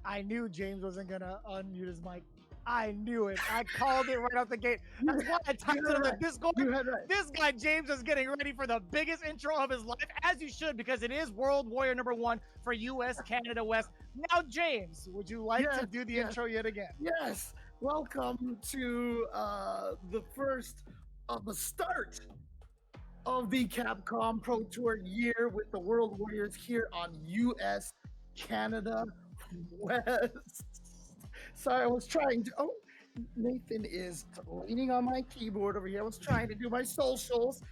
I knew James wasn't gonna unmute his mic. I knew it. I called it right out the gate. That's why I typed it in the Discord. You had right. This guy James is getting ready for the biggest intro of his life, as you should, because it is World Warrior #1 for US, Canada, West. Now, James, would you like to do the intro yet again? Yes. Welcome to the first of the start of the Capcom Pro Tour year with the World Warriors here on US, Canada, West. Sorry, I was trying to. Oh, Nathan is leaning on my keyboard over here. I was trying to do my socials,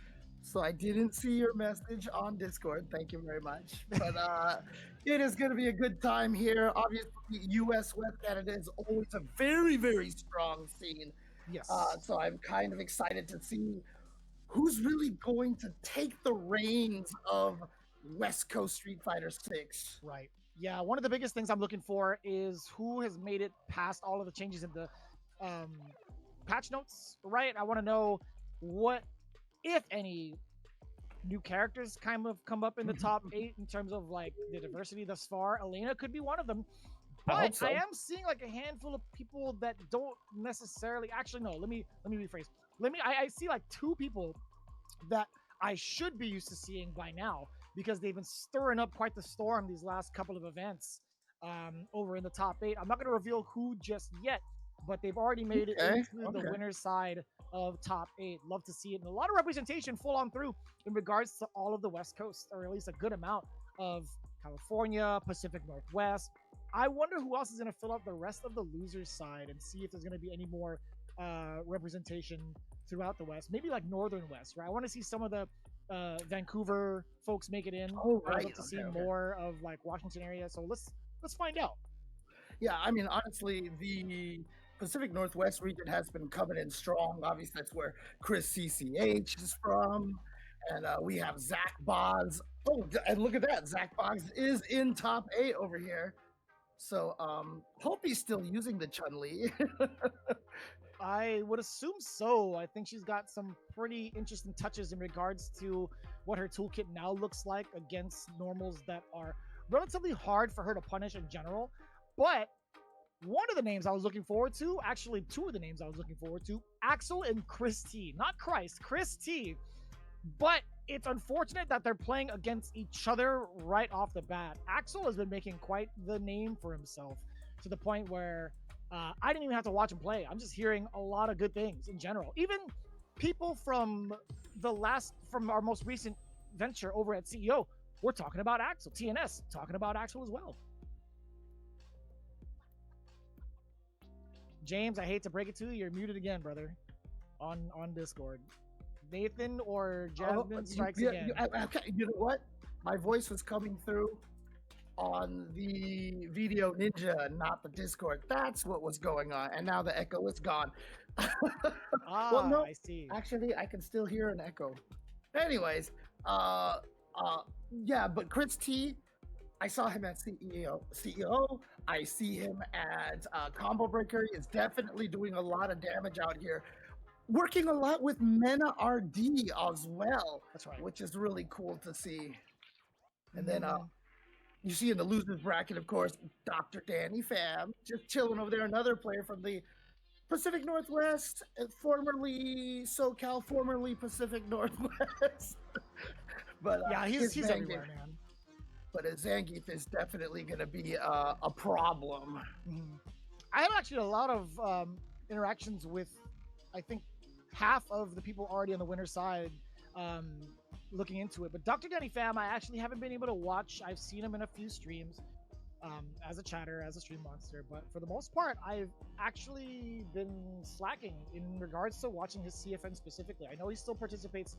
so I didn't see your message on Discord. Thank you very much. But it is going to be a good time here. Obviously, US West Canada is always a very, very strong scene. Yes. So I'm kind of excited to see who's really going to take the reins of West Coast Street Fighter 6. Right. Yeah, one of the biggest things I'm looking for is who has made it past all of the changes in the patch notes, right? I want to know what, if any, new characters kind of come up in the top 8 in terms of like the diversity thus far. Elena could be one of them. But I am seeing like a handful of people that don't necessarily actually no, let me rephrase. I see like 2 people that I should be used to seeing by now, because they've been stirring up quite the storm these last couple of events over in the top 8. I'm not going to reveal who just yet, but they've already made it into the winner's side of top 8. Love to see it. And a lot of representation full on through in regards to all of the West Coast, or at least a good amount of California, Pacific Northwest. I wonder who else is going to fill out the rest of the losers side and see if there's going to be any more representation throughout the West. Maybe like Northern West, right? I want to see some of the Vancouver folks make it in. Oh, right. I'd love to see more of like Washington area. So let's find out. Yeah, I mean, honestly, the Pacific Northwest region has been coming in strong. Obviously, that's where Chris CCH is from. And we have Zach Boggs. Oh, and look at that. Zach Boggs is in top 8 over here. So hope he's still using the Chun-Li. I would assume so. I think she's got some pretty interesting touches in regards to what her toolkit now looks like against normals that are relatively hard for her to punish in general. But one of the names I was looking forward to, actually 2 of the names I was looking forward to, Axel and Chris T. Not Christ, Chris T. But it's unfortunate that they're playing against each other right off the bat. Axel has been making quite the name for himself, to the point where I didn't even have to watch him play. I'm just hearing a lot of good things in general. Even people from our most recent venture over at CEO, we're talking about Axel. TNS talking about Axel as well. James, I hate to break it to you, you're muted again, brother, on Discord. Nathan or Jasmine strikes again. You know what? My voice was coming through on the Video Ninja, not the Discord. That's what was going on, and now the echo is gone. Well, no, I see. Actually, I can still hear an echo. Anyways, yeah, but Chris T, I saw him at CEO. I see him at Combo Breaker. He is definitely doing a lot of damage out here. Working a lot with Mena RD as well. That's right. Which is really cool to see. And then you see in the losers bracket, of course, Dr. Danny Pham, just chilling over there. Another player from the Pacific Northwest, formerly SoCal, formerly Pacific Northwest. But yeah, he's everywhere, man. But Zangief is definitely going to be a problem. Mm-hmm. I have actually a lot of interactions with, I think, half of the people already on the winner's side looking into it. But Dr. Danny Pham, I actually haven't been able to watch. I've seen him in a few streams as a chatter, as a stream monster. But for the most part, I've actually been slacking in regards to watching his CFN specifically. I know he still participates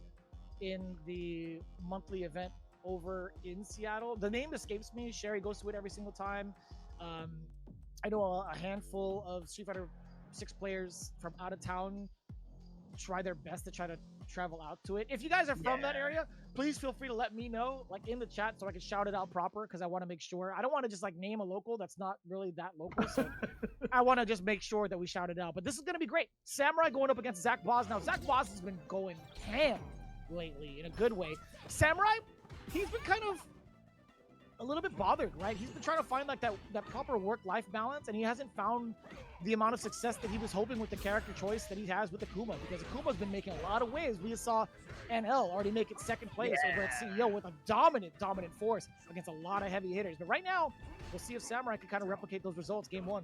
in the monthly event over in Seattle. The name escapes me. Sherry goes to it every single time. I know a handful of Street Fighter 6 players from out of town try their best to try to travel out to it. If you guys are from that area, please feel free to let me know, like in the chat, so I can shout it out proper, because I want to make sure. I don't want to just like name a local that's not really that local, so I want to just make sure that we shout it out. But this is going to be great. Samurai going up against Zach Boggs. Now, Zach Boggs has been going ham lately in a good way. Samurai, he's been kind of a little bit bothered, right? He's been trying to find like that proper work-life balance, and he hasn't found the amount of success that he was hoping with the character choice that he has with Akuma, because Akuma's been making a lot of waves. We just saw NL already make it second place over at CEO with a dominant force against a lot of heavy hitters. But right now, we'll see if Samurai can kind of replicate those results game one.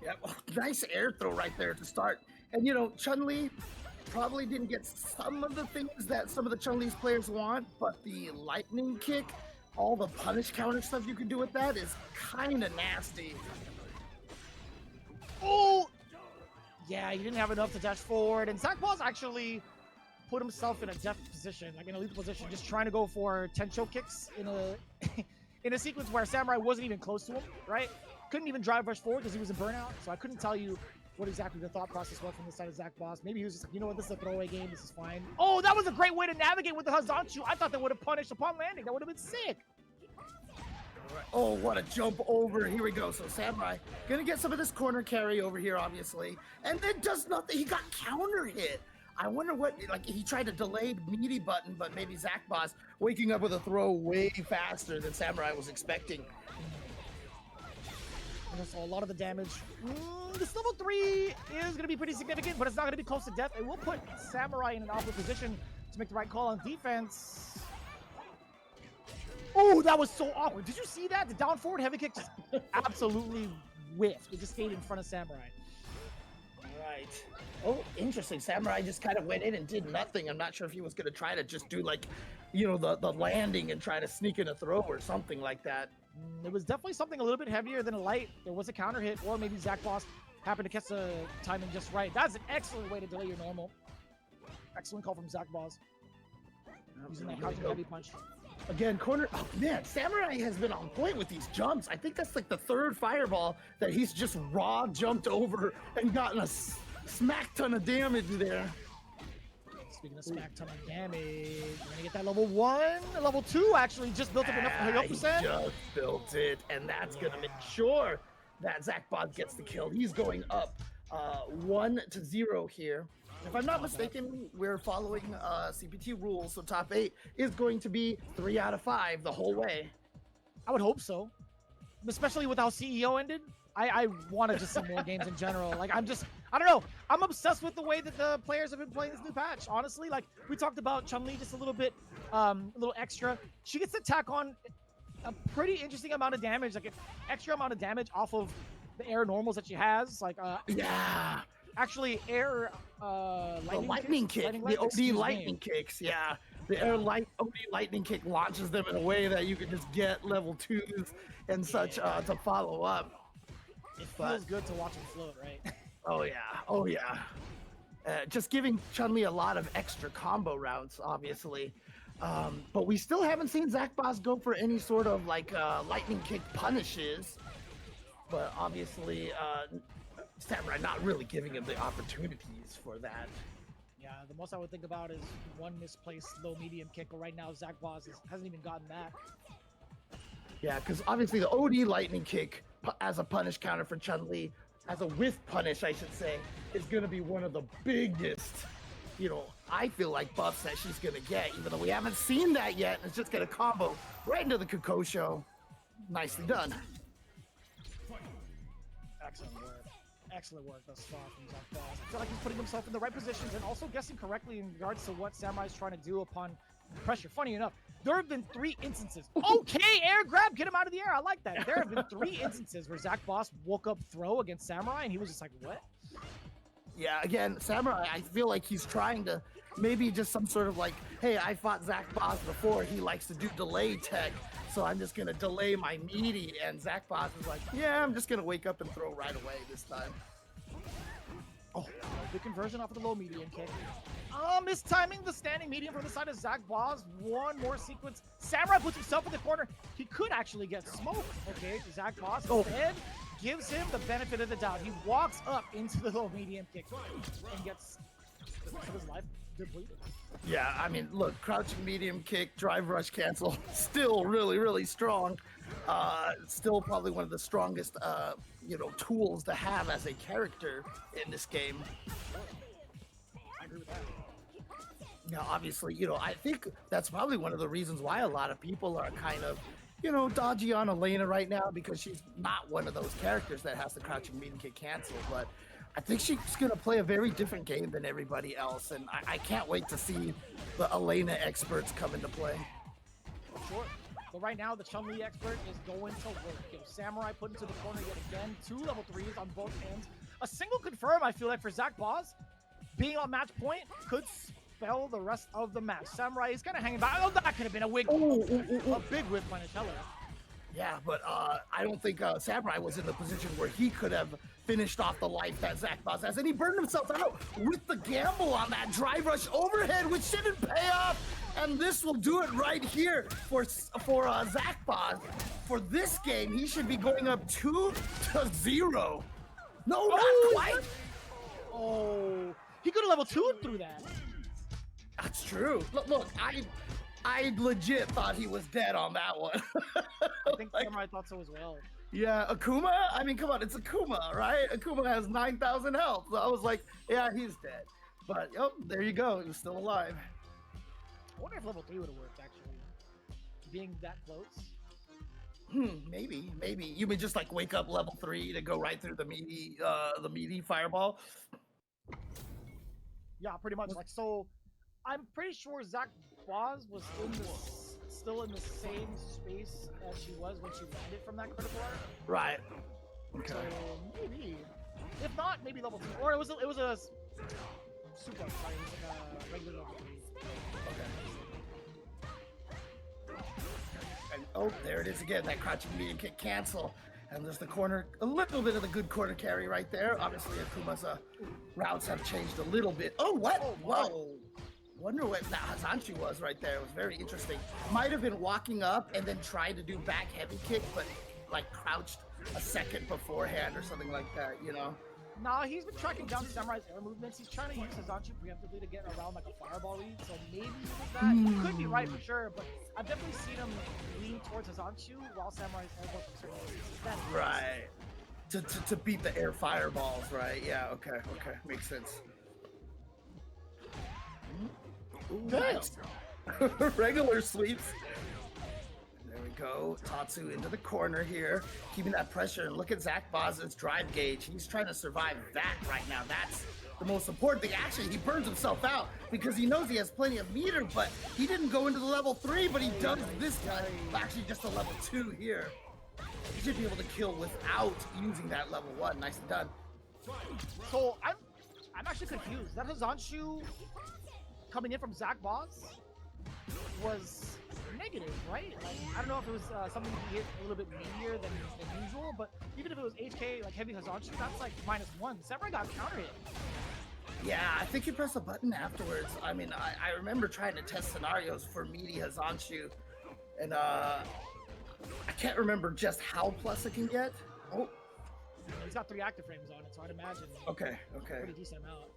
Yeah, nice air throw right there to start. And, you know, Chun-Li probably didn't get some of the things that some of the Chun-Li's players want, but the lightning kick, all the punish counter stuff you can do with that is kind of nasty. Oh! Yeah, he didn't have enough to dash forward, and Zach Paul's actually put himself in a death position, like in a lethal position, just trying to go for Tencho kicks in a in a sequence where Samurai wasn't even close to him, right? Couldn't even drive rush forward because he was in burnout, so I couldn't tell you what exactly the thought process was from the side of Zach Boss. Maybe he was just like, you know what, this is a throwaway game, this is fine. Oh, that was a great way to navigate with the Hazanchu. I thought that would have punished upon landing. That would have been sick. Oh, what a jump over. Here we go. So Samurai gonna get some of this corner carry over here, obviously. And then does nothing. He got counter hit. I wonder what, like, he tried to delay meaty button, but maybe Zach Boss waking up with a throw way faster than Samurai was expecting. So a lot of the damage. This level 3 is going to be pretty significant, but it's not going to be close to death. It will put Samurai in an awkward position to make the right call on defense. Oh, that was so awkward. Did you see that? The down forward heavy kick just absolutely whiffed. It just stayed in front of Samurai. All right. Oh, interesting. Samurai just kind of went in and did nothing. I'm not sure if he was going to try to just do, like, you know, the landing and try to sneak in a throw or something like that. It was definitely something a little bit heavier than a light. There was a counter hit, or maybe Zach Boss happened to catch the timing just right. That's an excellent way to delay your normal. Excellent call from Zach Boss. Using that counter heavy punch. Again, corner. Oh, man, Samurai has been on point with these jumps. I think that's like the third fireball that he's just raw jumped over and gotten a smack ton of damage there. Speaking of smack ton of damage, we're gonna get that level 1. Level 2 actually just built up enough for He percent. just built it, and that's gonna make sure that Zach Boss gets the kill. He's going up 1-0 here. If I'm not mistaken, we're following CPT rules, so top 8 is going to be 3 out of 5 the whole way. I would hope so, especially with how CEO ended. I want to just see more games in general. Like, I don't know. I'm obsessed with the way that the players have been playing this new patch, honestly. Like, we talked about Chun-Li just a little bit, a little extra. She gets to tack on a pretty interesting amount of damage, like an extra amount of damage off of the air normals that she has. Like, yeah. Actually, air lightning kick. The OD lightning kicks, yeah. The air OD lightning kick launches them in a way that you can just get level 2s and such to follow up. It feels good to watch him float, right? Oh yeah, oh yeah. Just giving Chun-Li a lot of extra combo routes, obviously. But we still haven't seen Zach Boss go for any sort of like lightning kick punishes. But obviously, Samurai not really giving him the opportunities for that. Yeah, the most I would think about is one misplaced low medium kick, but right now Zach Boss hasn't even gotten that. Yeah, because obviously the OD lightning kick as a punish counter for Chun-Li, as a whiff punish, I should say, is going to be one of the biggest, you know, I feel like buffs that she's going to get, even though we haven't seen that yet. It's just going to combo right into the Kokosho. Nicely done. Excellent work. Excellent work thus far from Zach Boss. I feel like he's putting himself in the right positions and also guessing correctly in regards to what Samurai's trying to do upon pressure. Funny enough, there have been 3 instances. Okay, air grab, get him out of the air. I like that. There have been 3 instances where Zach Boss woke up throw against Samurai, and he was just like, what? Yeah, again, Samurai, I feel like he's trying to maybe just some sort of like, hey, I fought Zach Boss before. He likes to do delay tech, so I'm just going to delay my meaty. And Zach Boss is like, yeah, I'm just going to wake up and throw right away this time. Oh, good conversion off of the low medium kick. Mistiming the standing medium from the side of Zach Boss. One more sequence. Samurai puts himself in the corner. He could actually get smoked. Okay, Zach Boss instead gives him the benefit of the doubt. He walks up into the low medium kick and gets his life depleted. Yeah, I mean, look, crouching medium kick, drive rush cancel, still really, really strong. Still probably one of the strongest, you know, tools to have as a character in this game. I agree with that. Now, obviously, you know, I think that's probably one of the reasons why a lot of people are kind of, dodgy on Elena right now because she's not one of those characters that has the crouching meat and kick cancel. But I think she's going to play a very different game than everybody else. And I can't wait to see the Elena experts come into play. Sure. But right now, the Chun-Li expert is going to work. Samurai put into the corner yet again. 2 level 3s on both ends. A single confirm, I feel like, for Zach Boz. Being on match point could spell the rest of the match. Samurai is kind of hanging back. Oh, that could have been a big whip by Nutella. Yeah, but I don't think Samurai was in the position where he could have finished off the life that Zach Boz has. And he burned himself out with the gamble on that drive rush overhead, which didn't pay off. And this will do it right here for Zach Boz. For this game, he should be going up 2-0. No, not quite. Oh, he could have level 2'd through that. That's true. Look, I legit thought he was dead on that one. I think Samurai thought so as well. Yeah, Akuma? I mean, come on, it's Akuma, right? Akuma has 9,000 health. So I was like, yeah, he's dead. But, yep, there you go. He was still alive. I wonder if level 3 would have worked, actually. Being that close. Maybe. You may just like wake up level 3 to go right through the meaty fireball. Yeah, pretty much. Like, so I'm pretty sure Zach Boz was still in the same space as she was when she landed from that critical art. Right. Okay. So maybe, if not, maybe level 2, or it was a super. Sorry, it was like a regular level 3. And oh, there it is again. That crouching medium kick cancel. And there's the corner, a little bit of the good corner carry right there. Obviously, Akuma's routes have changed a little bit. Oh, what? Whoa. Wonder what that Hazanshi was right there. It was very interesting. Might have been walking up and then tried to do back heavy kick, but like crouched a second beforehand or something like that, Nah, he's been tracking down Samurai's air movements. He's trying to use Hazanshi preemptively to get around like a fireball lead, so maybe it was that. He could be right for sure, but I've definitely seen him lean towards Hazanshi while Samurai's airball for certain reasons. Right. To beat the air fireballs, right? Yeah, okay, makes sense. Nice. Regular sweeps. There we go. Tatsu into the corner here, keeping that pressure. And look at Zach Boz's drive gauge. He's trying to survive that right now. That's the most important thing. Actually, he burns himself out because he knows he has plenty of meter, but he didn't go into the level 3, but he does this time. Actually, just a level 2 here. He should be able to kill without using that level 1. Nicely done. So I'm actually confused. That Hazanshi coming in from Zach Boz was negative, right? Like, I don't know if it was something he hit a little bit meatier than usual, but even if it was HK, like heavy Hazanshi, that's like -1. Samurai got counter hit. Yeah, I think you press a button afterwards. I mean, I remember trying to test scenarios for meaty Hazanshi, and I can't remember just how plus it can get. Oh. He's got 3 active frames on it, so I'd imagine okay. pretty decent amount.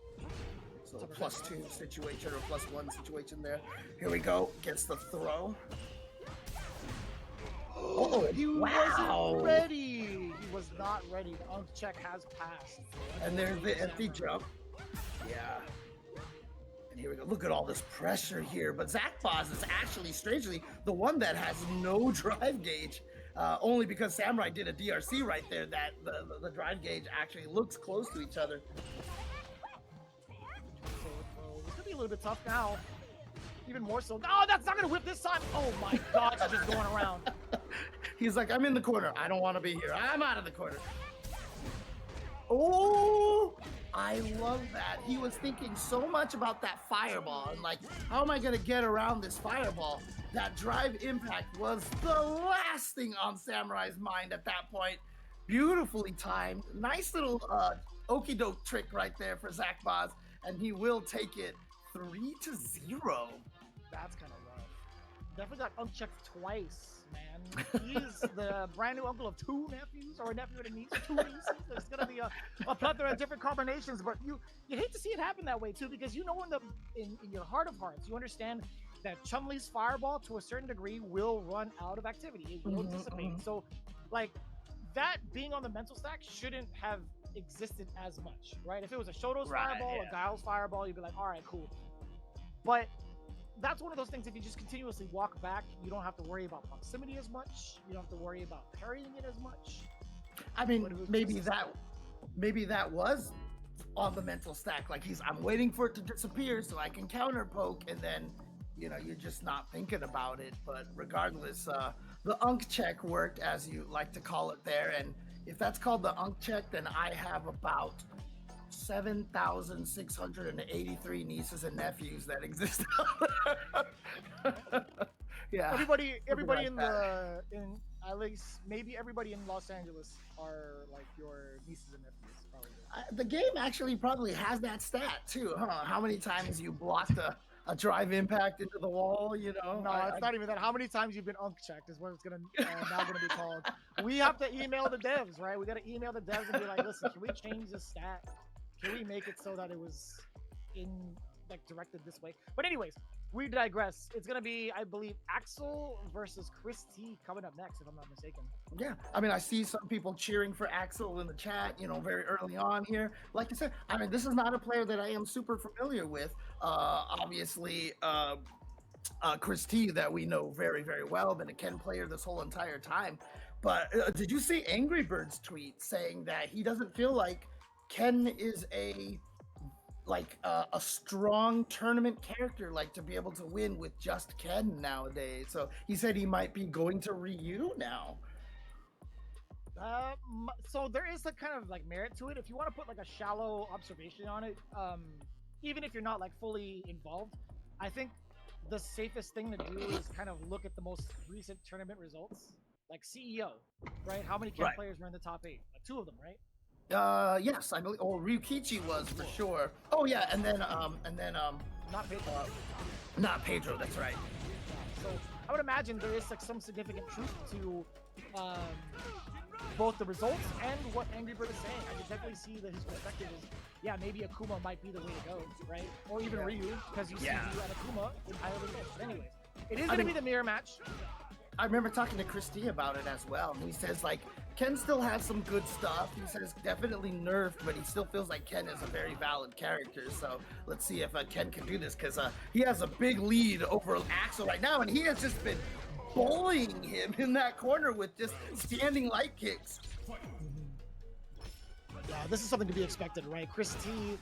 So +2 situation or +1 situation there. Here we go. Gets the throw. Oh, he wasn't ready. He was not ready. The unk check has passed. And there's the empty jump. Yeah. And here we go. Look at all this pressure here. But Zach Boz is actually, strangely, the one that has no drive gauge. Only because Samurai did a DRC right there that the drive gauge actually looks close to each other. It's gonna be a little bit tough now. Even more so. Oh, that's not gonna whip this time. Oh my God, it's just going around. He's like, I'm in the corner. I don't want to be here. I'm out of the corner. Oh, I love that. He was thinking so much about that fireball and like, how am I gonna get around this fireball? That drive impact was the last thing on Samurai's mind at that point. Beautifully timed. Nice little okie doke trick right there for Zach Boz, and he will take it 3-0. That's kind of rough. Definitely got unchecked twice, man. He's the brand new uncle of 2 nephews, or a nephew and a niece, 2 nieces. There's gonna be a plethora of different combinations, but you hate to see it happen that way too, because you know in your heart of hearts, you understand that Chun-Li's fireball to a certain degree will run out of activity. It will dissipate. So like that being on the mental stack shouldn't have existed as much, right? If it was a Shoto's fireball, a Guile's fireball, you'd be like, all right, cool. But that's one of those things. If you just continuously walk back, you don't have to worry about proximity as much. You don't have to worry about parrying it as much. I mean, maybe that was on the mental stack. Like I'm waiting for it to disappear so I can counter poke, and then you're just not thinking about it. But regardless, the unk check worked, as you like to call it there. And if that's called the unk check, then I have about 7,683 nieces and nephews that exist. Yeah. Everybody in at least maybe everybody in Los Angeles are like your nieces and nephews. Probably. The game actually probably has that stat too, huh? How many times you blocked a drive impact into the wall, No, it's not even that. How many times you've been unk checked is what it's gonna now gonna be called. We have to email the devs, right? We gotta email the devs and be like, listen, can we change this stat? Can we make it so that it was directed this way? But anyways, we digress. It's gonna be, I believe, Axel versus Chris T coming up next, if I'm not mistaken. Yeah, I mean, I see some people cheering for Axel in the chat, very early on here. Like I said, I mean, this is not a player that I am super familiar with. Obviously, Chris T, that we know very, very well, been a Ken player this whole entire time. But did you see Angry Bird's tweet saying that he doesn't feel like Ken is a strong tournament character, like to be able to win with just Ken nowadays? So he said he might be going to Ryu now. So there is a kind of merit to it. If you want to put a shallow observation on it, even if you're not fully involved, I think the safest thing to do is kind of look at the most recent tournament results, like CEO, right? How many Ken players were in the top 8? 2 of them, right? Yes, I believe. Oh, Ryukichi was for sure. Oh yeah, and then not Pedro. Not Pedro. That's right. Yeah, so I would imagine there is some significant truth to both the results and what Angry Bird is saying. I can definitely see that his perspective is, maybe Akuma might be the way to go, right? Or even Ryu, because you see Ryu and Akuma in higher results. But anyways, it is going to be the mirror match. I remember talking to Christy about it as well, and he says Ken still has some good stuff. He says definitely nerfed, but he still feels like Ken is a very valid character. So let's see if Ken can do this, because he has a big lead over Axel right now, and he has just been bullying him in that corner with just standing light kicks. Yeah, this is something to be expected, right? Chris T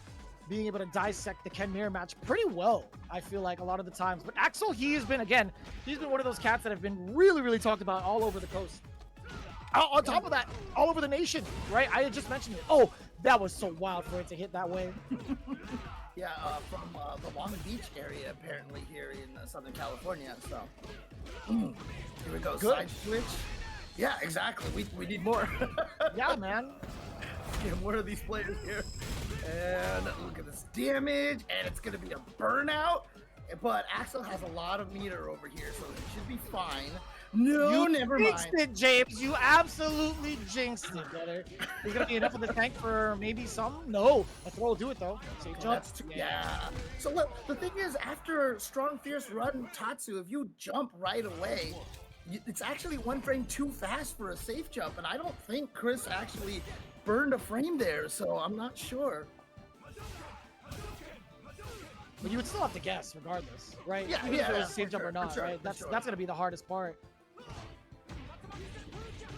being able to dissect the Ken mirror match pretty well, I feel like, a lot of the times. But Axel, he's been one of those cats that have been really, really talked about all over the coast. On top of that, all over the nation, right? I had just mentioned it. Oh, that was so wild for it to hit that way. Yeah, from the Long Beach area, apparently, here in Southern California. So, here we go. Good. Side switch. Yeah, exactly. We need more. Yeah, man. Get more of these players here. And look at this damage, and it's going to be a burnout. But Axel has a lot of meter over here, so it should be fine. No, never mind. You jinxed it, James. You absolutely jinxed it, brother. There's going to be enough of the tank for maybe some? No. A throw will do it, though. Safe jump. That's too, yeah. So look, the thing is, after Strong Fierce Run Tatsu, if you jump right away, it's actually 1 frame too fast for a safe jump. And I don't think Chris actually burned a frame there, so I'm not sure. But you would still have to guess, regardless, right? Yeah, even if it was a safe jump sure, or not, sure, right? That's going to be the hardest part.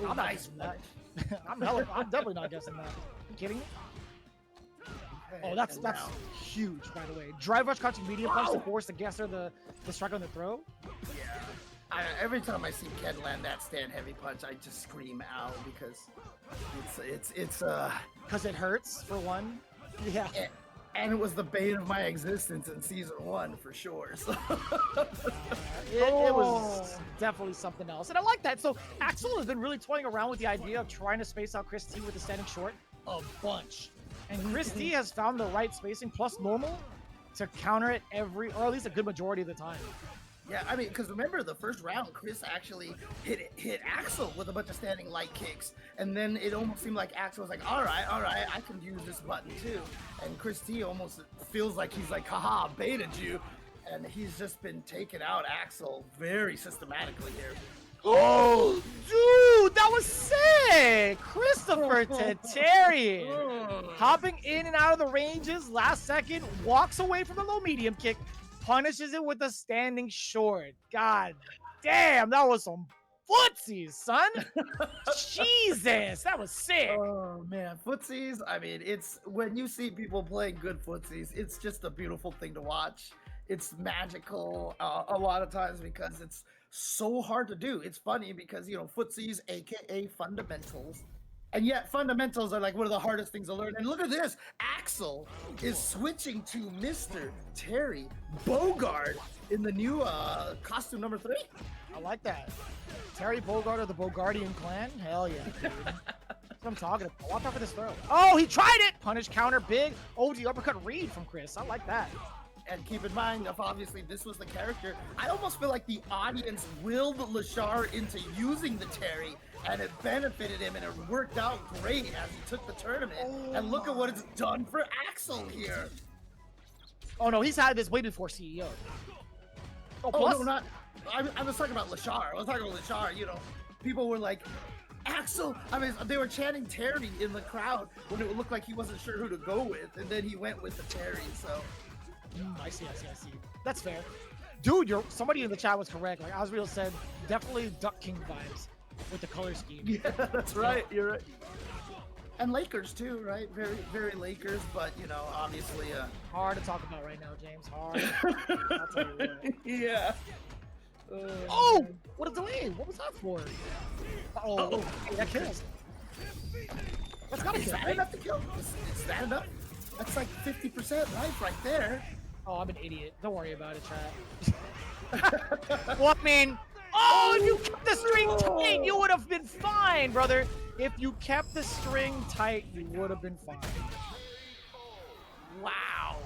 Ooh, I'm nice. Not I'm definitely not guessing that. You kidding me? Okay, oh, that's huge, by the way. Drive rush crouching medium punch to force the guesser the strike on the throw. Yeah. Every time I see Ken land that stand heavy punch, I just scream out because it's because it hurts for one. Yeah. And it was the bane of my existence in season 1 for sure. So it was definitely something else, and I like that. So Axel has been really toying around with the idea of trying to space out Chris T with the standing short a bunch, and Chris T has found the right spacing plus normal to counter it or at least a good majority of the time. Yeah, I mean, because remember the first round, Chris actually hit Axel with a bunch of standing light kicks, and then it almost seemed like Axel was like, all right, I can use this button too. And Chris T almost feels like he's like, haha, baited you, and he's just been taking out Axel very systematically here. Oh, dude, that was sick! Christopher Tatarian hopping in and out of the ranges last second, walks away from the low medium kick, punishes it with a standing short. God damn, that was some footsies, son. Jesus, that was sick. Oh man, footsies. I mean, it's when you see people playing good footsies, it's just a beautiful thing to watch. It's magical a lot of times because it's so hard to do. It's funny because footsies, aka fundamentals, and yet fundamentals are like one of the hardest things to learn. And look at this, Axel is switching to Mr. Terry Bogard in the new costume number 3. I like that. Terry Bogard of the Bogardian clan? Hell yeah, dude. That's what I'm talking about. Watch out for this throw. Oh, he tried it! Punish counter big. Oh, the uppercut read from Chris. I like that. And keep in mind, if obviously this was the character, I almost feel like the audience willed Lashar into using the Terry, and it benefited him, and it worked out great as he took the tournament. Oh, and look at what it's done for Axel here. Oh no, he's had this way before CEO. Oh, no, not. I was talking about Lashar. I was talking about Lashar. People were like, Axel. I mean, they were chanting Terry in the crowd when it looked like he wasn't sure who to go with, and then he went with the Terry. So. I see. That's fair. Dude, somebody in the chat was correct. Like Asriel said, definitely Duck King vibes with the color scheme. Yeah, that's right. You're right. And Lakers too, right? Very, very Lakers, but obviously hard to talk about right now, James. Hard. I'll tell you what. Yeah. Oh, what a delay! What was that for? Oh, hey, that kills. That's gotta kill. Is that enough to kill? Is that enough? That's like 50% life right there. Oh, I'm an idiot. Don't worry about it, chat. Well, I mean, if you kept the string tight, you would have been fine, brother. If you kept the string tight, you would have been fine. Wow.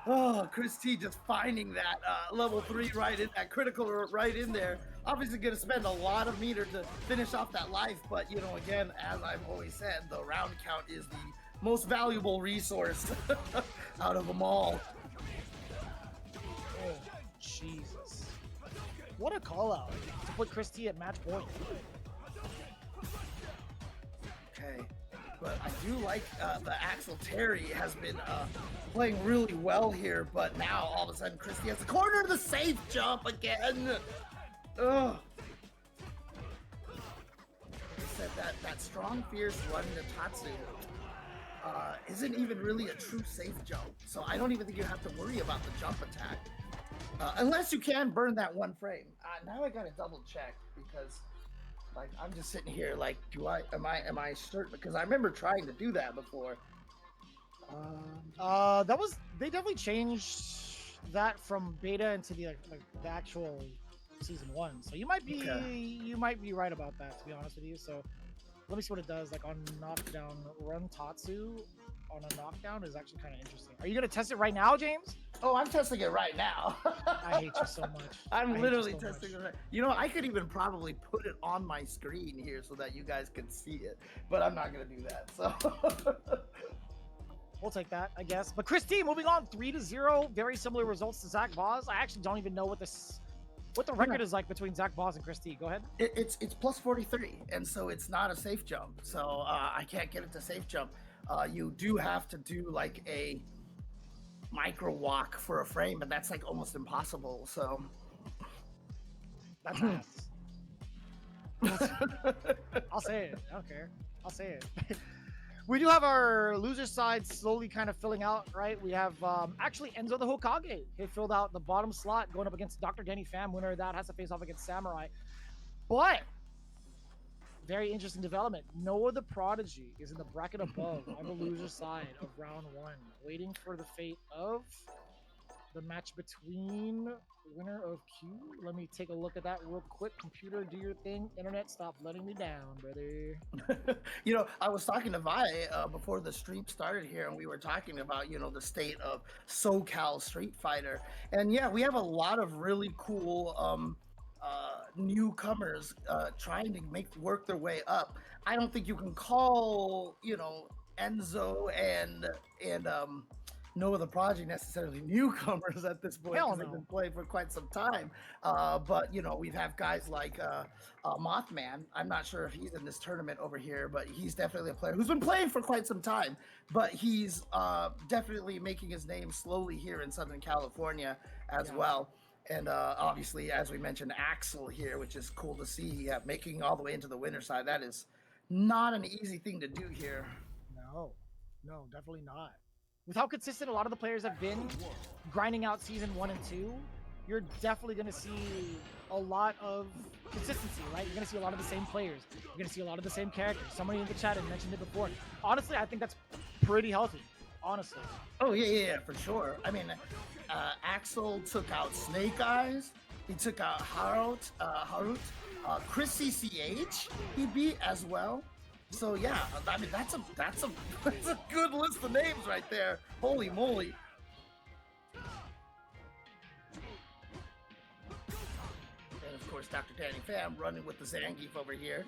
Oh, Chris T just finding that level 3 right in, that critical right in there. Obviously going to spend a lot of meter to finish off that life, but again, as I've always said, the round count is the most valuable resource out of them all. Oh, Jesus. What a call out to put Chris T at match point. Okay, but I do like the Axel Terry has been playing really well here, but now all of a sudden Christy has the corner of the safe jump again. Ugh. Like I said, that strong, fierce run to Tatsu isn't even really a true safe jump, so I don't even think you have to worry about the jump attack. Unless you can burn that one frame. Now I gotta double check because like I'm just sitting here like, am I certain? Because I remember trying to do that before. They definitely changed that from beta into the the actual season 1. So you might be right about that, to be honest with you. So let me see what it does. Like on knockdown, run Tatsu on a knockdown is actually kind of interesting. Are you gonna test it right now, James? Oh, I'm testing it right now. I hate you so much. I'm literally testing it right. I could even probably put it on my screen here so that you guys can see it, but I'm not gonna do that. So we'll take that, I guess. But Chris T, moving on, 3-0, very similar results to Zach Boz. I actually don't even know what the record is like between Zach Boz and Chris T. Go ahead. It's plus 43, and so it's not a safe jump. So I can't get it to safe jump. You do have to do like a micro walk for a frame, and that's like almost impossible. So that's ass. I'll say it. I don't care. I'll say it. We do have our loser side slowly kind of filling out, right? We have actually Enzo the Hokage. He filled out the bottom slot going up against Dr. Denny Pham. Winner of that has to face off against Samurai. But very interesting development. Noah the Prodigy is in the bracket above on the loser side of round 1, waiting for the fate of the match between winner of Q. Let me take a look at that real quick. Computer, do your thing. Internet, stop letting me down, brother. I was talking to Vi before the stream started here, and we were talking about, the state of SoCal Street Fighter. And yeah, we have a lot of really cool newcomers trying to work their way up. I don't think you can call, Enzo and no other project necessarily newcomers at this point Hell because they've no. been playing for quite some time. But you know, we've have guys like Mothman. I'm not sure if he's in this tournament over here, but he's definitely a player who's been playing for quite some time. But he's definitely making his name slowly here in Southern California as well. And obviously, as we mentioned, Axel here, which is cool to see, making all the way into the winner side. That is not an easy thing to do here. No, no, definitely not. With how consistent a lot of the players have been grinding out season 1 and 2, you're definitely going to see a lot of consistency, right? You're going to see a lot of the same players. You're going to see a lot of the same characters. Somebody in the chat had mentioned it before. Honestly, I think that's pretty healthy. Honestly. Oh yeah, for sure. I mean, Axel took out Snake Eyes. He took out Harut. Chris CCH he beat as well. So yeah, I mean that's a that's a good list of names right there. Holy moly! And of course, Dr. Danny Pham running with the Zangief over here.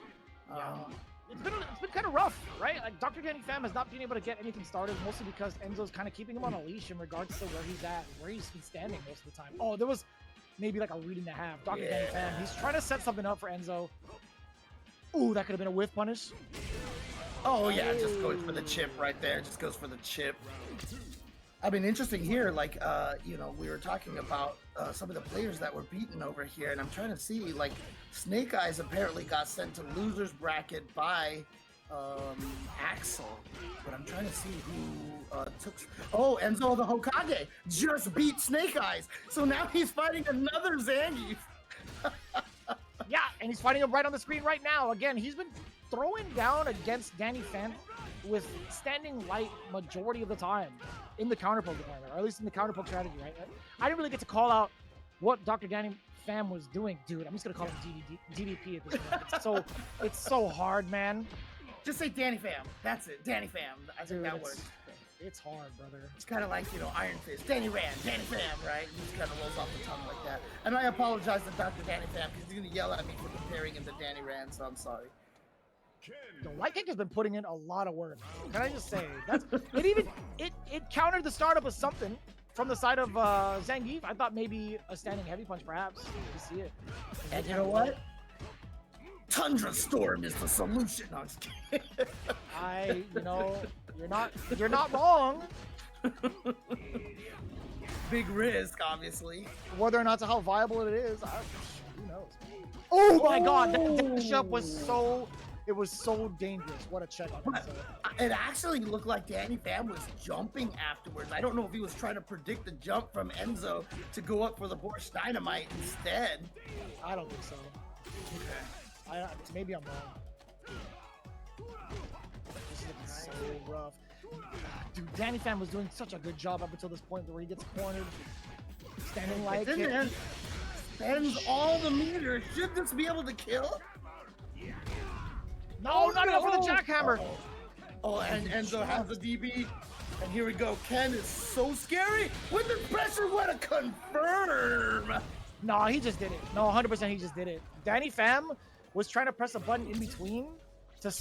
It's been kind of rough, right? Like Dr. Danny Pham has not been able to get anything started, mostly because Enzo's kind of keeping him on a leash in regards to where he's at, where he's been standing most of the time. Oh, there was maybe like a read and a half. Dr. Danny Pham, he's trying to set something up for Enzo. Ooh, that could have been a whiff punish. Oh yeah, just going for the chip right there. Just goes for the chip. I mean, interesting here, like, you know, we were talking about some of the players that were beaten over here, and I'm trying to see, like, Snake Eyes apparently got sent to loser's bracket by Axel, but I'm trying to see who took... Oh, Enzo the Hokage just beat Snake Eyes, so now he's fighting another Zangief. Yeah, and he's fighting him right on the screen right now. Again, he's been throwing down against Danny Pham with standing light majority of the time in the counterpoke department, or at least in the counterpoke strategy, right? I didn't really get to call out what Dr. Danny Pham was doing, dude. I'm just gonna call him DDP at this point. It's so hard, man. Just say Danny Pham. That's it, Danny Pham. I think that works. It's hard, brother. It's kind of like, you know, Iron Fist. Danny Rand, Danny Pham, right? He just kind of rolls off the tongue like that. And I apologize to Dr. Danny Pham because he's going to yell at me for comparing him to Danny Rand, so I'm sorry. The Light Kick has been putting in a lot of work. Can I just say that's it countered the startup of something from the side of Zangief. I thought maybe a standing heavy punch, perhaps. You see it. And you know what? Tundra Storm is the solution. No, I'm just kidding. You're not wrong. Big risk, obviously. Whether or not to how viable it is, who knows? Oh my God, that dash up was so dangerous. What a check on that. It actually looked like Danny Pham was jumping afterwards. I don't know if he was trying to predict the jump from Enzo to go up for the Borscht Dynamite instead. I don't think so. Okay. Maybe I'm wrong. This is so rough. Dude, Danny Pham was doing such a good job up until this point where he gets cornered. Standing like it. Spends all the meters. Should this be able to kill? No, not enough for the jackhammer. Oh, and Enzo has the DB. And here we go. Ken is so scary. With the pressure, what a confirm. No, he just did it. No, 100% he just did it. Danny Pham was trying to press a button in between to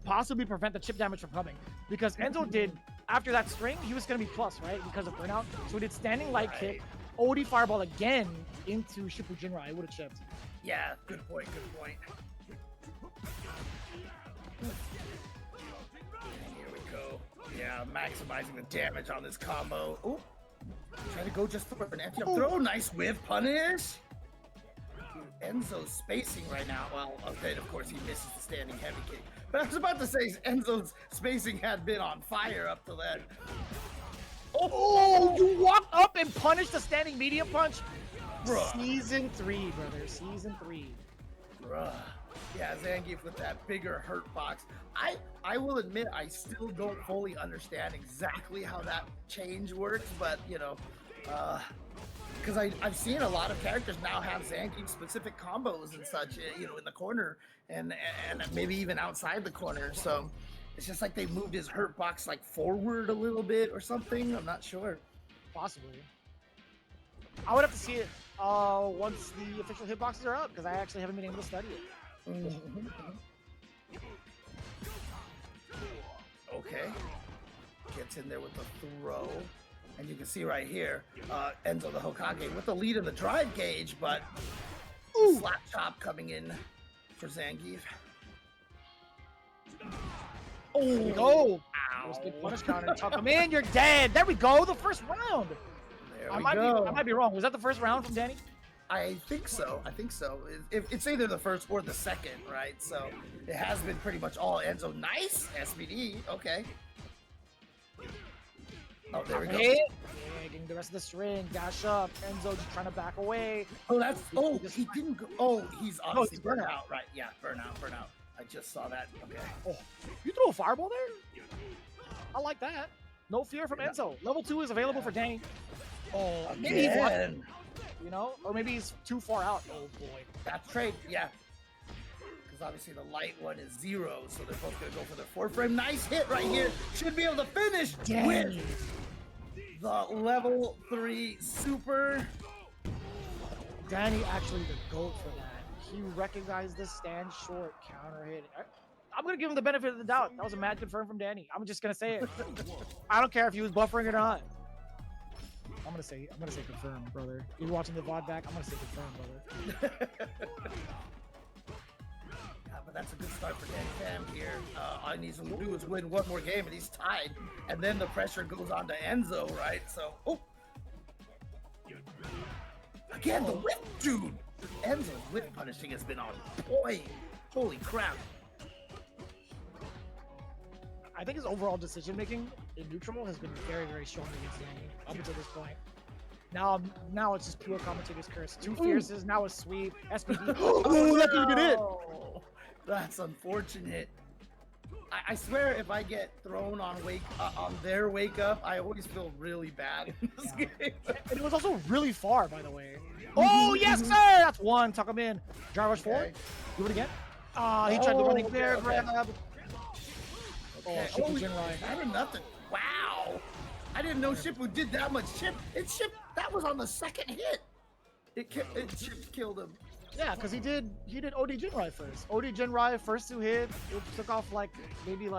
possibly prevent the chip damage from coming. Because Enzo did, after that string, he was going to be plus, right? Because of burnout. So he did standing light kick, OD fireball again into Shippu Jinrai. It would have chipped. Yeah, good point, good point. And here we go. Yeah, maximizing the damage on this combo. Oh, trying to go just for an empty up throw. Nice whiff punish. Enzo's spacing right now. Well, then of course he misses the standing heavy kick. But I was about to say Enzo's spacing had been on fire up to then. Oh, you walked up and punished the standing medium punch? Bruh. Season 3, brother. Season 3. Bruh. Yeah, Zangief with that bigger hurt box. I will admit I still don't fully understand exactly how that change works, but you know, because I've seen a lot of characters now have Zangief specific combos and such, you know, in the corner and maybe even outside the corner. So it's just like they moved his hurt box like forward a little bit or something. I'm not sure. Possibly. I would have to see it once the official hitboxes are up because I actually haven't been able to study it. Mm-hmm. Okay. Gets in there with the throw. And you can see right here, Enzo the Hokage with the lead in the drive gauge, but slap chop coming in for Zangief. Oh, go! Ow. Big punish counter. Tuck him in. You're dead. There we go. The first round. There I we might go. be wrong. Was that the first round from Danny? I think so. It's either the first or the second, right? So it has been pretty much all Enzo. Nice SBD. Okay. Oh, there we go. Yeah, getting the rest of the string. Dash up. Enzo just trying to back away. Oh, that's. Oh, he didn't go. Oh, he's obviously he's burnout. Right. Yeah, burnout. I just saw that. Okay. Oh, you threw a fireball there? I like that. No fear from Enzo. Level 2 is available for Danny. Oh, maybe he won. You know, or maybe he's too far out. Oh boy, that's trade. Yeah, because obviously the light one is 0, so they're both gonna go for the 4-frame. Nice hit right here. Should be able to finish with the level 3 super. Danny actually the GOAT for that. He recognized the stand short counter hit. I'm gonna give him the benefit of the doubt. That was a mad confirm from Danny. I'm just gonna say it. I don't care if he was buffering or not. I'm gonna say confirm, brother. You're watching the VOD back. I'm gonna say confirm, brother. Yeah, but that's a good start for Danny Pham here. All he needs to do is win one more game, and he's tied. And then the pressure goes on to Enzo, right? So, again, the whip, dude. Enzo's whip punishing has been on point. Holy crap. I think his overall decision making in neutral has been very, very strong against Danny up until this point. Now it's just pure commentator's curse. 2 fierces, now a sweep. SPD. Oh, that didn't get it. That's unfortunate. I swear, if I get thrown on their wake up, I always feel really bad in this game. And it was also really far, by the way. Oh yes, sir. That's one. Tuck him in. Jar rush forward. Do it again. He tried the running bear grab. Okay. Oh, I did nothing. Wow. I didn't know Shippu did that much chip. That was on the second hit. Chip killed him. Yeah, because he did OD Jinrai first. OD Jinrai first 2 hits. It took off maybe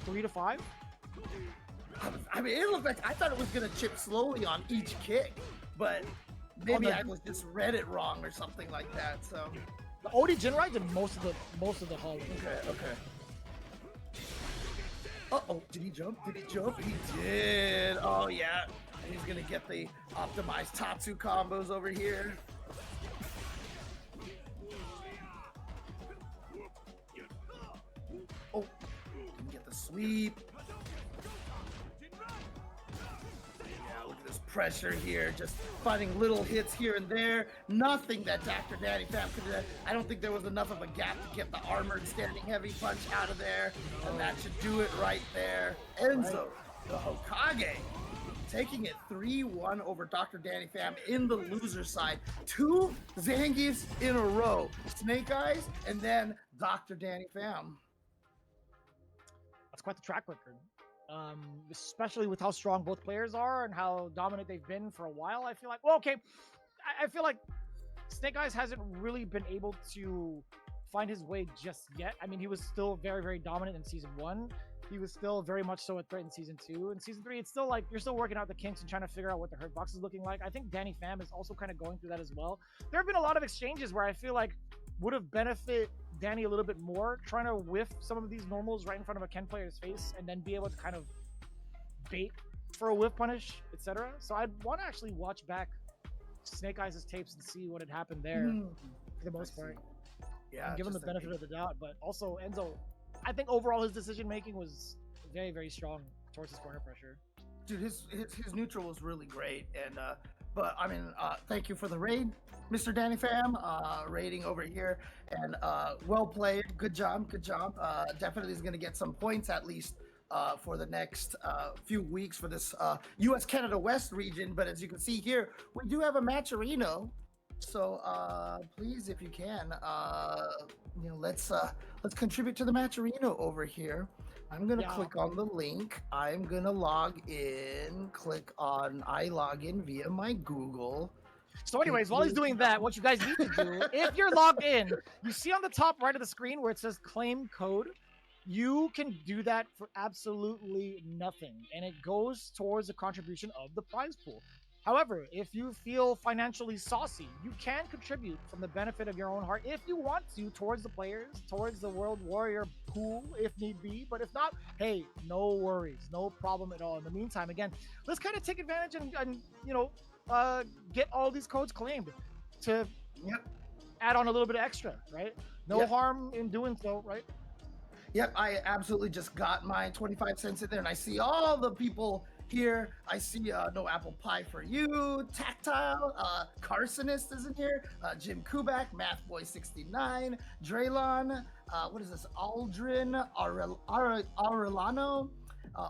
3 to 5. I mean, it looked like I thought it was gonna chip slowly on each kick, but maybe I was just read it wrong or something like that. So the OD Jinrai did most of the haul. Okay. Uh-oh, did he jump? He did. Oh, yeah. And he's going to get the optimized Tatsu combos over here. Oh, didn't get the sweep. Yeah, look at this pressure here. Just finding little hits here and there. Nothing that Dr. Danny Pham could do. I don't think there was enough of a gap to get the armored standing heavy punch out of there. And that should do it right there. Enzo, the Hokage, taking it 3-1 over Dr. Danny Pham in the loser side. 2 Zangiefs in a row. Snake Eyes and then Dr. Danny Pham. That's quite the track record. Especially with how strong both players are and how dominant they've been for a while. I feel like, I feel like Snake Eyes hasn't really been able to find his way just yet. I mean, he was still very, very dominant in Season 1. He was still very much so a threat in Season 2. In Season 3, it's still like you're still working out the kinks and trying to figure out what the hurt box is looking like. I think Danny Pham is also kind of going through that as well. There have been a lot of exchanges where I feel like would have benefit Danny a little bit more, trying to whiff some of these normals right in front of a Ken player's face and then be able to kind of bait for a whiff punish, etc. So I'd want to actually watch back Snake Eyes' tapes and see what had happened there for the most part. Yeah, and give him the benefit of the doubt. But also Enzo, I think overall his decision making was very, very strong towards his corner pressure. Dude, his neutral was really great, and but I mean, thank you for the raid, Mr. Danny Pham, raiding over here, and well played, good job. Definitely is going to get some points at least for the next few weeks for this U.S. Canada West region. But as you can see here, we do have a matcherino, so please, if you can, let's contribute to the matcherino over here. I'm gonna click on the link. I'm gonna log in. Click on I log in via my Google. So anyways, while he's doing that, what you guys need to do, if you're logged in, you see on the top right of the screen where it says claim code. You can do that for absolutely nothing, and it goes towards the contribution of the prize pool. However, if you feel financially saucy, you can contribute from the benefit of your own heart if you want to towards the players, towards the World Warrior pool if need be. But if not, hey, no worries, no problem at all. In the meantime, again, let's kind of take advantage and get all these codes claimed to Yep. add on a little bit of extra, right? No Yep. harm in doing so, right? Yep, I absolutely just got my 25 cents in there, and I see all the people here. I see No Apple Pie for You, Tactile, Carsonist is in here, Jim Kubak, MathBoy69, Draylon, what is this, Aldrin, Aurelano.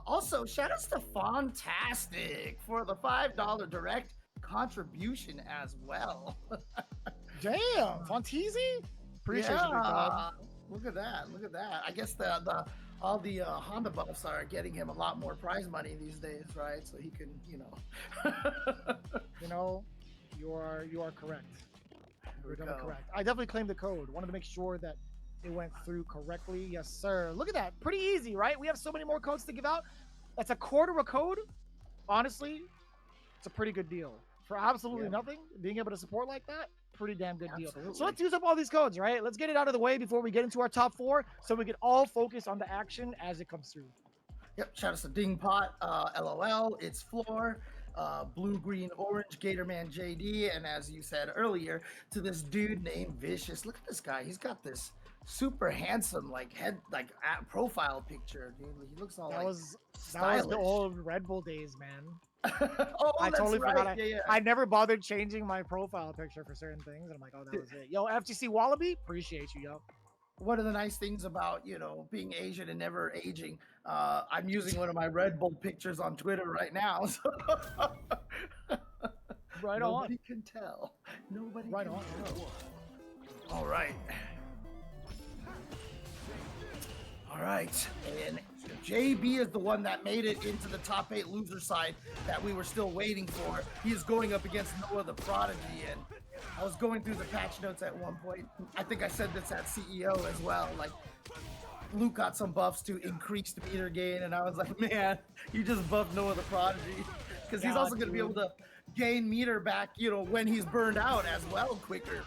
Also, shout outs to Fantastic for the $5 direct contribution as well. Damn, Fonteezy? Appreciate you, big dog. Look at that! Look at that! I guess all the Honda buffs are getting him a lot more prize money these days, right? So he can, You are correct. You're we definitely go. correct. I definitely claimed the code. Wanted to make sure that it went through correctly. Yes, sir. Look at that. Pretty easy, right? We have so many more codes to give out. That's a quarter of a code. Honestly, it's a pretty good deal. For absolutely nothing, being able to support like that, pretty damn good deal. So let's use up all these codes, right? Let's get it out of the way before we get into our top four so we can all focus on the action as it comes through. Yep, shout out to Dingpot, LOL, It's Floor, Blue, Green, Orange, Gatorman JD, and as you said earlier, to this dude named Vicious. Look at this guy. He's got this super handsome profile picture, dude. He looks all that was stylish. the old Red Bull days, man. Oh, I totally forgot. Yeah. I never bothered changing my profile picture for certain things, and I'm like, oh, that was it. Yo, FTC Wallaby, appreciate you, yo. One of the nice things about being Asian and never aging, I'm using one of my Red Bull pictures on Twitter right now. So Right Nobody on. can tell. Nobody Right can on. tell. All right. All right. And JB is the one that made it into the top 8 loser side that we were still waiting for. He is going up against Noah the Prodigy. And I was going through the patch notes at one point. I think I said this at CEO as well. Like, Luke got some buffs to increase the meter gain. And I was like, man, you just buffed Noah the Prodigy. Because he's also going to be able to gain meter back, when he's burned out as well quicker.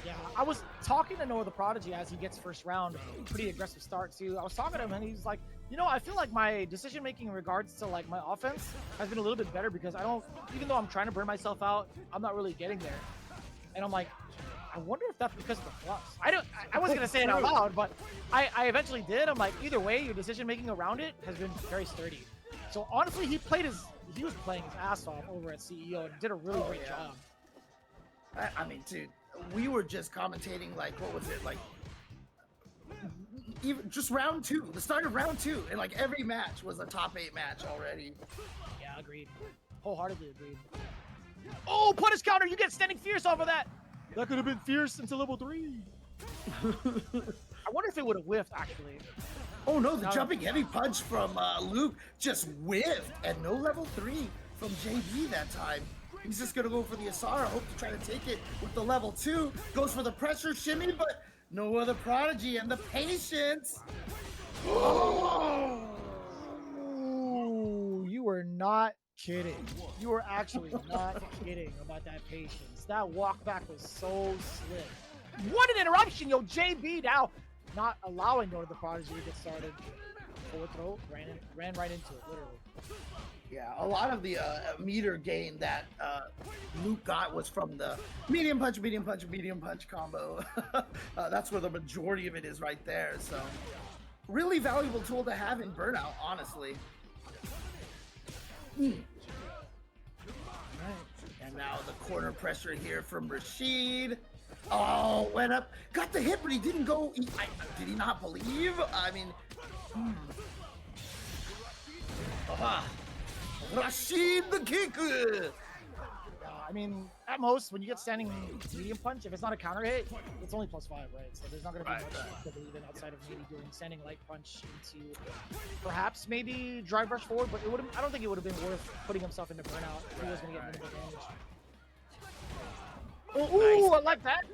Yeah, I was talking to Noah the Prodigy as he gets first round. Pretty aggressive start too. I was talking to him and he's like, I feel like my decision making in regards to like my offense has been a little bit better because even though I'm trying to burn myself out, I'm not really getting there. And I'm like, I wonder if that's because of the plus. I wasn't gonna say it out loud, but I eventually did. I'm like, either way, your decision making around it has been very sturdy. So honestly, he was playing his ass off over at CEO and did a really great job. I mean, dude, we were just commentating, like, what was it, like, even just round 2, the start of round 2, and like every match was a top 8 match already. Yeah, agreed. Wholeheartedly agreed. Oh, punish counter! You get standing fierce off of that! That could have been fierce until level 3. I wonder if it would have whiffed, actually. Oh no, the jumping heavy punch from Luke just whiffed, and no level 3 from JB that time. He's just gonna go for the Asara, hope to try to take it with the level 2. Goes for the pressure shimmy, but no other Prodigy and the patience. Oh, you were not kidding. You were actually not kidding about that patience. That walk back was so slick. What an interruption, yo! JB now not allowing Noah the Prodigy to get started. Forward throw, ran right into it, literally. Yeah, a lot of the meter gain that Luke got was from the medium punch combo. That's where the majority of it is right there. So, really valuable tool to have in Burnout, honestly. Right. And now the corner pressure here from Rashid. Oh, went up, got the hit, but he didn't go. Did he not believe? I mean, Rashid the kicker. I mean, at most, when you get standing medium punch, if it's not a counter hit, it's only +5, right? So there's not going to be much to believe in outside of maybe doing standing light punch into perhaps maybe drive rush forward, but I don't think it would have been worth putting himself into burnout if he was going to get minimal damage. Oh, ooh, I like that.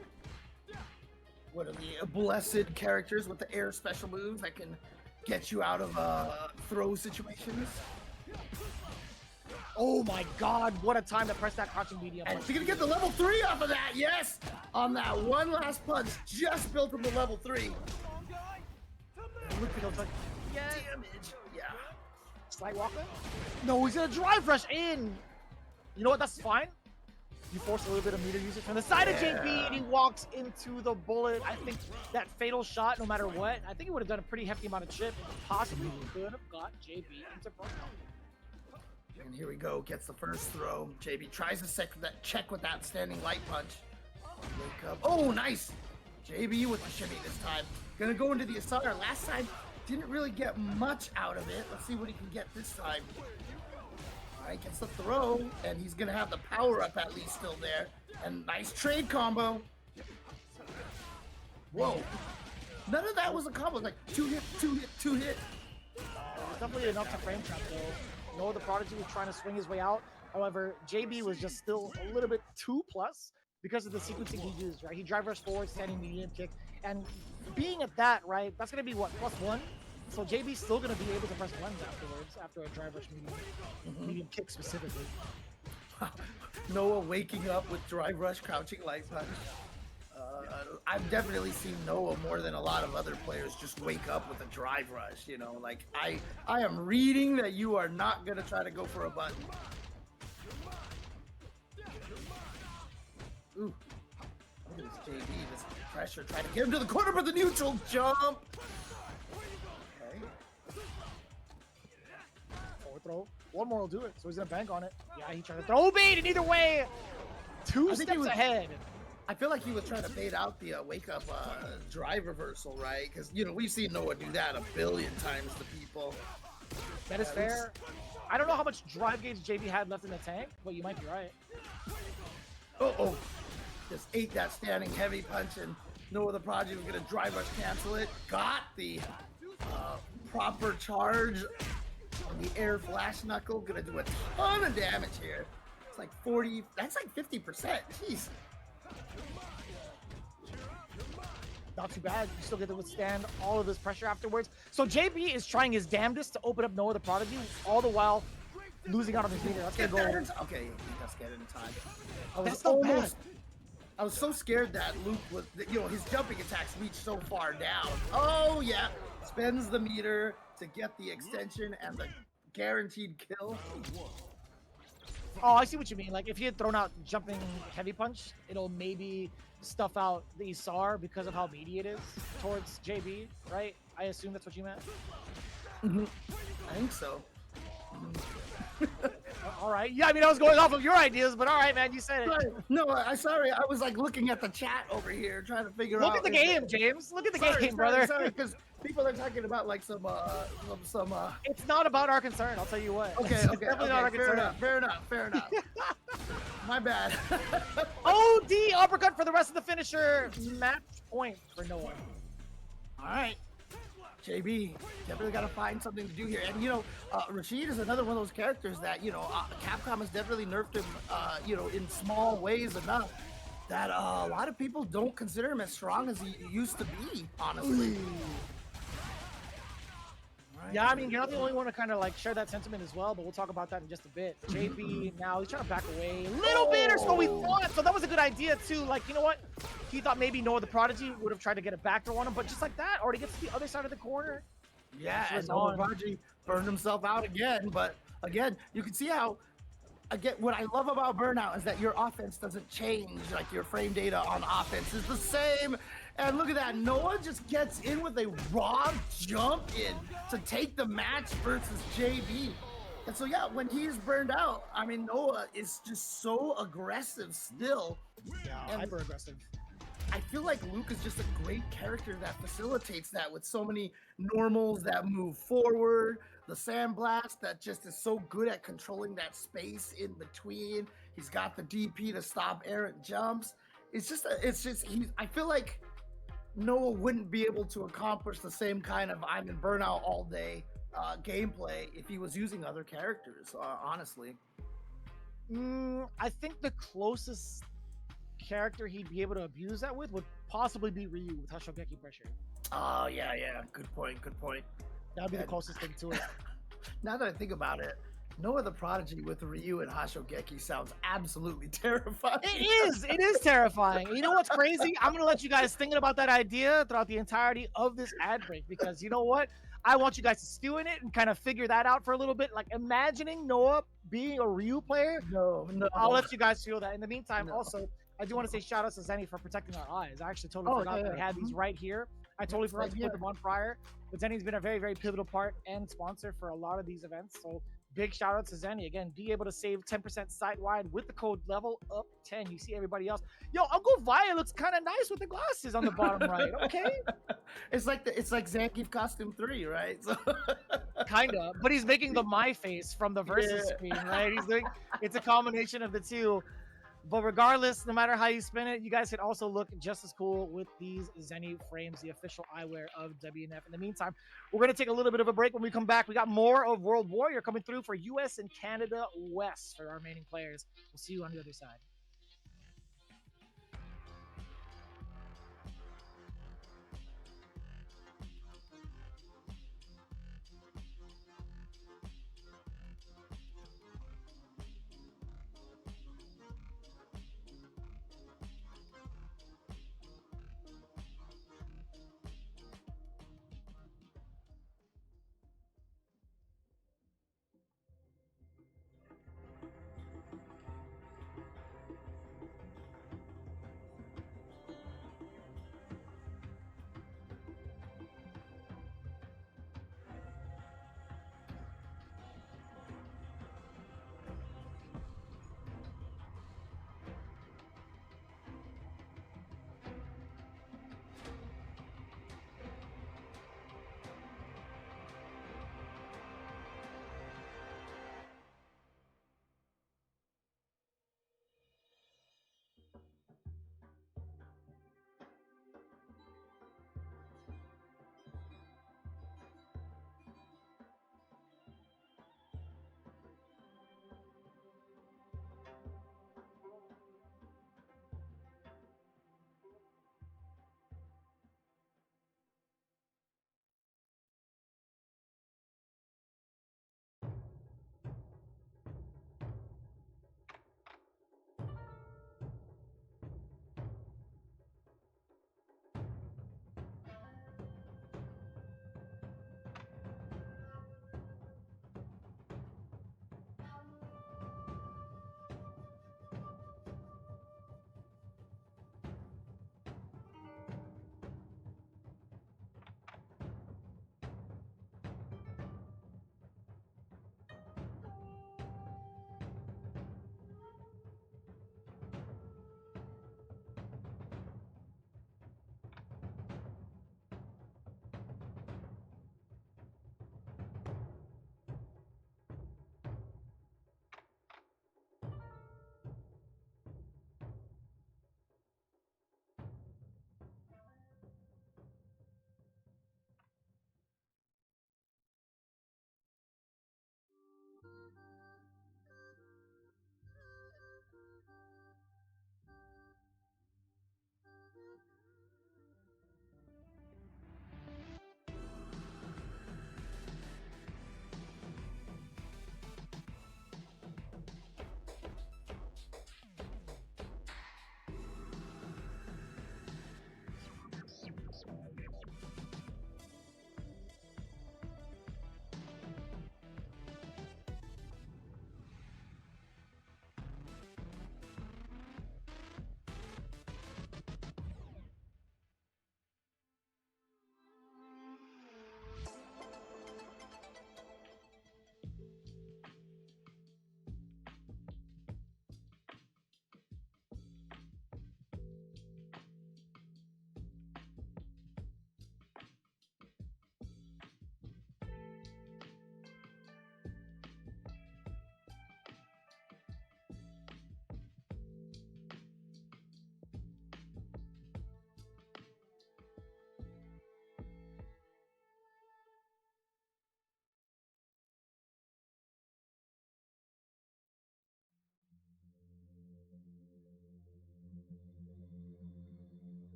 what are the blessed characters with the air special moves that can get you out of throw situations. Oh my God, what a time to press that crouching medium. And you're gonna get the level 3 off of that, yes! On that one last punch, just built him the level 3. Look at those, like, Damage, yeah. Slight walker? No, he's gonna drive rush in. You know what, that's fine. You force a little bit of meter usage from the side of JB, and he walks into the bullet. I think that fatal shot, no matter what, I think it would have done a pretty hefty amount of chip. Possibly could have got JB into front. And here we go, gets the first throw. JB tries to check with that standing light punch. Wake up. Oh, nice! JB with the shimmy this time. Gonna go into the Asar. Last time, didn't really get much out of it. Let's see what he can get this time. All right, gets the throw, and he's gonna have the power up at least still there. And nice trade combo. Whoa. None of that was a combo. Like 2 hit, 2 hit, 2 hit. It's definitely enough to frame trap though. Noah the Prodigy was trying to swing his way out. However, JB was just still a little bit too plus because of the sequencing he used, right? He drive rushed forward, standing medium kick. And being at that, right, that's going to be what, +1? So JB's still going to be able to press ones afterwards, after a drive rush medium kick specifically. Noah waking up with drive rush, crouching light punch. I've definitely seen Noah more than a lot of other players just wake up with a drive rush, you know, like I am reading that you are not going to try to go for a button. Ooh, look at this JB, this pressure, trying to get him to the corner for the neutral jump. Okay. Forward throw. One more will do it, so he's going to bank on it. Yeah, he tried to throw bait, and either way, 2 steps ahead. I feel like he was trying to bait out the wake up drive reversal, right? Because, you know, we've seen Noah do that a billion times to people. That is fair. I don't know how much drive gauge JB had left in the tank, but you might be right. Oh, just ate that standing heavy punch, and Noah the Prodigy was going to drive rush cancel it. Got the proper charge on the air flash knuckle. Going to do a ton of damage here. It's like 40, that's like 50%. Jeez. Not too bad. You still get to withstand all of this pressure afterwards. So JB is trying his damnedest to open up Noah the Prodigy, all the while losing out on his meter. That's gonna go. Okay, he does get it in time. I was so scared that Luke was, you know, his jumping attacks reached so far down. Oh yeah, spends the meter to get the extension and the guaranteed kill. Oh, I see what you mean. Like if he had thrown out jumping heavy punch, it'll maybe stuff out the Isar because of how meaty it is towards JB, right? I assume that's what you meant. I think so. All right. Yeah, I mean, I was going off of your ideas, but all right, man, you said it. Sorry. No, I'm sorry. I was like looking at the chat over here, trying to figure out. Look at the game, James. Look at the game, brother. Sorry, because people are talking about like some. It's not about our concern. I'll tell you what. Okay. Definitely not our concern. Fair enough. My bad. OD uppercut for the rest of the finisher. Match point for Noah. All right. JB, definitely got to find something to do here. And, you know, Rashid is another one of those characters that, you know, Capcom has definitely nerfed him, you know, in small ways enough that a lot of people don't consider him as strong as he used to be, honestly. Yeah, I mean, you're not the only one to kind of like share that sentiment as well, but we'll talk about that in just a bit. JB now, he's trying to back away a little bit, or so we thought. So that was a good idea too. Like, you know what? He thought maybe Noah the Prodigy would have tried to get a back throw on him, but just like that, already gets to the other side of the corner. Yeah, and Noah the Prodigy burned himself out again. But again, you can see how, again, what I love about Burnout is that your offense doesn't change. Like your frame data on offense is the same. And look at that, Noah just gets in with a raw jump in to take the match versus JB. And so yeah, when he's burned out, I mean, Noah is just so aggressive still. Yeah, hyper aggressive. I feel like Luke is just a great character that facilitates that with so many normals that move forward. The Sandblast that just is so good at controlling that space in between. He's got the DP to stop errant jumps. I feel like Noah wouldn't be able to accomplish the same kind of I'm in burnout all day gameplay if he was using other characters, honestly. I think the closest character he'd be able to abuse that with would possibly be Ryu with Hashogeki pressure. Oh yeah. Good point. Good point. That would be the And closest thing to it. now that I think about it, no other prodigy with Ryu and Hashogeki sounds absolutely terrifying. It is terrifying. You know what's crazy? I'm gonna let you guys thinking about that idea throughout the entirety of this ad break, because you know what? I want you guys to stew in it and kind of figure that out for a little bit. Like imagining Noah being a Ryu player. No. I'll let you guys feel that. In the meantime, No. also, I do want to say shout out to Zenny for protecting our eyes. I actually totally forgot that we had these right here. I totally forgot to put them on prior. But Zenny's been a very, very pivotal part and sponsor for a lot of these events. So big shout out to Zenny. Again, be able to save 10% site wide with the code level up 10. You see everybody else. Yo, Uncle Via looks kind of nice with the glasses on the bottom right. Okay. It's like Zangief costume 3, right? So Kinda. But he's making the my face from the versus screen, right? He's doing it's a combination of the two. But regardless, no matter how you spin it, you guys can also look just as cool with these Zenny frames, the official eyewear of WNF. In the meantime, we're going to take a little bit of a break. When we come back, we got more of World Warrior coming through for US and Canada West for our remaining players. We'll see you on the other side.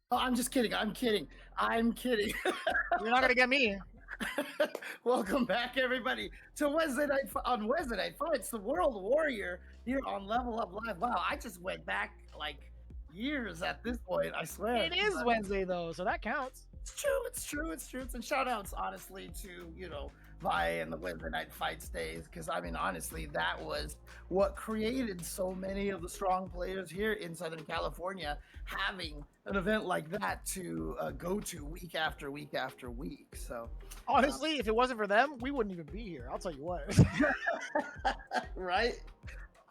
Oh, I'm just kidding. I'm kidding. I'm kidding. You're not gonna get me. Welcome back, everybody, to Wednesday Night Fights, the World Warrior here on Level Up Live. Wow, I just went back like years at this point. I swear. It is Wednesday though, so that counts. It's true. It's true. It's true. And shout outs, honestly, to Vi and the Wednesday Night Fights days, because I mean, honestly, that was what created so many of the strong players here in Southern California having an event like that to go to week after week after week. So honestly, if it wasn't for them, we wouldn't even be here. I'll tell you what. Right?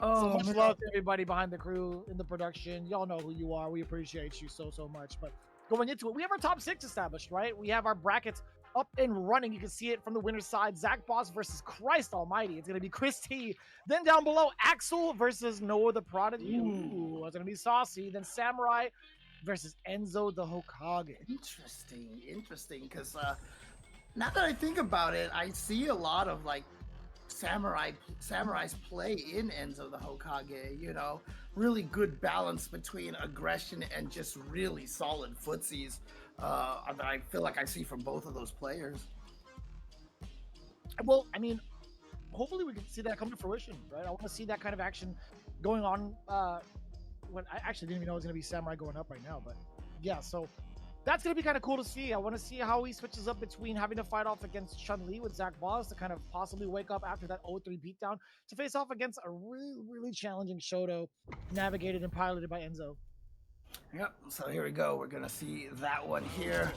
So much love to everybody behind the crew in the production. Y'all know who you are. We appreciate you so much. But going into it, we have our top 6 established, right? We have our brackets up and running. You can see it from the winner's side. Zach Boss versus Christ Almighty. It's going to be Chris T. Then down below, Axel versus Noah the Prodigy. Ooh, it's going to be saucy. Then Samurai versus Enzo the Hokage. Interesting. Because now that I think about it, I see a lot of like Samurai's play in Enzo the Hokage. Really good balance between aggression and just really solid footsies that I feel like I see from both of those players. Well, I mean, hopefully we can see that come to fruition, right? I want to see that kind of action going on. When I actually didn't even know it was going to be Samurai going up right now, but Yeah, so that's going to be kind of cool to see. I want to see how he switches up between having to fight off against Chun-Li with Zach Boss to kind of possibly wake up after that 0-3 beatdown to face off against a really, really challenging Shoto navigated and piloted by Enzo. Yep, so here we go. We're going to see that one here.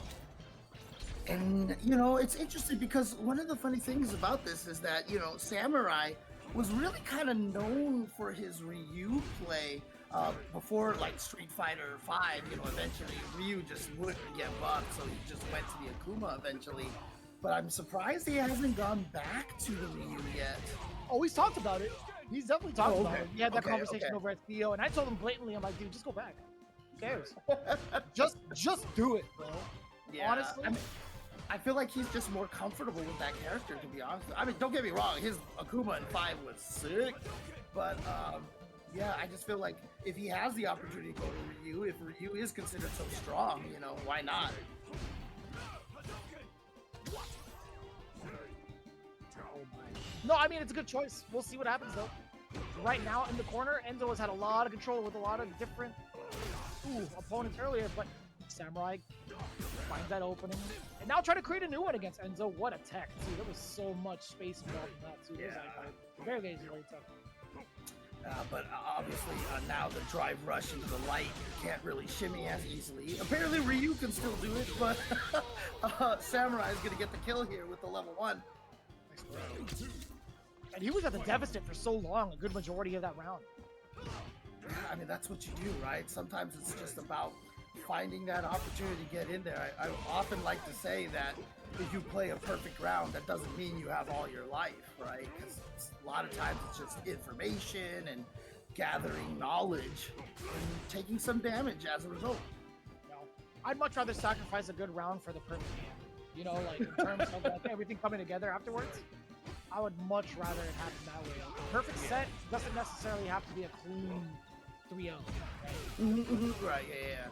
And, you know, it's interesting because one of the funny things about this is that, you know, Samurai was really kind of known for his Ryu play before, like, Street Fighter 5, you know, eventually Ryu just wouldn't get buffed, so he just went to the Akuma eventually. But I'm surprised he hasn't gone back to the Ryu yet. Oh, he's talked about it. He's definitely talked about it. We had that conversation over at Theo, and I told him blatantly, I'm like, dude, just go back. Who cares? just do it, bro. Yeah, honestly. I feel like he's just more comfortable with that character, to be honest. I mean, don't get me wrong, his Akuma in 5 was sick, but yeah, I just feel like if he has the opportunity to go to Ryu, if Ryu is considered so strong, you know, why not? No, I mean, it's a good choice. We'll see what happens, though. Right now, in the corner, Enzo has had a lot of control with a lot of different opponents earlier, but Samurai finds that opening. And now try to create a new one against Enzo. What a tech. See, there was so much space involved in that, too. Yeah. Very easy, very tough. But obviously, now the drive rush into the light can't really shimmy as easily. Apparently, Ryu can still do it, but Samurai is going to get the kill here with the level 1. And he was at the deficit for so long, a good majority of that round. I mean, that's what you do, right? Sometimes it's just about finding that opportunity to get in there. I often like to say that if you play a perfect round, that doesn't mean you have all your life, right? Because a lot of times it's just information and gathering knowledge and taking some damage as a result. No, I'd much rather sacrifice a good round for the perfect game. You know, like in terms of like everything coming together afterwards. I would much rather it happen that way. Like, a perfect set doesn't necessarily have to be a clean 3-0. Right? Right, yeah.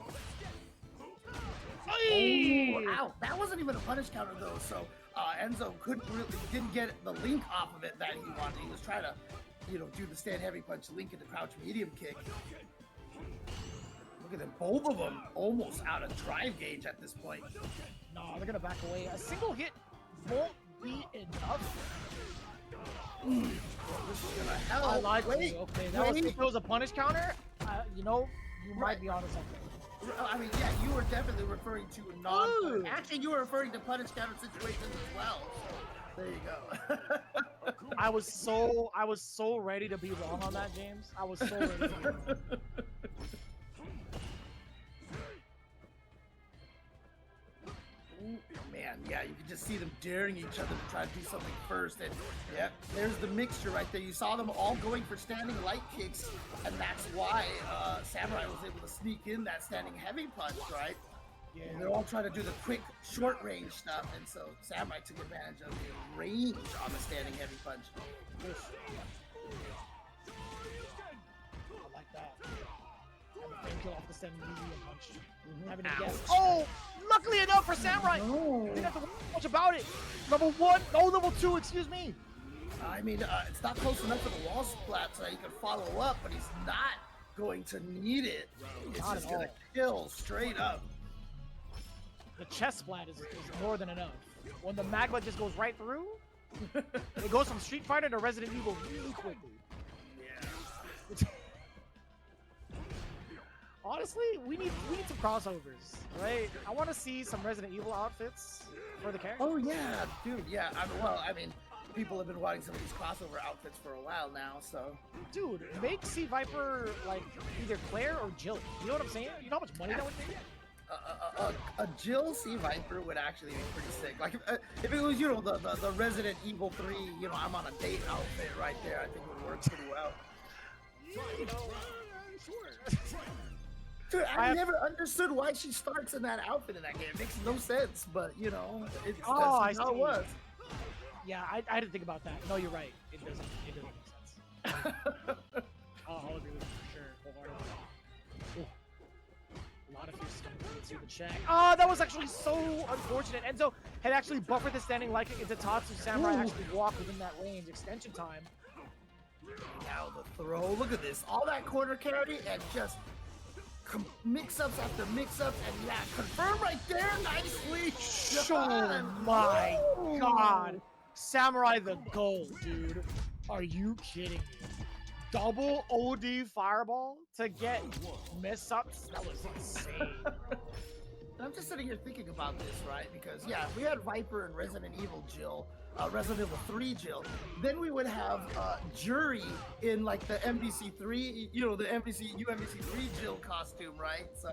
Oh, ow. That wasn't even a punish counter, though, so Enzo didn't get the link off of it that he wanted. He was trying to, you know, do the stand heavy punch, link into crouch medium kick. Look at them, both of them almost out of drive gauge at this point. No, they're going to back away. A single hit won't be enough. This is gonna help. I like you. Okay, if it was a punish counter, you know, you might be onto something. I mean, yeah, you were definitely referring to non. Actually, you were referring to punish counter situations as well. There you go. I was so ready to be wrong on that, James. I was so ready to be wrong. Man, yeah, you can just see them daring each other to try to do something first. And yeah, there's the mixture right there. You saw them all going for standing light kicks, and that's why Samurai was able to sneak in that standing heavy punch, right? Yeah. And they're all trying to do the quick, short range stuff, and so Samurai took advantage of the range on the standing heavy punch. I like that. Kill off the standing medium punch. Having to guess. Oh! Luckily enough for Samurai! Didn't have to worry much about it. Level 1, no, level 2, excuse me. I mean, it's not close enough for the wall splat so he can follow up, but he's not going to need it. It's not just going to kill straight up. The chest splat is more than enough. When the magma just goes right through, it goes from Street Fighter to Resident Evil really quickly. Yeah. Honestly, we need some crossovers, right? I want to see some Resident Evil outfits for the character. Oh yeah, dude, yeah. I mean, people have been wanting some of these crossover outfits for a while now, so. Dude, make C Viper like either Claire or Jill. You know what I'm saying? You know how much money that would make? A Jill C Viper would actually be pretty sick. Like if it was, you know, the Resident Evil 3, you know, I'm on a date outfit right there. I think it would work pretty well. You know, sure. Dude, I never understood why she starts in that outfit in that game. It makes no sense, but you know, that's how it was. Yeah, I didn't think about that. No, you're right. It doesn't make sense. I'll agree with you for sure. Wholeheartedly. A lot of fierce coming through the check. Oh, that was actually so unfortunate. Enzo had actually buffered the standing like into Tatsu. Samurai actually walked within that range. Extension time. Now the throw. Look at this. All that corner carry and just mix-ups after mix-ups, and yeah, confirm right there, nicely. Oh my god. Samurai the goal, dude. Are you kidding me? Double OD fireball to get miss-ups? That was insane. And I'm just sitting here thinking about this, right? Because yeah, if we had Viper and Resident Evil Jill, Resident Evil 3 Jill, then we would have Jury in like the MVC3, you know, the UMVC3 Jill costume, right? So,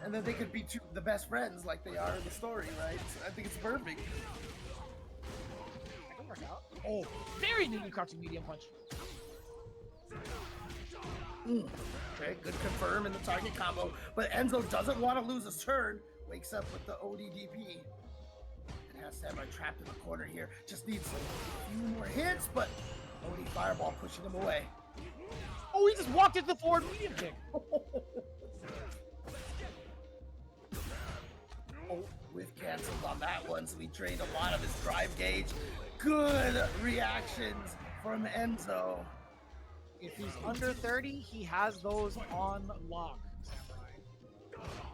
and then they could be the best friends like they are in the story, right? So I think it's perfect. That can work out. Oh, very neatly crouching medium punch. Okay, good confirm in the target combo, but Enzo doesn't want to lose his turn. Wakes up with the ODDP. And has Samurai trapped in the corner here. Just needs a few more hits, but OD Fireball pushing him away. Oh, he just walked into the forward medium kick. Oh, with cancels on that one, so he drained a lot of his drive gauge. Good reactions from Enzo. If he's under 30, he has those on lock.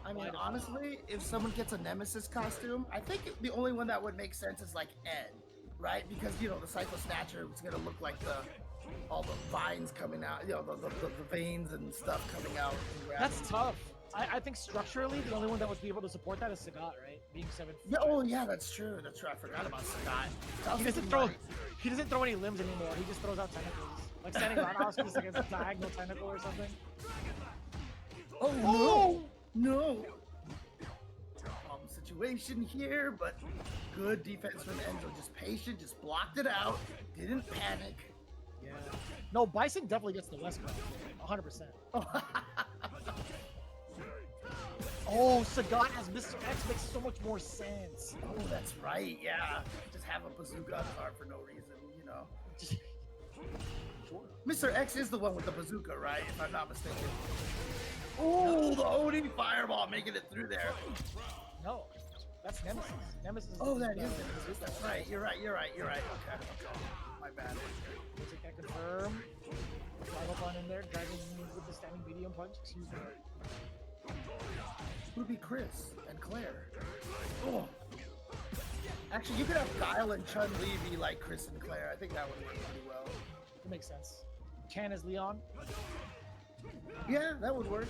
I mean, honestly, if someone gets a Nemesis costume, I think the only one that would make sense is like Ed, right? Because, you know, the Psycho Snatcher is going to look like all the vines coming out, you know, the veins and stuff coming out. That's tough. I think structurally, the only one that would be able to support that is Sagat, right? Being 7. Yeah, oh yeah, that's true. That's true. I forgot about Sagat. He doesn't throw any limbs anymore. He just throws out tentacles. Like standing roundhouse like a diagonal tentacle or something. Oh no! Problem situation here, but good defense from Enzo. Just patient, just blocked it out. Didn't panic. Yeah. No, Bison definitely gets the West Coast. 100%. Oh, Sagat as Mr. X makes so much more sense. Oh, that's right. Yeah. Just have a bazooka on his arm for no reason, you know. Mr. X is the one with the bazooka, right? If I'm not mistaken. Oh, the OD Fireball making it through there. No, that's Nemesis. Nemesis. Oh, that is Nemesis. That's right. You're right. Okay. My bad. Take that confirm. Drive up on in there, driving with the standing medium punch. Excuse me. Would be Chris and Claire. Oh. Actually, you could have Guile and Chun-Li be like Chris and Claire. I think that would work pretty well. That makes sense. Ken is Leon. Yeah, that would work.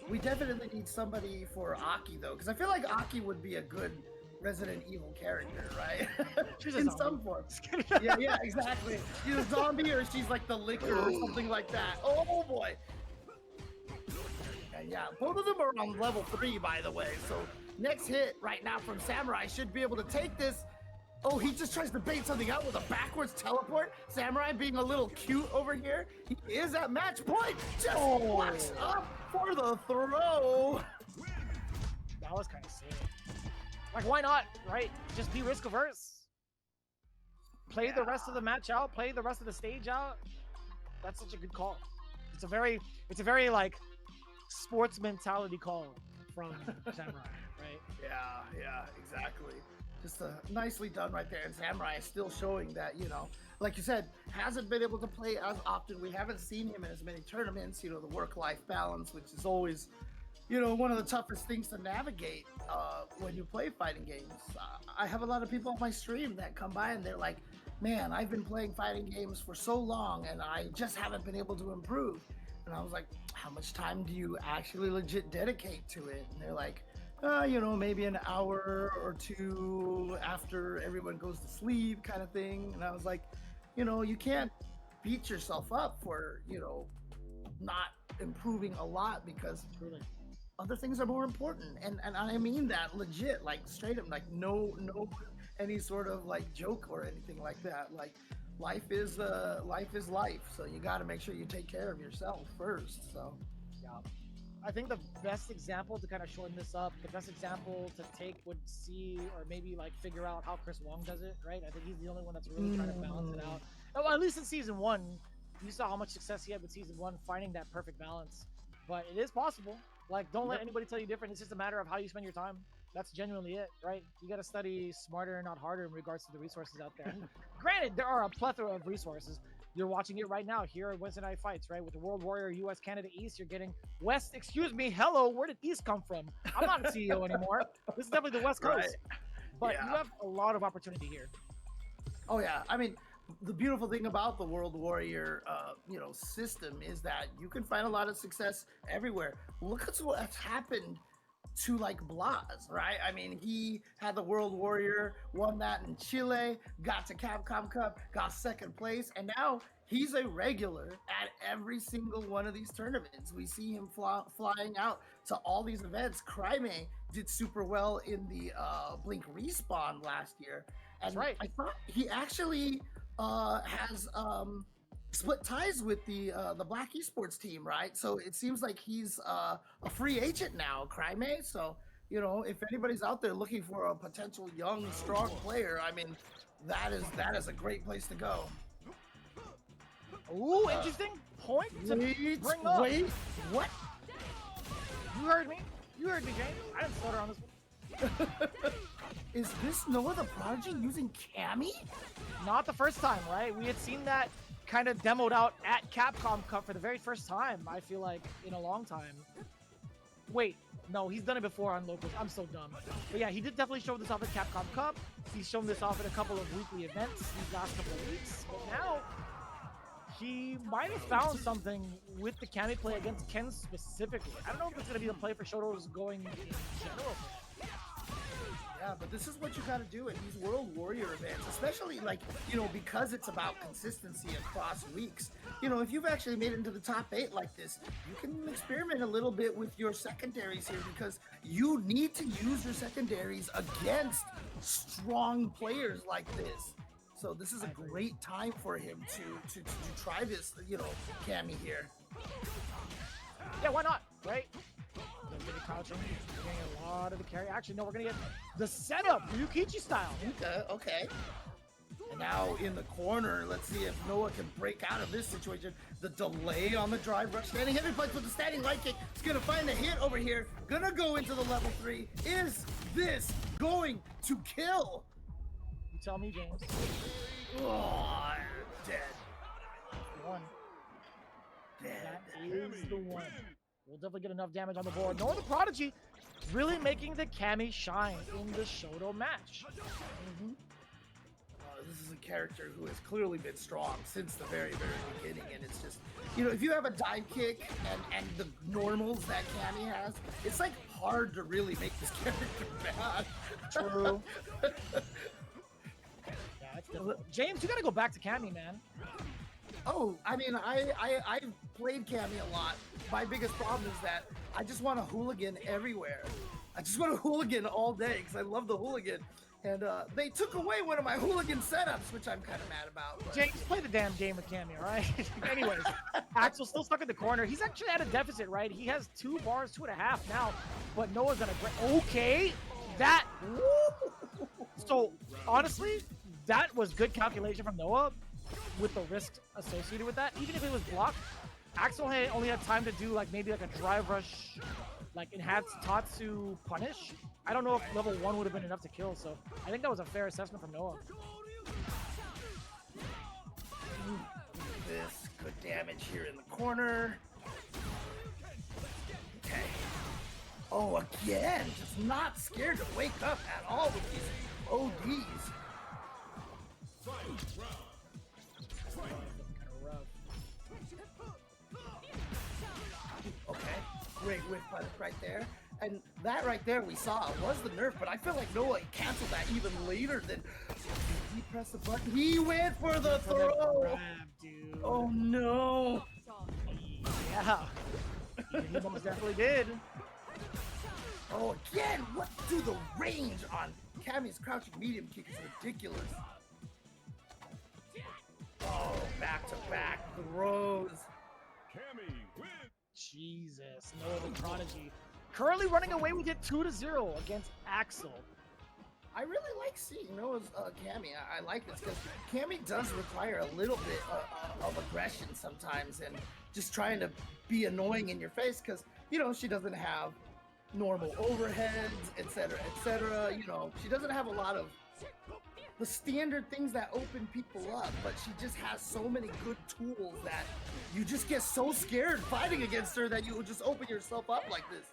We definitely need somebody for Aki though, because I feel like Aki would be a good Resident Evil character, right? She's a in zombie. some form. yeah, exactly. She's a zombie, or she's like the licker or something like that. Oh boy. And yeah, both of them are on level 3, by the way. So next hit right now from Samurai should be able to take this. Oh, he just tries to bait something out with a backwards teleport. Samurai being a little cute over here. He is at match point. Just flash up for the throw. That was kind of sick. Like, why not, right? Just be risk averse. Play the rest of the match out. Play the rest of the stage out. That's such a good call. It's a very like sports mentality call from Samurai, right? Yeah, exactly. Just nicely done right there. And Samurai is still showing that, you know, like you said, hasn't been able to play as often. We haven't seen him in as many tournaments, you know, the work-life balance, which is always, you know, one of the toughest things to navigate when you play fighting games. I have a lot of people on my stream that come by and they're like, man, I've been playing fighting games for so long and I just haven't been able to improve. And I was like, how much time do you actually legit dedicate to it? And they're like, you know, maybe an hour or two after everyone goes to sleep kind of thing. And I was like, you know, you can't beat yourself up for, you know, not improving a lot, because other things are more important. And I mean that legit, like straight up, like no any sort of like joke or anything like that. Like life is life. So you got to make sure you take care of yourself first. So yeah. I think the best example to kind of shorten this up, the best example to take would see, or maybe like figure out how Chris Wong does it, right? I think he's the only one that's really trying to balance it out. Well, at least in season 1, you saw how much success he had with season 1, finding that perfect balance. But it is possible. Like, don't let anybody tell you different. It's just a matter of how you spend your time. That's genuinely it, right? You got to study smarter, not harder, in regards to the resources out there. Granted, there are a plethora of resources. You're watching it right now here at Wednesday Night Fights, right? With the World Warrior US Canada East, you're getting West. Excuse me, hello. Where did East come from? I'm not a CEO anymore. This is definitely the West Coast. Right. But Yeah. you have a lot of opportunity here. Oh yeah, I mean, the beautiful thing about the World Warrior, system is that you can find a lot of success everywhere. Look at what's happened to like Blas, right? I mean, he had the World Warrior, won that in Chile, got to Capcom Cup, got second place, and now he's a regular at every single one of these tournaments. We see him flying out to all these events. Cryme did super well in the Blink Respawn last year. And That's right. I thought he actually has split ties with the Black Esports team, right? So it seems like he's a free agent now, Cryme. So if anybody's out there looking for a potential young, strong player, I mean, that is a great place to go. Ooh, interesting point to bring up. Wait, what? You heard me. You heard me, James. I didn't stutter on this one. Is this Noah the Prodigy using Cammy? Not the first time, right? We had seen that kind of demoed out at Capcom Cup for the very first time, I feel like, in a long time. Wait, no, he's done it before on locals. I'm so dumb. But yeah, he did definitely show this off at Capcom Cup. He's shown this off at a couple of weekly events these last couple of weeks. But now, he might have found something with the Cammy play against Ken specifically. I don't know if it's going to be the play for Shoto's going in general. Yeah, but this is what you got to do at these World Warrior events, especially because it's about consistency across weeks. If you've actually made it into the top 8 like this, you can experiment a little bit with your secondaries here because you need to use your secondaries against strong players like this. So this is a great time for him to try this, Cammy here. Yeah, why not, right? We're getting crouching. We're getting a lot of the carry. Actually, no, we're going to get the setup, Ryukichi style. Okay. And now in the corner, let's see if Noah can break out of this situation. The delay on the drive rush. Standing heavy punch with the standing light kick. He's going to find a hit over here. Gonna go into the level 3. Is this going to kill? You tell me, James. Oh, dead. One. Dead. That is the one. We'll definitely get enough damage on the board. Noah the Prodigy really making the Cammy shine in the Shoto match. Mm-hmm. This is a character who has clearly been strong since the very, very beginning, and it's just, if you have a dive kick and the normals that Cammy has, it's like hard to really make this character bad. True. Yeah, it's difficult. James, you gotta go back to Cammy, man. Oh, I mean, I've played Cammy a lot. My biggest problem is that I just want a hooligan everywhere. I just want a hooligan all day because I love the hooligan. And they took away one of my hooligan setups, which I'm kind of mad about. But... James, play the damn game with Cammy, all right? Anyways, Axel's still stuck in the corner. He's actually at a deficit, right? He has 2 bars, 2.5 now, but Noah's gonna break. Okay, that. So honestly, that was good calculation from Noah with the risk associated with that. Even if it was blocked, Axel only had time to do maybe a drive rush, enhanced Tatsu punish. I don't know if level 1 would have been enough to kill, so I think that was a fair assessment from Noah. This good damage here in the corner. Okay. Oh, again, just not scared to wake up at all with these ODs. Okay, great whiff punch right there. And that right there we saw was the nerf, but I feel like Noah canceled that even later than he pressed the button. He went for the throw. Grab, dude. Oh no. Yeah. He almost definitely did. Oh, again, what do the range on Cammy's crouching medium kick is ridiculous. Oh, back-to-back throws. Cammy wins. Jesus, Noah the Prodigy. Currently running away with it 2-0 against Axel. I really like seeing Noah's Cammy. I like this because Cammy does require a little bit of aggression sometimes and just trying to be annoying in your face because, she doesn't have normal overheads, etc., etc. She doesn't have a lot of the standard things that open people up, but she just has so many good tools that you just get so scared fighting against her that you will just open yourself up like this.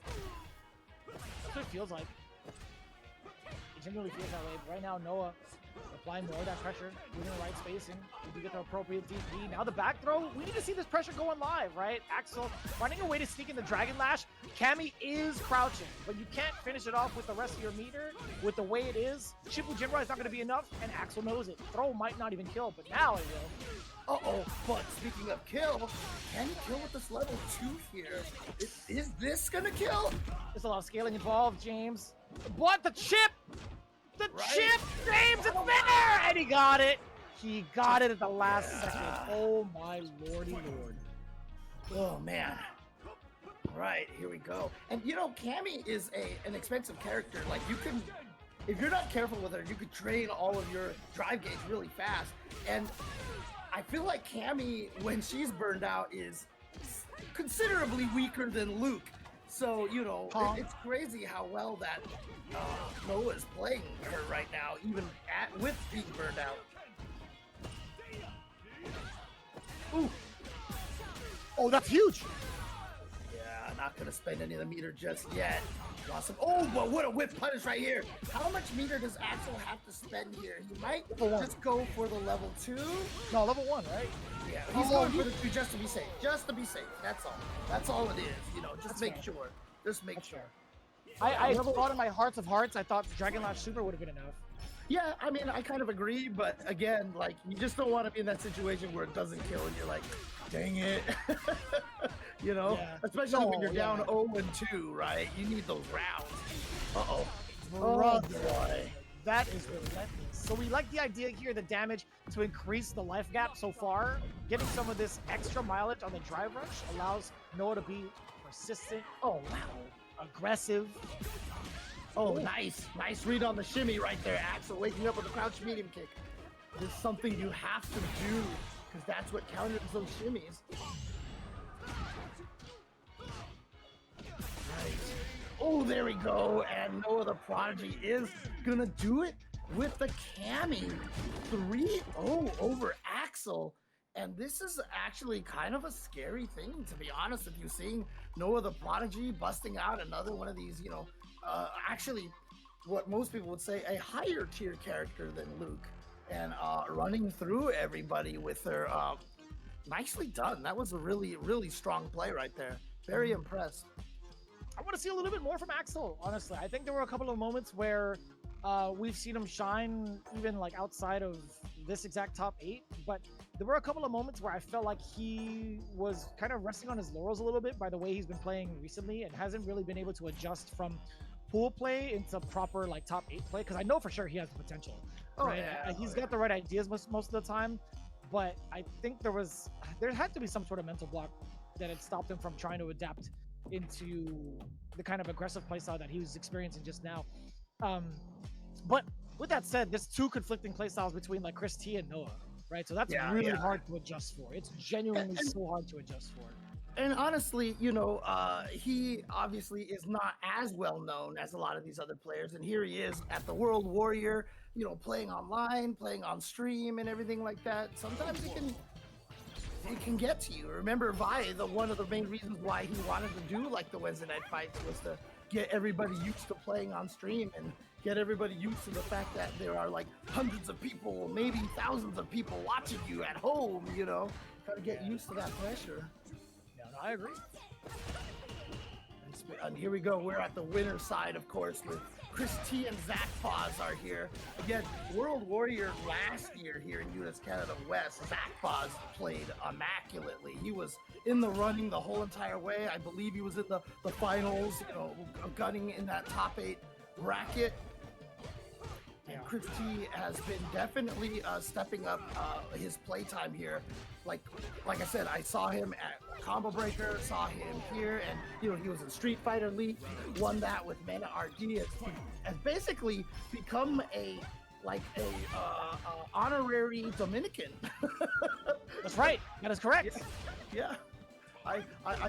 That's what it feels like. It genuinely feels that way. But right now, Noah applying more of that pressure, moving the right spacing. We do get the appropriate DP. Now the back throw. We need to see this pressure going live, right? Axel finding a way to sneak in the Dragon Lash. Cammy is crouching, but you can't finish it off with the rest of your meter. With the way it is, Shifu Jinrai is not going to be enough, and Axel knows it. Throw might not even kill, but now it will. Uh-oh, but speaking of kill, can you kill with this level 2 here? Is this gonna kill? There's a lot of scaling involved, James. But the chip! The chip! James, it's there! And he got it! He got it at the last second. Oh my lordy lord. Oh man. All right, here we go. And you know, Cammy is an expensive character. Like you can, if you're not careful with her, you could drain all of your drive gauge really fast. And I feel like Cammy, when she's burned out, is considerably weaker than Luke. So, you know, it's crazy how well that Noah is playing her right now, even with being burned out. Ooh. Oh, that's huge. Yeah, not going to spend any of the meter just yet. Awesome. Oh, but what a whip punish right here. How much meter does Axel have to spend here? He might just go for the level 2. No, level 1, right? Yeah, he's going for the 2 just to be safe. Just to be safe. That's all. That's all it is. You know, just make sure. Just make sure. I thought in my hearts of hearts, I thought Dragon Lash Super would have been enough. Yeah, I mean, I kind of agree, but again, like, you just don't want to be in that situation where it doesn't kill and you're like, dang it. You know? Yeah. Especially when you're down 0-2, right? You need those rounds. Uh-oh. Oh, boy. That is relentless. So we like the idea here, the damage to increase the life gap so far. Getting some of this extra mileage on the drive rush allows Noah to be persistent. Oh, wow. Aggressive. Oh, nice. Nice read on the shimmy right there, Axel, waking up with a crouch medium kick. This is something you have to do, because that's what counters those shimmies. Nice. Oh, there we go. And Noah the Prodigy is going to do it with the Cammy. 3-0 over Axel. And this is actually kind of a scary thing, to be honest with you, seeing Noah the Prodigy busting out another one of these, you know, actually what most people would say a higher tier character than Luke, and running through everybody with her. Nicely done. That was a really, really strong play right there. Very impressed. I want to see a little bit more from Axel, honestly. I think there were a couple of moments where we've seen him shine even like outside of this exact top 8, but there were a couple of moments where I felt like he was kind of resting on his laurels a little bit by the way he's been playing recently and hasn't really been able to adjust from pool play into proper like top 8 play, because I know for sure he has the potential. Right? He's got the right ideas most of the time, but I think there had to be some sort of mental block that had stopped him from trying to adapt into the kind of aggressive playstyle that he was experiencing just now. But with that said, there's 2 conflicting playstyles between like Chris T and Noah, right? So that's really hard to adjust for. It's genuinely so hard to adjust for. And honestly, you know, he obviously is not as well known as a lot of these other players. And here he is at the World Warrior, you know, playing online, playing on stream and everything like that. Sometimes it can get to you. Remember Vi, one of the main reasons why he wanted to do like the Wednesday night fights was to get everybody used to playing on stream and get everybody used to the fact that there are like hundreds of people, maybe thousands of people watching you at home, you know, gotta get used to that pressure. I agree. And here we go. We're at the winner side, of course, with Chris T and Zach Paz are here. Again, World Warrior last year here in US Canada West, Zach Paz played immaculately. He was in the running the whole entire way. I believe he was in the finals, you know, gunning in that top 8 bracket. And Chris T has been definitely stepping up his playtime here. Like I said, I saw him at Combo Breaker, saw him here, and you know he was in Street Fighter League, won that with Mana RD, has basically become a honorary Dominican. That's right. That is correct. Yeah. I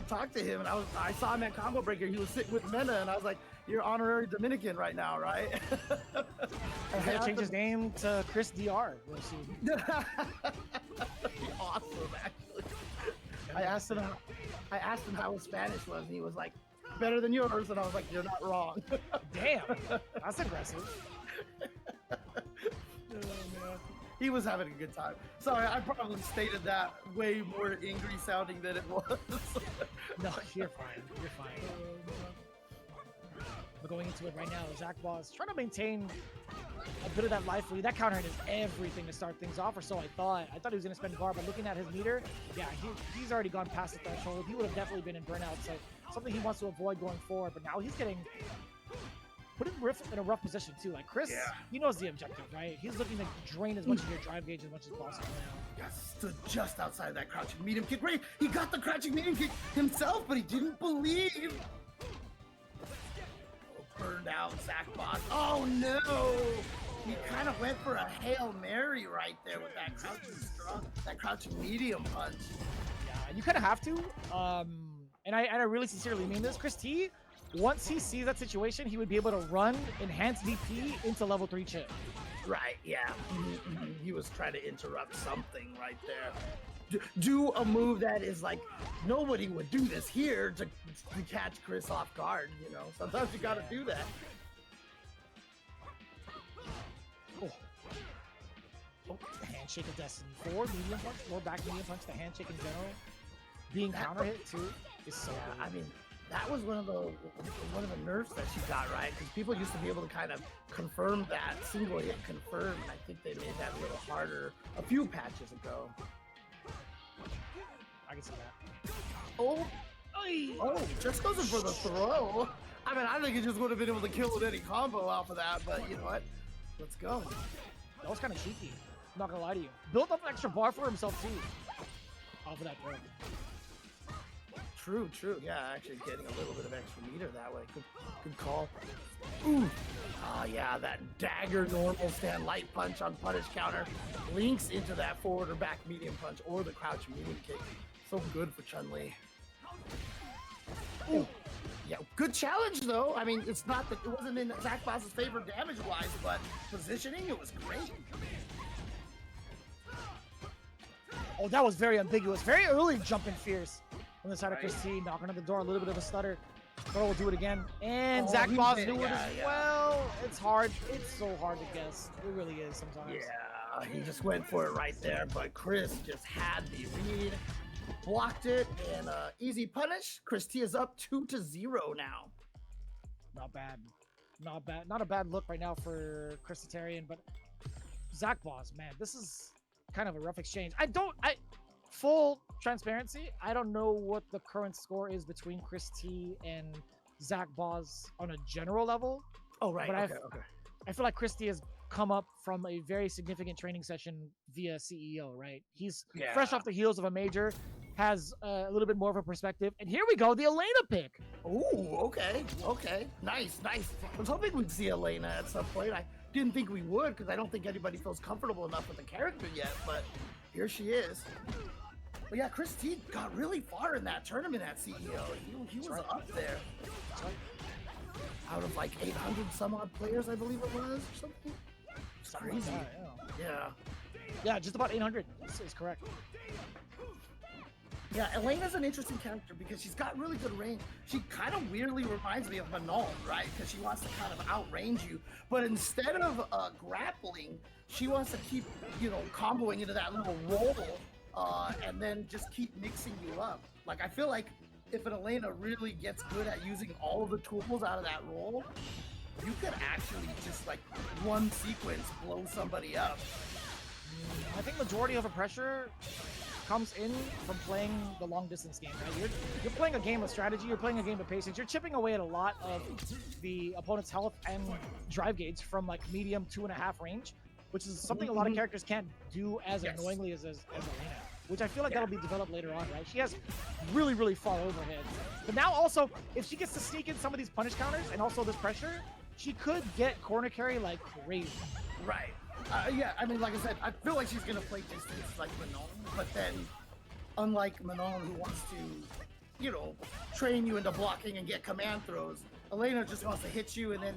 talked to him and I saw him at Combo Breaker. He was sitting with Mena and I was like, "You're honorary Dominican right now, right?" He's gonna change his name to Chris Dr. Real soon. That'd be awesome, actually. I asked him how his Spanish was, and he was like, better than yours, and I was like, you're not wrong. Damn, that's aggressive. Oh, man. He was having a good time. Sorry, I probably stated that way more angry sounding than it was. No, you're fine. You're fine. But going into it right now, Zach Boss trying to maintain a bit of that life lead. That counter hit is everything to start things off, or so I thought. I thought he was going to spend guard, but looking at his meter, yeah, he's already gone past the threshold. He would have definitely been in burnout, so something he wants to avoid going forward. But now he's getting put in a rough position too. Like Chris, he knows the objective, right? He's looking to drain as much of your drive gauge as much as possible now. Yeah, stood just outside that crouching medium kick. Right, he got the crouching medium kick himself, but he didn't believe. Burned out, Zach Boss. Oh no! He kind of went for a Hail Mary right there with that crouching medium punch. Yeah, you kind of have to. And I really sincerely mean this. Chris T, once he sees that situation, he would be able to run enhanced DP into level 3 chip. Right, yeah. He was trying to interrupt something right there. Do a move that is like, nobody would do this here to catch Chris off guard, you know? Sometimes you gotta do that. Oh, the handshake of Destiny. 4 medium punch, 4 back medium punch, the handshake in general. Being counter hit too is so good. I mean, that was one of the nerfs that she got, right? Because people used to be able to kind of confirm that single hit confirm, and I think they made that a little harder a few patches ago. I can see that. Oh, just goes in for the throw. I mean, I think he just would have been able to kill with any combo off of that, but you know what? Let's go. That was kind of cheeky. I'm not gonna lie to you. Built up an extra bar for himself too. Off of that throw. True. Yeah, actually getting a little bit of extra meter that way. Good call. Ooh. Oh, yeah, that dagger normal stand light punch on punish counter links into that forward or back medium punch or the crouch medium kick. So good for Chun-Li. Ooh. Yeah, good challenge though. I mean, it's not that it wasn't in Zach Boss's favor damage-wise, but positioning, it was great. Oh, that was very ambiguous. Very early jumping fierce on the side of Chris T, knocking on the door, a little bit of a stutter. But we'll do it again. And Zach Boss knew it as well. It's hard. It's so hard to guess. It really is sometimes. Yeah, he just went for it right there, but Chris just had the read, blocked it, and easy punish. Chris T is up 2-0 now. Not bad. Not bad. Not a bad look right now for Christitarian, but Zach Boss, man, this is kind of a rough exchange. Full transparency, I don't know what the current score is between Chris T and Zach Boss on a general level. Oh, right. But Okay. I feel like Chris T has come up from a very significant training session via CEO, right? He's fresh off the heels of a major, has a little bit more of a perspective. And here we go, the Elena pick. Ooh, okay. Nice. I was hoping we'd see Elena at some point. I didn't think we would because I don't think anybody feels comfortable enough with the character yet, but here she is. But yeah, Chris T got really far in that tournament at CEO. He was up there. Out of like 800 some odd players, I believe it was, or something. It's crazy. Like that, yeah. Yeah, just about 800 is correct. Yeah, Elena's an interesting character because she's got really good range. She kind of weirdly reminds me of Manon, right? Because she wants to kind of outrange you. But instead of grappling, she wants to keep, comboing into that little roll and then just keep mixing you up. Like, I feel like if an Elena really gets good at using all of the tools out of that roll, you could actually just, like, one sequence blow somebody up. I think majority of the pressure comes in from playing the long distance game, right? You're playing a game of strategy, you're playing a game of patience, you're chipping away at a lot of the opponent's health and drive gauge from like medium 2.5 range, which is something a lot of characters can't do as annoyingly as Elena, which I feel like that'll be developed later on, right? She has really far overheads. But now also, if she gets to sneak in some of these punish counters and also this pressure, she could get corner carry like crazy. Right. Yeah, I mean, like I said, I feel like she's going to play distance like Manon, but then, unlike Manon, who wants to, train you into blocking and get command throws, Elena just wants to hit you and then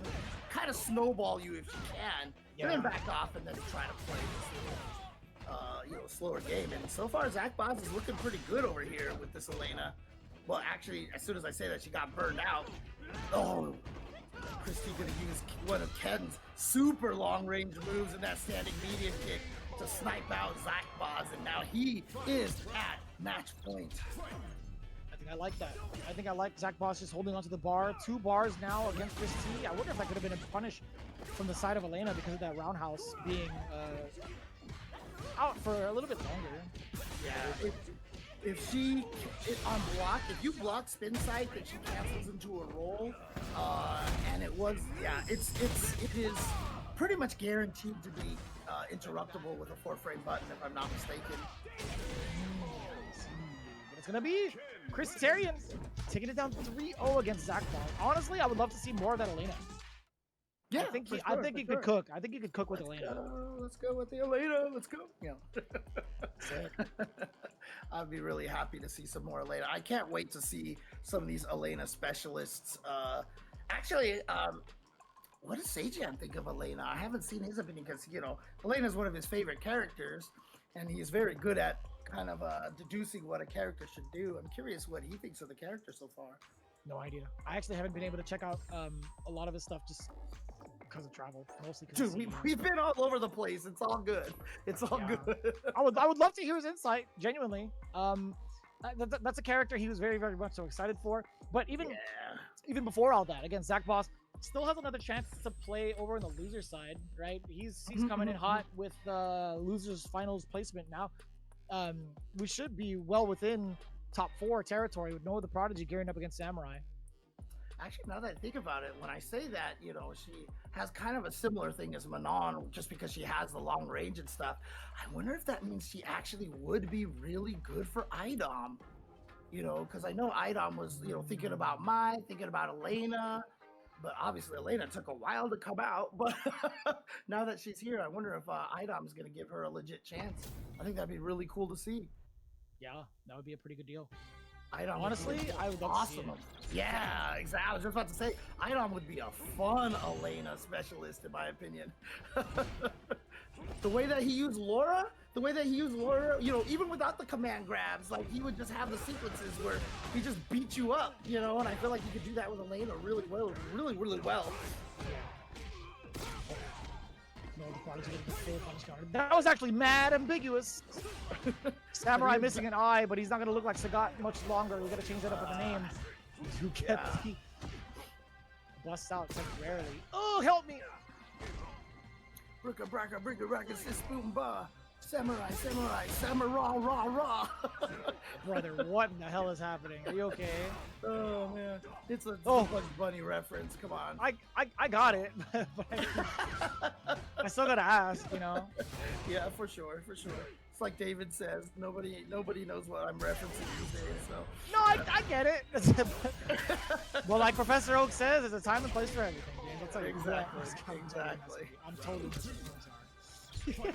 kind of snowball you if she can, and then back off and then try to play this slower game. And so far, Zach Boz is looking pretty good over here with this Elena. Well, actually, as soon as I say that, she got burned out. Oh, Christy gonna use one of Ken's super long-range moves in that standing median kick to snipe out Zach Boz, and now he is at match point. I think I like that. I think I like Zach Boss just holding onto the bar. 2 bars now against Chris T. I wonder if that could have been a punish from the side of Elena because of that roundhouse being out for a little bit longer. Yeah, if she on block, if you block spin sight, that she cancels into a roll, and it is pretty much guaranteed to be interruptible with a 4-frame button, if I'm not mistaken. It's gonna be Chris Terrian taking it down 3-0 against Zach Ball. Honestly, I would love to see more of that Elena. Yeah, I think he could cook. I think he could cook with Elena. Let's go with the Elena. Let's go. Yeah. I'd be really happy to see some more Elena. I can't wait to see some of these Elena specialists. Actually, what does Sejan think of Elena? I haven't seen his opinion because, Elena is one of his favorite characters, and he is very good at kind of deducing what a character should do. I'm curious what he thinks of the character so far. No idea. I actually haven't been able to check out a lot of his stuff just because of travel, mostly because we've been all over the place. It's all good. It's all good. I would love to hear his insight, genuinely. That's a character he was very, very much so excited for. But even before all that, again, Zach Boss still has another chance to play over on the loser side, right? He's coming in hot with losers finals placement now. We should be well within top 4 territory with Noah the Prodigy gearing up against Samurai. Actually, now that I think about it, when I say that, she has kind of a similar thing as Manon, just because she has the long range and stuff. I wonder if that means she actually would be really good for IDOM. Because I know IDOM was, thinking about thinking about Elena, but obviously Elena took a while to come out. But now that she's here, I wonder if IDOM is going to give her a legit chance. I think that'd be really cool to see. Yeah, that would be a pretty good deal. IDOM honestly, I would love to see it. Yeah, exactly. I was just about to say, IDOM would be a fun Elena specialist, in my opinion. The way that he used Laura, even without the command grabs, like he would just have the sequences where he just beat you up, and I feel like he could do that with Elena really well, really, really well. No, the Prodigy getting the full punish counter. That was actually mad ambiguous. Samurai missing an eye, but he's not going to look like Sagat much longer. We got to change that up with the name to get the busts out temporarily. Oh, help me! Bricka bracka bricka bracka sis boom ba. Samurai, samurai, rah, rah. Brother, what in the hell is happening? Are you okay? Oh man, it's a Bugs Bunny reference. Come on. I got it, but I still gotta ask, Yeah, for sure. It's like David says, nobody knows what I'm referencing these days. So. No, I get it. Well, like Professor Oak says, there's a time and place for everything. Dude. That's like exactly. I'm totally sorry.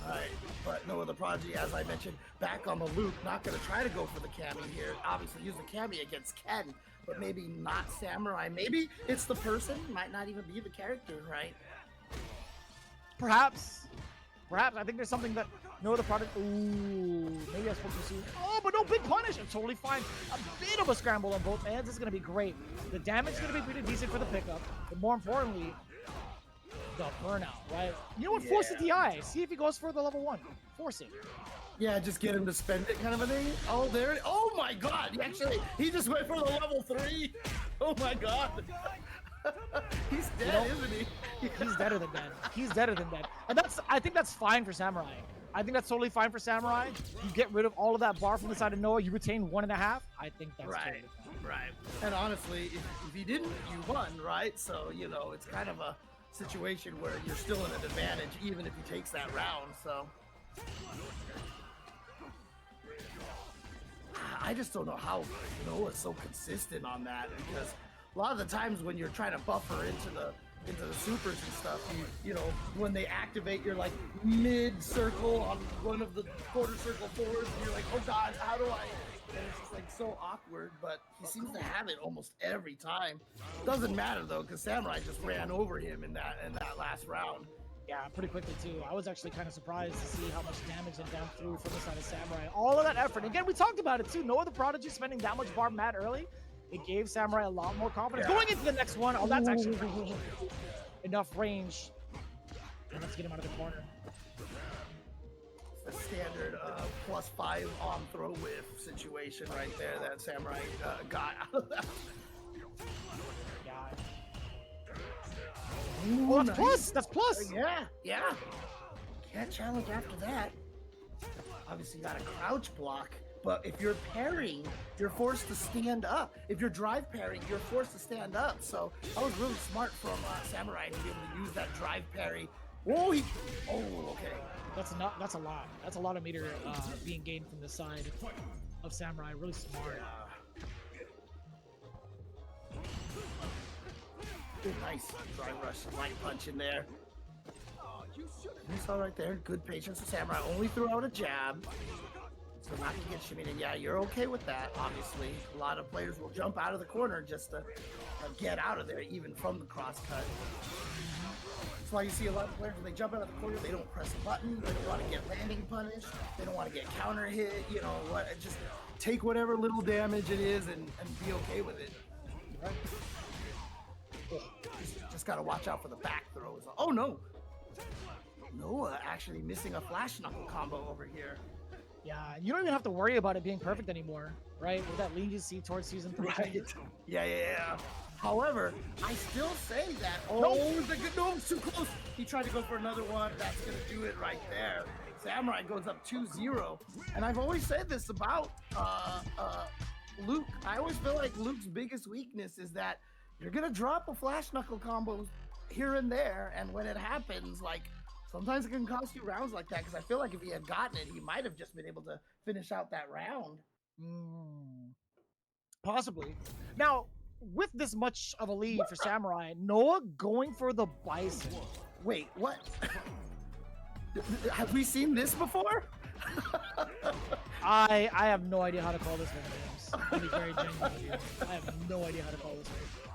All right, but Noah the Prodigy, as I mentioned, back on the loop, not going to try to go for the Cammy here. Obviously, use the Cammy against Ken, but maybe not Samurai. Maybe it's the person, might not even be the character, right? Perhaps. I think there's something that Noah the Prodigy. Ooh, maybe I spoke too soon. Oh, but no, big punish. It's totally fine. A bit of a scramble on both ends. This is going to be great. The damage is going to be pretty decent for the pickup, but more importantly, the burnout, right? You know what? Force the DI. See if he goes for the level 1. Force it. Yeah, just get him to spend it, kind of a thing. Oh, there. Oh my God! He just went for the level 3. Oh my God! He's dead, isn't he? He's deader than dead. And I think that's fine for Samurai. I think that's totally fine for Samurai. You get rid of all of that bar from the side of Noah. You retain 1.5. I think that's totally fine. Right. And honestly, if he didn't, you won, right? So it's kind of a situation where you're still in an advantage even if he takes that round. So I just don't know how Noah's so consistent on that, because a lot of the times when you're trying to buffer into the supers and stuff, when they activate, you're like mid circle on one of the quarter circle forwards, and you're like, oh God, how do and it's just like so awkward. But he seems to have it almost every time. Doesn't matter though, because Samurai just ran over him in that last round. Yeah, pretty quickly too. I was actually kind of surprised to see how much damage and down through from the side of Samurai. All of that effort. Again, we talked about it too. Noah the Prodigy spending that much Barb Mat early. It gave Samurai a lot more confidence. Going into the next one. Oh, that's actually enough range. And let's get him out of the corner. It's the standard +5 on throw whiff situation right there that Samurai got out of that. Yeah. Ooh, that's nice. plus. That's plus. Yeah. Can't challenge after that. Obviously, you got a crouch block, but if you're parrying, you're forced to stand up. If you're drive parrying, you're forced to stand up. So that was really smart from Samurai to be able to use that drive parry. Oh, okay. That's a lot. That's a lot of meter being gained from the side of Samurai. Really smart. Good, nice drive rush, light punch in there. You saw right there, good patience of Samurai. Only threw out a jab, so not to get shimmied. And yeah, you're okay with that. Obviously, a lot of players will jump out of the corner just to get out of there, even from the cross cut. That's why you see a lot of players when they jump out of the corner, they don't press a button. They don't want to get landing punished. They don't want to get counter hit. You know what? Just take whatever little damage it is and be okay with it. Right? Just gotta watch out for the back throws. Oh no! Noah actually missing a flash knuckle combo over here. Yeah, you don't even have to worry about it being perfect anymore, right? With that leniency towards season 3. Right. Yeah. However, I still say that. No, it's too close. He tried to go for another one. That's gonna do it right there. Samurai goes up 2-0. And I've always said this about Luke. I always feel like Luke's biggest weakness is that you're gonna drop a flash knuckle combo here and there, and when it happens, like sometimes it can cost you rounds like that. Because I feel like if he had gotten it, he might have just been able to finish out that round. Possibly. Now, with this much of a lead for Samurai, Noah going for the Bison. Wait, what? Have we seen this before? I have no idea how to call this one, James. To be very genuine with you. I have no idea how to call this one.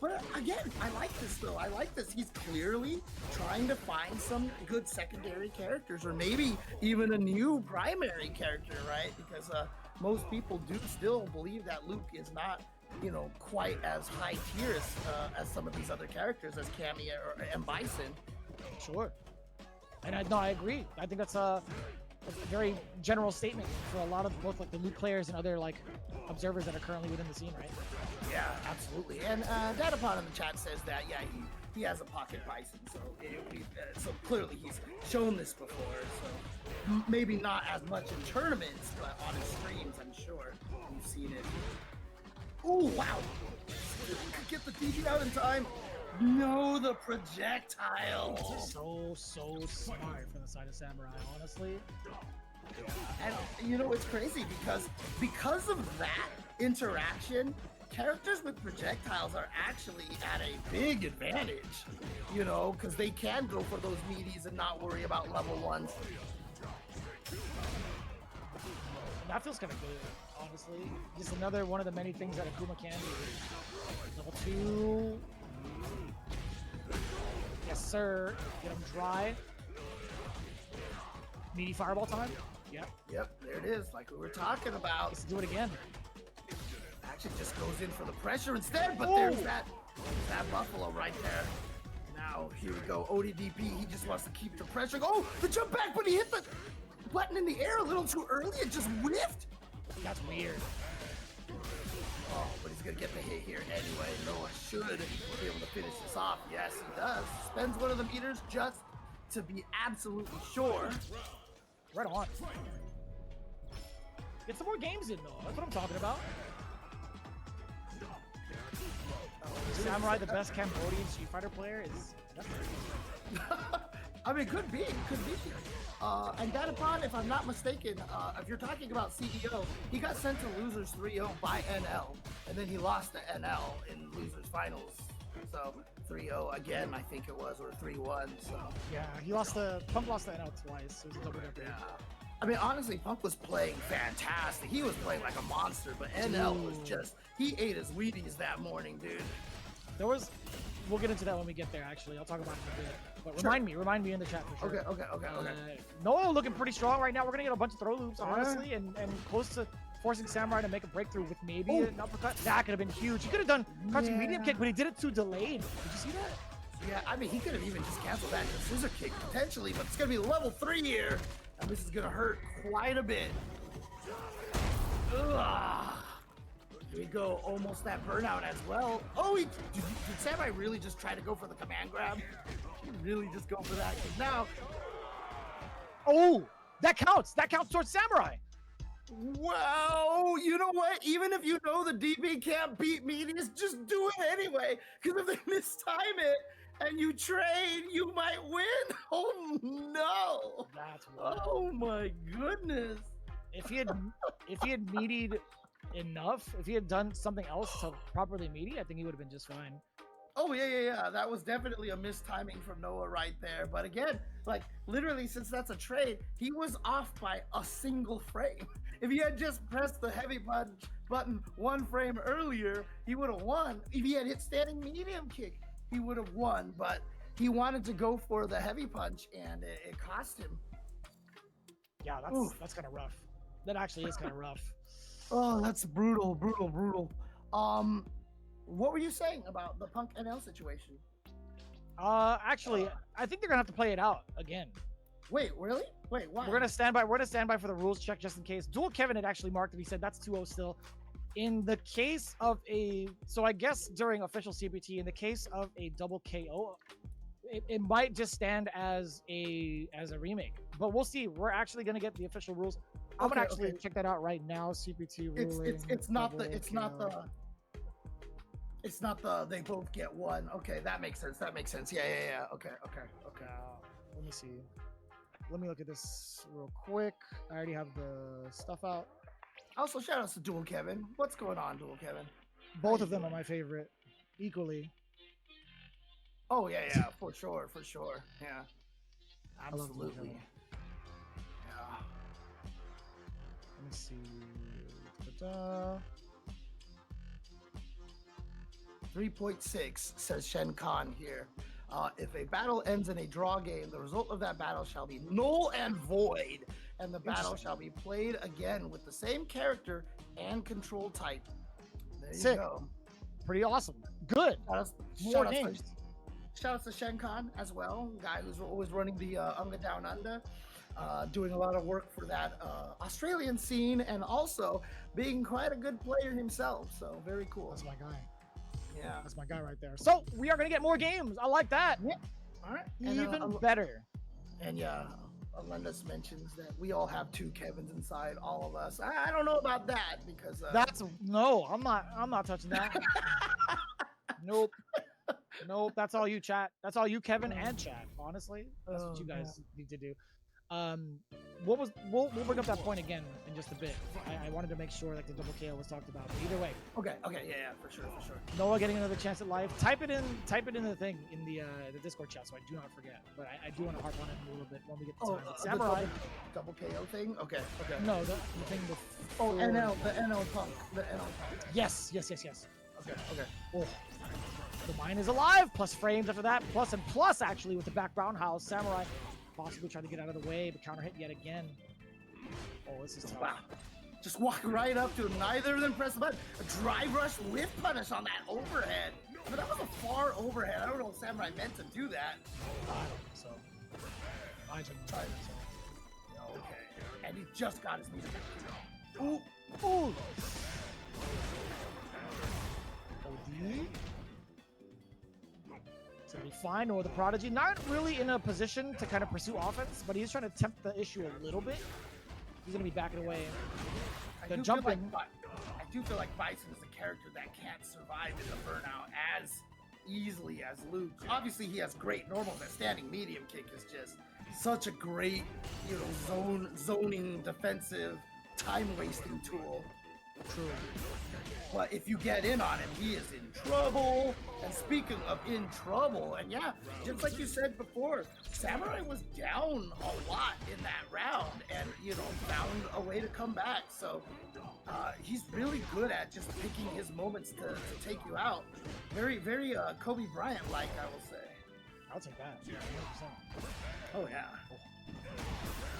But again, I like this though. I like this. He's clearly trying to find some good secondary characters, or maybe even a new primary character, right? Because most people do still believe that Luke is not, you know, quite as high tier as some of these other characters, as Cammy and Bison. Sure. And I agree. I think that's a very general statement for a lot of both like the Luke players and other like observers that are currently within the scene, right? Yeah, absolutely. And Datapon in the chat says that, yeah, he has a pocket Bison, so clearly he's shown this before. So maybe not as much in tournaments, but on his streams, I'm sure you've seen it. Ooh, wow! Could get the DG out in time. No, the projectile. So smart from the side of Samurai, honestly. And you know, it's crazy because of that interaction, characters with projectiles are actually at a big advantage, you know, because they can go for those meaties and not worry about level ones. That feels kind of good, honestly. Just another one of the many things that Akuma can do. Level 2. Yes, sir. Get him dry. Meaty fireball time. Yep, there it is, like we were talking about. Let's do it again. Actually just goes in for the pressure instead, but there's that buffalo right there. Now, here we go, ODDP, he just wants to keep the pressure. Oh, the jump back, but he hit the button in the air a little too early, it just whiffed. That's weird. Oh, but he's gonna get the hit here anyway. Noah should be able to finish this off. Yes, he does. Spends one of the meters just to be absolutely sure. Right on. Get some more games in, though. That's what I'm talking about. Samurai, the best Cambodian Street Fighter player, is I mean, could be. And Datapon, if I'm not mistaken, if you're talking about CEO, he got sent to Losers 3-0 by NL, and then he lost to NL in Losers Finals. So 3-0 again, I think it was, or 3-1. So yeah, Punk lost to NL twice. It was a double. Yeah. I mean, honestly, Punk was playing fantastic. He was playing like a monster, but NL was just, he ate his Wheaties that morning, dude. There was, we'll get into that when we get there, actually. I'll talk about it in a bit. But Sure. remind me in the chat for sure. Okay. Noah looking pretty strong right now. We're going to get a bunch of throw loops, honestly, and close to forcing Samurai to make a breakthrough with maybe an uppercut. That could have been huge. He could have done crouching medium kick, but he did it too delayed. Did you see that? Yeah, I mean, he could have even just canceled that scissor kick potentially, but it's going to be level 3 here, and this is going to hurt quite a bit. Ugh. Here we go, almost that burnout as well. Oh, did Samurai really just try to go for the command grab? He really just go for that, 'cause now... Oh, that counts. That counts towards Samurai. Wow, you know what? Even if you know the DB can't beat Medius, just do it anyway. Because if they mistime it and you trade, you might win. Oh no! That's wild. Oh my goodness! If he had medied enough, if he had done something else to properly meaty, I think he would have been just fine. Oh yeah. That was definitely a mistiming from Noah right there. But again, like literally, since that's a trade, he was off by a single frame. If he had just pressed the heavy button 1 frame earlier, he would have won. If he had hit standing medium kick, he would have won. But he wanted to go for the heavy punch, and it cost him. Yeah, that's kind of rough. That actually is kind of rough. Oh, that's brutal. What were you saying about the Punk NL situation? Actually, I think they're gonna have to play it out again. Wait, really? Wait, why? We're gonna stand by for the rules check just in case. Dual Kevin had actually marked it. He said that's 2-0 still. In the case of so I guess during official CPT, in the case of a double KO, it might just stand as a remake. But we'll see. We're actually gonna get the official rules. I'm gonna actually check that out right now. CPT ruling. It's not the they both get one. Okay, that makes sense. Yeah. Okay. Let me see. Let me look at this real quick. I already have the stuff out. Also, shout outs to Dual Kevin. What's going on, Dual Kevin? Both of them are my favorite, equally. Oh yeah, for sure. Yeah, absolutely. Yeah. Let me see. Ta-da. 3.6 says Shen Khan here. If a battle ends in a draw game, the result of that battle shall be null and void, and the battle shall be played again with the same character and control type. There you go. Pretty awesome. Good. More games. Shout out to Shen Khan as well, guy who's always running the Unga Down Under, doing a lot of work for that Australian scene, and also being quite a good player himself. So very cool. That's my guy. Yeah, that's my guy right there. So we are gonna get more games. I like that. Yeah. All right. Even better. And yeah, Alendis mentions that we all have 2 Kevins inside, all of us. I don't know about that because no, I'm not touching that. Nope. That's all you, chat. That's all you, Kevin and chat. Honestly, that's what you guys need to do. We'll bring up that point again in just a bit. I wanted to make sure like the double KO was talked about. But either way. Okay, yeah, for sure. Noah getting another chance at life. Type it in the thing in the Discord chat so I do not forget. But I do want to harp on it a little bit when we get the time. Samurai double KO thing. Okay. No, the thing with the NL Punk. Yes. Okay. Oh. The mine is alive. Plus frames after that. Plus actually with the background house. Samurai possibly trying to get out of the way, but counter hit yet again. Oh, this is tough. Wow. Just walk right up to him. Neither of them press the button. A drive rush with punish on that overhead. But that was a far overhead. I don't know if Samurai meant to do that. I don't think so. I didn't try it. Okay. And he just got his knee back. Ooh. OD. So we find or the Prodigy not really in a position to kind of pursue offense, but he's trying to tempt the issue a little bit. He's gonna be backing away. The jumping. I do feel like Bison is a character that can't survive in the burnout as easily as Luke. Obviously, he has great normal, but standing medium kick is just such a great, zoning defensive time wasting tool. True. But if you get in on him, he is in trouble. And speaking of in trouble, and yeah, just like you said before, Samurai was down a lot in that round and, you know, found a way to come back. So he's really good at just picking his moments to take you out. Very, very Kobe Bryant-like, I will say. I'll take that. 100%. Oh, yeah.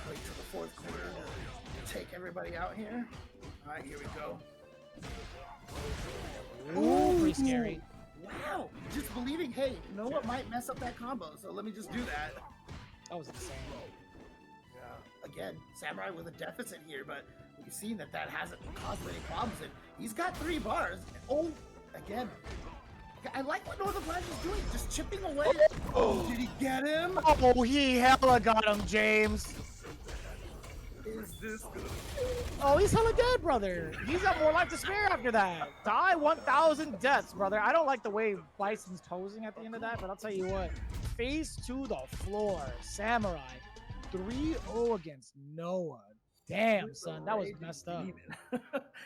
Wait till the fourth quarter to take everybody out here. All right, here we go. Ooh, pretty scary. Wow. Just believing, hey, you know what might mess up that combo, so let me just do that. That was insane. Yeah. Again, Samurai with a deficit here, but we've seen that hasn't caused any problems. And he's got 3 bars. Oh, again. I like what Northern Flash is doing, just chipping away. Oh, did he get him? Oh, he hella got him, James. Is this good? Oh, he's hella dead, brother. He's got more life to spare after that. Die 1,000 deaths, brother. I don't like the way Bison's posing at the end of that, but I'll tell you what. Face to the floor. Samurai. 3-0 against Noah. Damn, son. That was messed up. It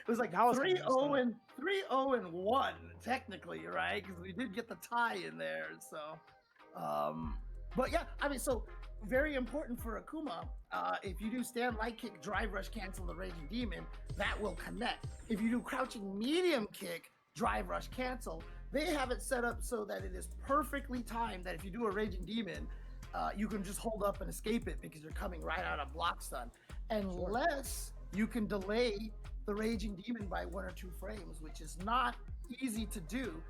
was like 3-0 and 1, technically, right? Because we did get the tie in there. So, but yeah, I mean, so very important for Akuma. If you do stand light kick, drive rush, cancel the Raging Demon, that will connect. If you do crouching medium kick, drive rush, cancel, they have it set up so that it is perfectly timed that if you do a Raging Demon, you can just hold up and escape it because you're coming right out of block stun. Unless you can delay the Raging Demon by 1 or 2 frames, which is not easy to do.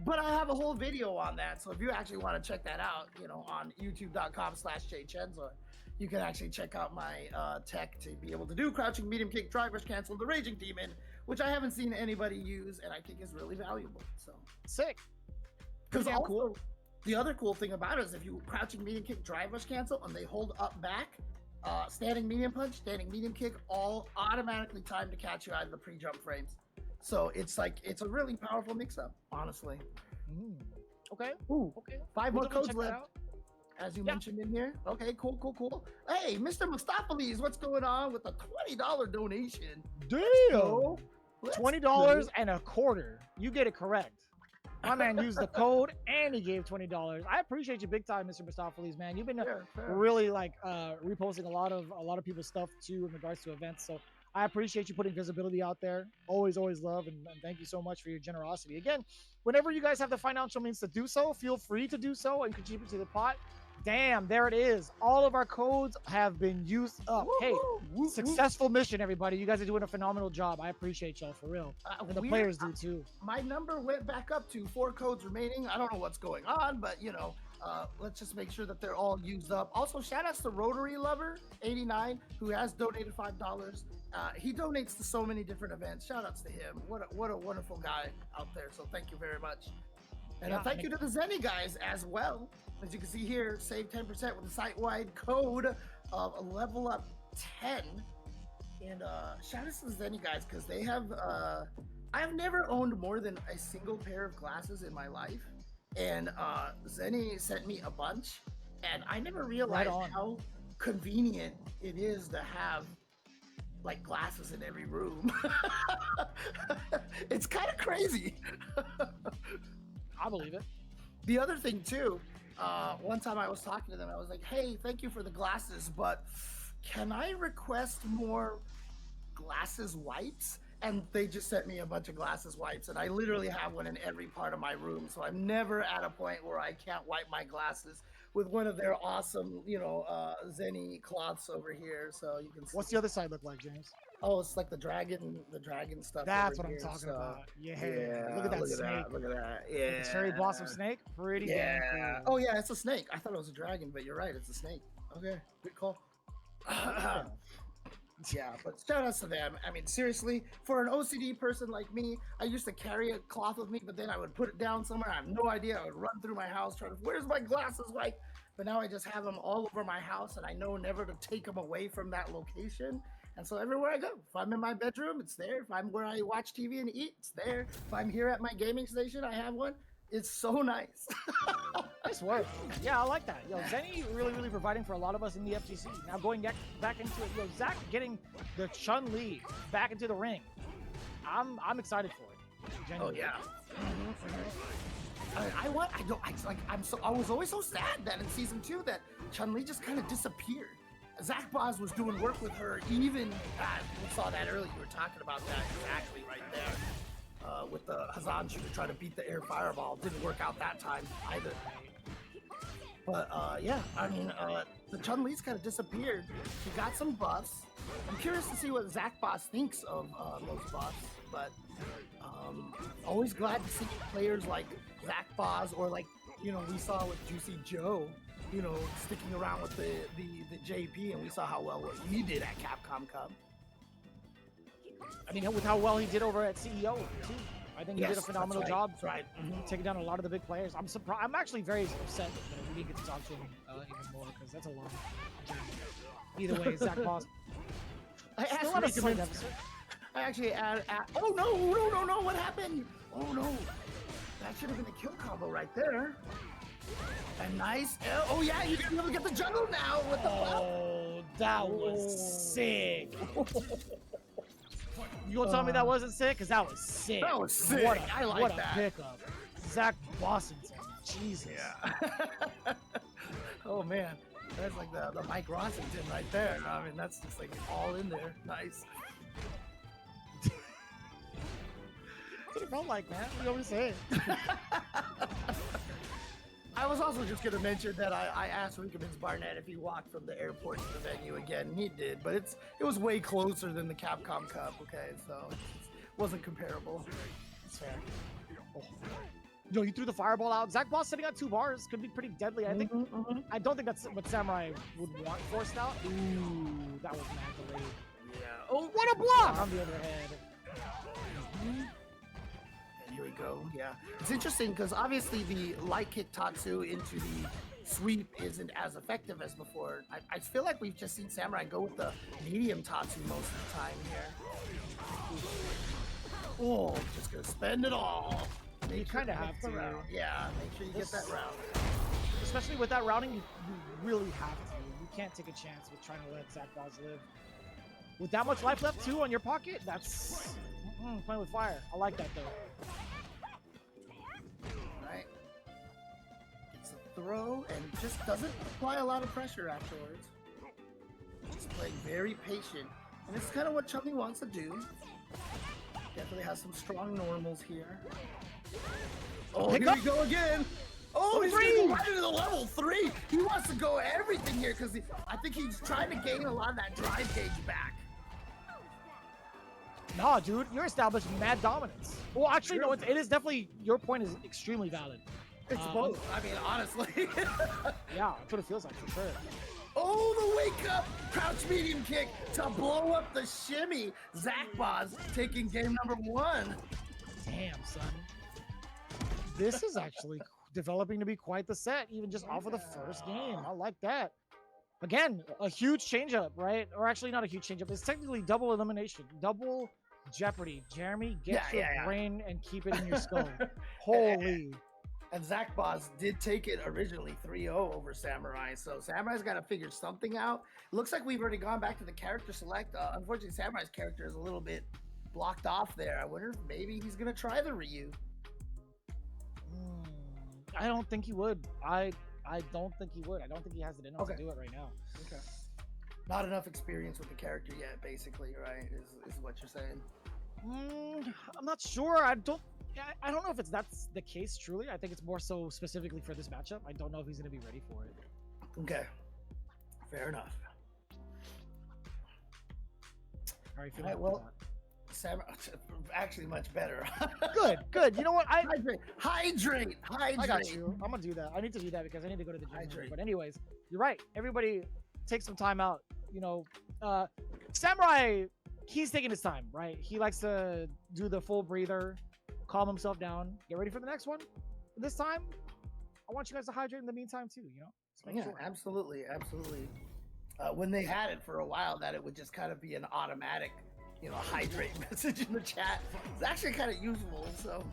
But I have a whole video on that, so if you actually want to check that out, you know, on youtube.com/jchenzo, you can actually check out my tech to be able to do crouching medium kick, drive rush, cancel the Raging Demon, which I haven't seen anybody use, and I think is really valuable. So sick. Because also, the other cool thing about it is if you crouching medium kick, drive rush, cancel, and they hold up back, standing medium punch, standing medium kick, all automatically timed to catch you out of the pre-jump frames. So it's like, it's a really powerful mix-up, honestly. Okay. Ooh, okay. 5 more codes left, as you mentioned in here. Okay, cool. Hey, Mr. Mustapheles, what's going on with a $20 donation? Damn! $20 and a quarter. You get it correct. My man used the code and he gave $20. I appreciate you big time, Mr. Mustapheles, man. You've been really like reposting a lot of people's stuff too in regards to events. So I appreciate you putting visibility out there. Always love and thank you so much for your generosity. Again, whenever you guys have the financial means to do so, feel free to do so and contribute to the pot. Damn, there it is. All of our codes have been used up. Hey, successful mission, everybody. You guys are doing a phenomenal job. I appreciate y'all for real. And the players do too. My number went back up to 4 codes remaining. I don't know what's going on, but you know, let's just make sure that they're all used up. Also, shout outs to Rotary Lover 89 who has donated $5. He donates to so many different events. Shout outs to him. What a wonderful guy out there. So thank you very much. And thank you to the Zenny guys as well. As you can see here, save 10% with the site-wide code of Level Up 10. And shout out to the Zenny guys because they have. I've never owned more than a single pair of glasses in my life, and Zenny sent me a bunch, and I never realized how convenient it is to have like glasses in every room. It's kind of crazy. I believe it. The other thing too, one time I was talking to them, I was like, hey, thank you for the glasses, but can I request more glasses wipes? And they just sent me a bunch of glasses wipes, and I literally have one in every part of my room, so I'm never at a point where I can't wipe my glasses with one of their awesome, you know, Zenny cloths over here. So you can see. What's the other side look like, James? Oh, it's like the dragon stuff. That's what I'm talking about. Yeah. Look at that snake. Look at that. Yeah. The cherry blossom snake. Pretty damn cool. Oh yeah, it's a snake. I thought it was a dragon, but you're right. It's a snake. Okay, good call. Yeah, but shout outs to them. I mean, seriously, for an OCD person like me, I used to carry a cloth with me, but then I would put it down somewhere. I have no idea. I would run through my house trying to, where's my glasses? Like, but now I just have them all over my house, and I know never to take them away from that location. And so everywhere I go, if I'm in my bedroom, it's there. If I'm where I watch TV and eat, it's there. If I'm here at my gaming station, I have one. It's so nice. Nice work. Yeah, I like that. Yo, Zenny really providing for a lot of us in the FGC. Now going back into it. Yo, Zach getting the Chun-Li back into the ring. I'm excited for it. Oh Genuinely. yeah. I was always so sad that in season 2 that Chun-Li just kind of disappeared. Zach Boz was doing work with her even we saw that earlier. You were talking about that exactly right there. With the Hazan shooter trying to beat the air fireball. Didn't work out that time either. But yeah, I mean, the Chun-Li's kind of disappeared. She got some buffs. I'm curious to see what Zach Boss thinks of those buffs, but always glad to see players like Zach Boss or like, you know, we saw with Juicy Joe, you know, sticking around with the JP, and we saw how well what he did at Capcom Cup. I mean, with how well he did over at CEO too. I think he did a Yes, phenomenal that's job. That's right. Taking down a lot of the big players. I'm surprised. I'm actually very upset that we didn't get to talk to him even more because that's a long journey. Either way, Zach Boss. I Still on a slight deficit. I actually oh no, what happened? Oh no, that should have been a kill combo right there. A nice, oh yeah, you're gonna be able to get the juggle now with the Oh, that was sick. You gonna tell me that wasn't sick? Cause that was sick. That was sick. I like what that. a pickup. Zach Bossington. Jesus. Yeah. Oh man, that's like the Mike Rossington right there. I mean, that's just like all in there. Nice. That's what it felt like, man. You always say it. I was also just going to mention that I asked Rinkemans Barnett if he walked from the airport to the venue again. He did, but it was way closer than the Capcom Cup, okay? So it wasn't comparable. That's fair. Oh. Yo, you threw the fireball out. Zach Boss sitting on 2 bars could be pretty deadly. I think. I don't think that's what Samurai would want forced out. Ooh, that was mad delayed. Yeah. Oh, what a block on the other head. And here we go. Yeah. It's interesting because obviously the light kick Tatsu into the sweep isn't as effective as before. I feel like we've just seen Samurai go with the medium Tatsu most of the time here. Oh, just gonna spend it all. You kind of have to. Yeah, make sure you get that round. Especially with that routing, you really have to. You can't take a chance with trying to let Zach Boss live. With that much life left too on your pocket, that's playing with fire. I like that though. Right. Gets a throw and just doesn't apply a lot of pressure afterwards. Just playing very patient. And this is kind of what Chun-Li wants to do. Definitely has some strong normals here. Oh, here we go again. Oh, he's gonna go right into the level 3. He wants to go everything here because I think he's trying to gain a lot of that drive gauge back. Nah, dude, you're establishing mad dominance. Well, actually, no, it is definitely, your point is extremely valid. It's both. I mean, honestly. Yeah, that's what it feels like for sure. Oh, the wake up crouch medium kick to blow up the shimmy. Zach Boz taking game number 1. Damn, son. This is actually developing to be quite the set, even just off of the first game. I like that. Again, a huge changeup, right? Or actually, not a huge changeup. It's technically double elimination, double jeopardy. Jeremy, get your brain and keep it in your skull. Holy. And Zach Boz did take it originally 3-0 over Samurai, so Samurai's got to figure something out. Looks like we've already gone back to the character select. Unfortunately, Samurai's character is a little bit blocked off there. I wonder if maybe he's going to try the Ryu. I don't think he would. I don't think he would. I don't think he has it in him to do it right now. Okay. Not enough experience with the character yet, basically, right? Is what you're saying. I'm not sure. I don't know if that's the case truly. I think it's more so specifically for this matchup. I don't know if he's going to be ready for it. Okay. Fair enough. How are you feeling? Right, well, Sam, actually much better. Good. You know what? Hydrate. I got you. I'm gonna do that. I need to do that because I need to go to the gym. Hydrate. But anyways, you're right. Everybody take some time out. You know, Samurai, he's taking his time, right? He likes to do the full breather, calm himself down, get ready for the next one. This time, I want you guys to hydrate in the meantime too. You know? Yeah, sure. Absolutely. When they had it for a while, that it would just kind of be an automatic, you know, hydrate message in the chat. It's actually kind of useful. So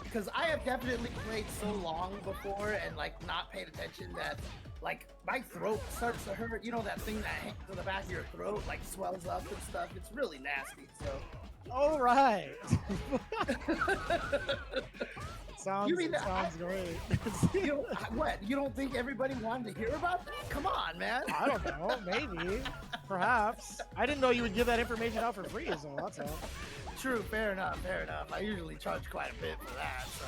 because I have definitely played so long before and like not paid attention that like my throat starts to hurt. You know that thing that hangs to the back of your throat like swells up and stuff. It's really nasty. So. All right. Sounds You mean sounds great. what? You don't think everybody wanted to hear about that? Come on, man. I don't know. Maybe. Perhaps. I didn't know you would give that information out for free, so that's all. True. Fair enough. Fair enough. I usually charge quite a bit for that. So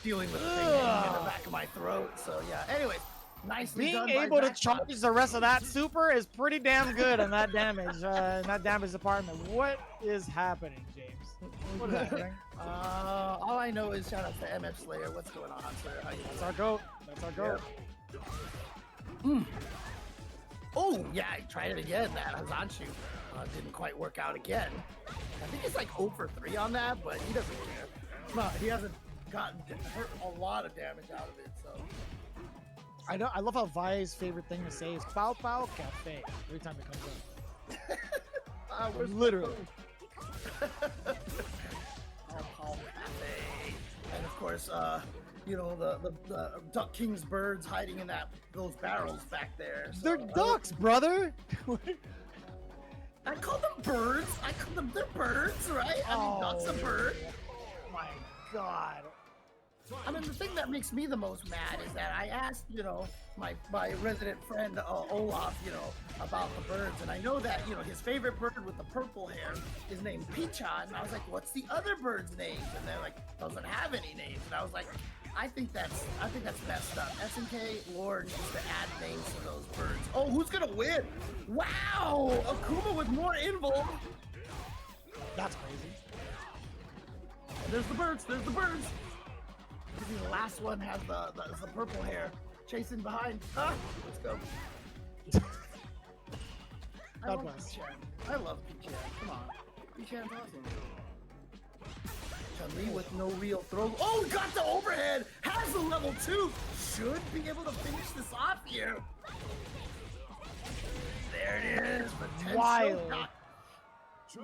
dealing with the thing hanging in the back of my throat. So yeah. Anyways, nicely Being done. able to charge the rest of that super is pretty damn good on that damage. In that damage department. What is happening, James? What is happening? All I know is shout out to MF Slayer. What's going on, sir? How you That's our goat. That's our goat. Oh, yeah, I tried it again. That Hazanchu didn't quite work out again. I think he's like 0 for 3 on that, but he doesn't care. No, he hasn't gotten hurt a lot of damage out of it, so. I know. I love how Vi's favorite thing to say is "Pow Pow Cafe" every time it comes up. Literally. And of course, you know, the Duck King's birds hiding in those barrels back there. So, They're ducks, brother. I call them birds. I call them they're birds, right? I mean, duck's a bird. My God. I mean, the thing that makes me the most mad is that I asked, you know, my resident friend Olaf, you know, about the birds, and I know that, you know, his favorite bird with the purple hair is named Pichon, and I was like, what's the other bird's name? And they're like, doesn't have any names, and I was like, I think that's messed up. SNK lore needs to add names to those birds. Oh, who's gonna win? Wow, Akuma with more invul. That's crazy. And there's the birds. There's the birds. Maybe the last one has the purple hair chasing behind. Ah, let's go. I love Pichon. I love Pichon. Come on. Pichon's awesome. Chun-Li with no real throw. Oh, got the overhead. Has the level 2. Should be able to finish this off here. There it is. Potential. Wild.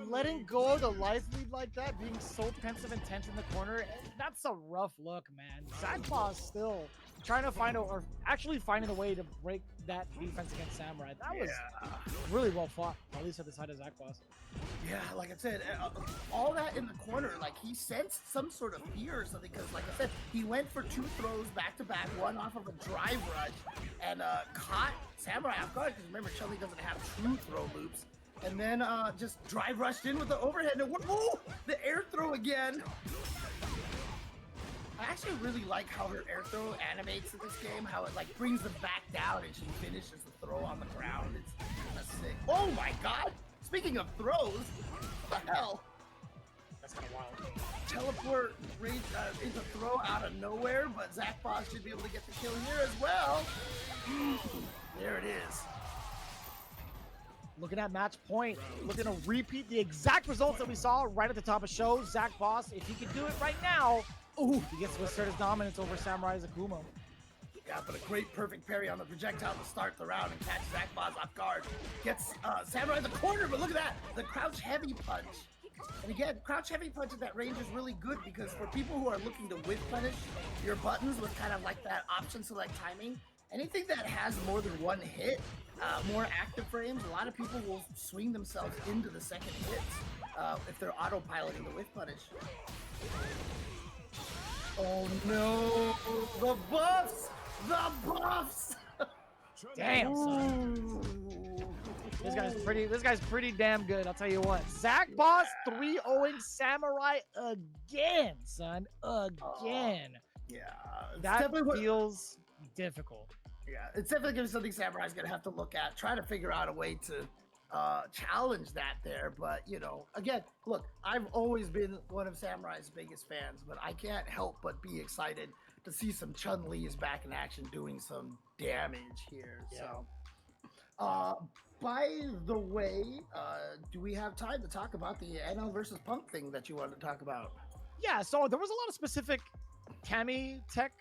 Letting go of the life lead like that, being so pensive and tense in the corner, that's a rough look, man. Zakboss still trying to find or actually finding a way to break that defense against Samurai. That was really well fought, at least at the side of Zakboss. Yeah, like I said, all that in the corner, like he sensed some sort of fear or something, because like I said, he went for 2 throws back to back, one off of a drive rush, and caught Samurai off guard, because remember, Chun-Li doesn't have true throw loops. And then just drive rushed in with the overhead and oh, the air throw again. I actually really like how her air throw animates in this game, how it like brings them back down and she finishes the throw on the ground. It's kind of sick. Oh my God! Speaking of throws, what the hell? That's kind of wild. Teleport is a throw out of nowhere, but Zakboss should be able to get the kill here as well. There it is. Looking at match point, looking to repeat the exact results that we saw right at the top of show. Zakboss, if he can do it right now, ooh, he gets to assert his dominance over Samurai Akuma. Yeah, but a great perfect parry on the projectile to start the round and catch Zakboss off guard. Gets Samurai in the corner, but look at that, the crouch heavy punch. And again, crouch heavy punch at that range is really good because for people who are looking to whiff punish your buttons with kind of like that option select timing, anything that has more than one hit, more active frames, a lot of people will swing themselves into the second hits if they're autopiloting the whiff punish. Oh no! The buffs! The buffs! Damn, son. This guy's pretty damn good, I'll tell you what. Zakboss 3-0ing Samurai again, son. Again. Yeah. That feels difficult. Yeah, it's definitely going to be something Samurai's going to have to look at, try to figure out a way to challenge that there. But, you know, again, look, I've always been one of Samurai's biggest fans, but I can't help but be excited to see some Chun-Li's back in action doing some damage here. Yeah. So, by the way, do we have time to talk about the NL versus Punk thing that you wanted to talk about? Yeah, so there was a lot of specific Kami tech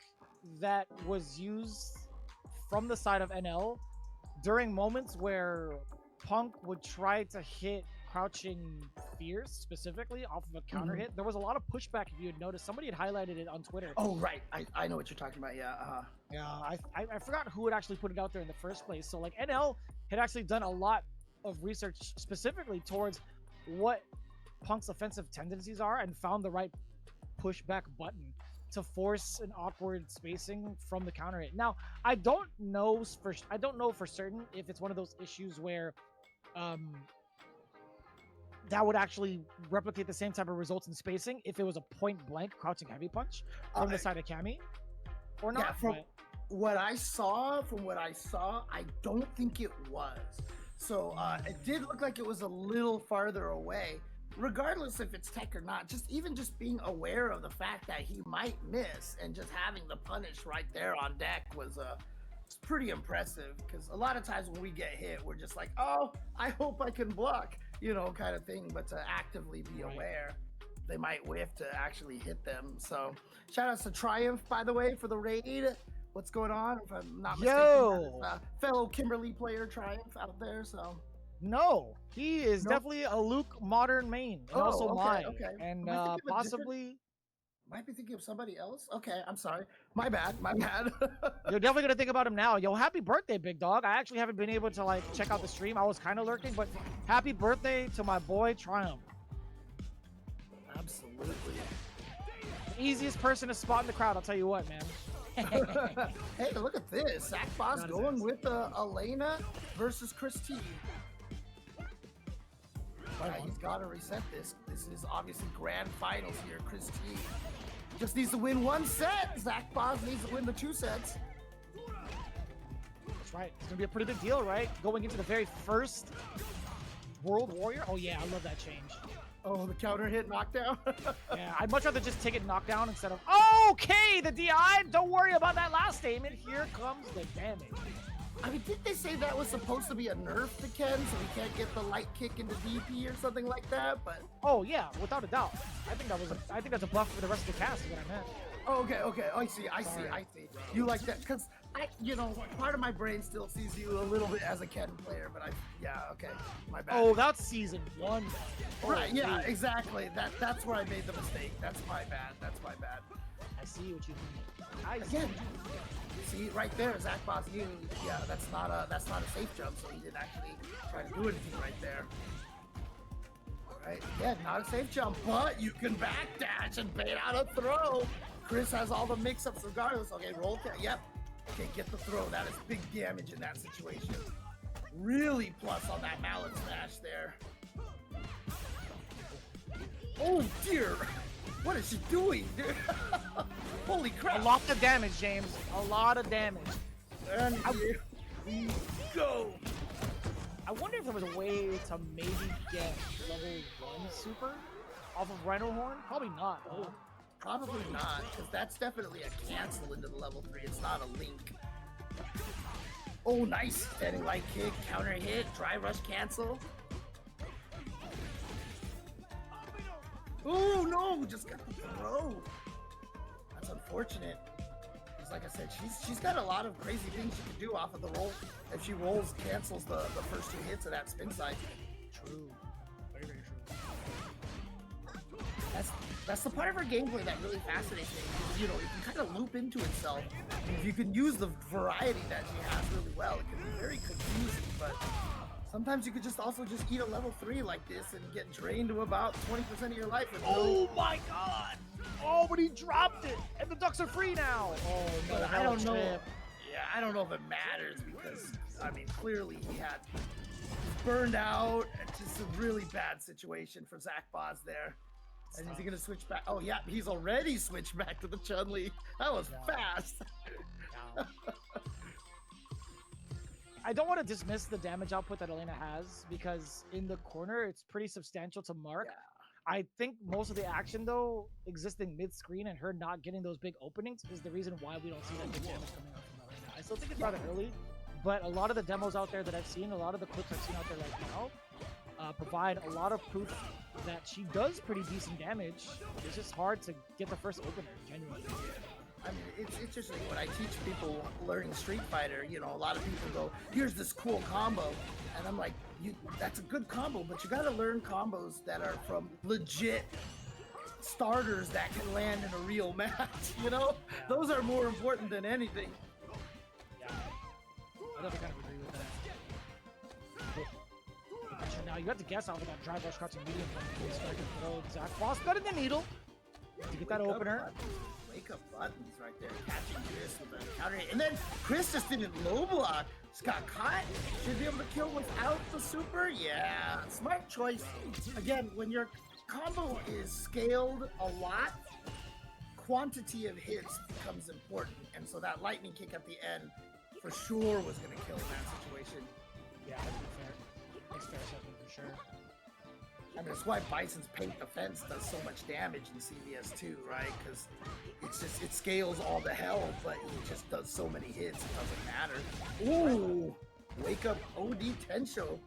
that was used from the side of NL during moments where Punk would try to hit crouching fierce specifically off of a counter Mhm. hit, there was a lot of pushback. If you had noticed, somebody had highlighted it on Twitter. Oh, right. I know what you're talking about. Yeah. Yeah, I forgot who had actually put it out there in the first place. So like NL had actually done a lot of research specifically towards what Punk's offensive tendencies are and found the right pushback button to force an awkward spacing from the counter hit. Now, I don't know for certain if it's one of those issues where that would actually replicate the same type of results in spacing if it was a point blank crouching heavy punch from the side of Cammy or not. Yeah, from what I saw, I don't think it was. So it did look like it was a little farther away. Regardless if it's tech or not, just being aware of the fact that he might miss and just having the punish right there on deck was it's pretty impressive, because a lot of times when we get hit, we're just like, oh, I hope I can block, kind of thing. But to actively be aware, they might whiff to actually hit them. So shout outs to Triumph, by the way, for the raid. What's going on? If I'm not mistaken, fellow Kimberly player Triumph out there. So no, he is definitely a Luke modern main, and also mine, and possibly. Might be thinking of somebody else. Okay, I'm sorry. My bad. You're definitely gonna think about him now. Yo, happy birthday, big dog. I actually haven't been able to like check out the stream. I was kind of lurking, but happy birthday to my boy Triumph. Absolutely. Easiest person to spot in the crowd, I'll tell you what, man. Hey, look at this. Zach Boss going with Elena versus Chris T. He's got to reset this. This is obviously grand finals here. Chris T just needs to win one set. Zach Boss needs to win the 2 sets. That's right. It's going to be a pretty big deal, right? Going into the very first World Warrior. Oh, yeah, I love that change. Oh, the counter hit knockdown. Yeah, I'd much rather just take it knockdown instead of, okay, the DI. Don't worry about that last statement. Here comes the damage. I mean, didn't they say that was supposed to be a nerf to Ken, so he can't get the light kick into DP or something like that? But yeah, without a doubt. I think that's a buff for the rest of the cast is what I meant. Oh, okay. I see. You like that? Because part of my brain still sees you a little bit as a Ken player, but my bad. Oh, that's season 1. Right, yeah, exactly. That's where I made the mistake. That's my bad. I see what you mean. Again, see right there, Zach Boss knew. Yeah, that's not a safe jump, so he didn't actually try to do anything right there. All right, yeah, not a safe jump, but you can backdash and bait out a throw. Chris has all the mix-ups regardless. Okay, roll. Yep. Okay, get the throw. That is big damage in that situation. Really plus on that mallet smash there. Oh dear. What is she doing, dude? Holy crap. A lot of damage, James. A lot of damage. And here we go. I wonder if there was a way to maybe get level 1 super off of Rhino Horn. Probably not. Oh, probably not, because that's definitely a cancel into the level 3. It's not a link. Oh, nice. Standing light kick, counter hit, dry rush cancel. Oh no, just got the throw. That's unfortunate. Because like I said, she's got a lot of crazy things she can do off of the roll. If she cancels the first 2 hits of that spin side. True. Very, very true. That's the part of her gameplay that really fascinates me. Because, it can kind of loop into itself. If you can use the variety that she has really well, it can be very confusing, but sometimes you could also eat a level 3 like this and get drained to about 20% of your life. Oh my god! Oh, but he dropped it! And the ducks are free now! Oh no, but I don't know. Yeah, I don't know if it matters because, I mean, clearly he's burned out. It's just a really bad situation for Zach Boz there. And is he going to switch back? Oh yeah, he's already switched back to the Chun-Li. That was fast. I don't want to dismiss the damage output that Elena has because in the corner it's pretty substantial to mark. Yeah. I think most of the action though existing mid-screen and her not getting those big openings is the reason why we don't see that big damage coming out from Elena. I still think it's rather early, but a lot of the demos out there that I've seen, a lot of the clips I've seen out there right now, provide a lot of proof that she does pretty decent damage. It's just hard to get the first opener, genuinely. I mean, it's interesting when I teach people learning Street Fighter, a lot of people go, here's this cool combo. And I'm like, that's a good combo, but you got to learn combos that are from legit starters that can land in a real match. You know, those are more important than anything. Yeah, I definitely kind of agree with that. Actually, now you have to guess off of that drive rush crouching medium when you start to throw Zach Boss got in the needle to get that opener. Wake up buttons right there, catching Chris with a counter hit. And then Chris just didn't low block. Just got caught. Should be able to kill without the super. Yeah, smart choice. Again, when your combo is scaled a lot, quantity of hits becomes important. And so that lightning kick at the end for sure was going to kill in that situation. Yeah, that's fair. That's fair assessment for sure. I mean, that's why Bison's paint defense does so much damage in CVS too, right? Because it scales all the hell, but it just does so many hits, it doesn't matter. Ooh, wake up OD Tensho.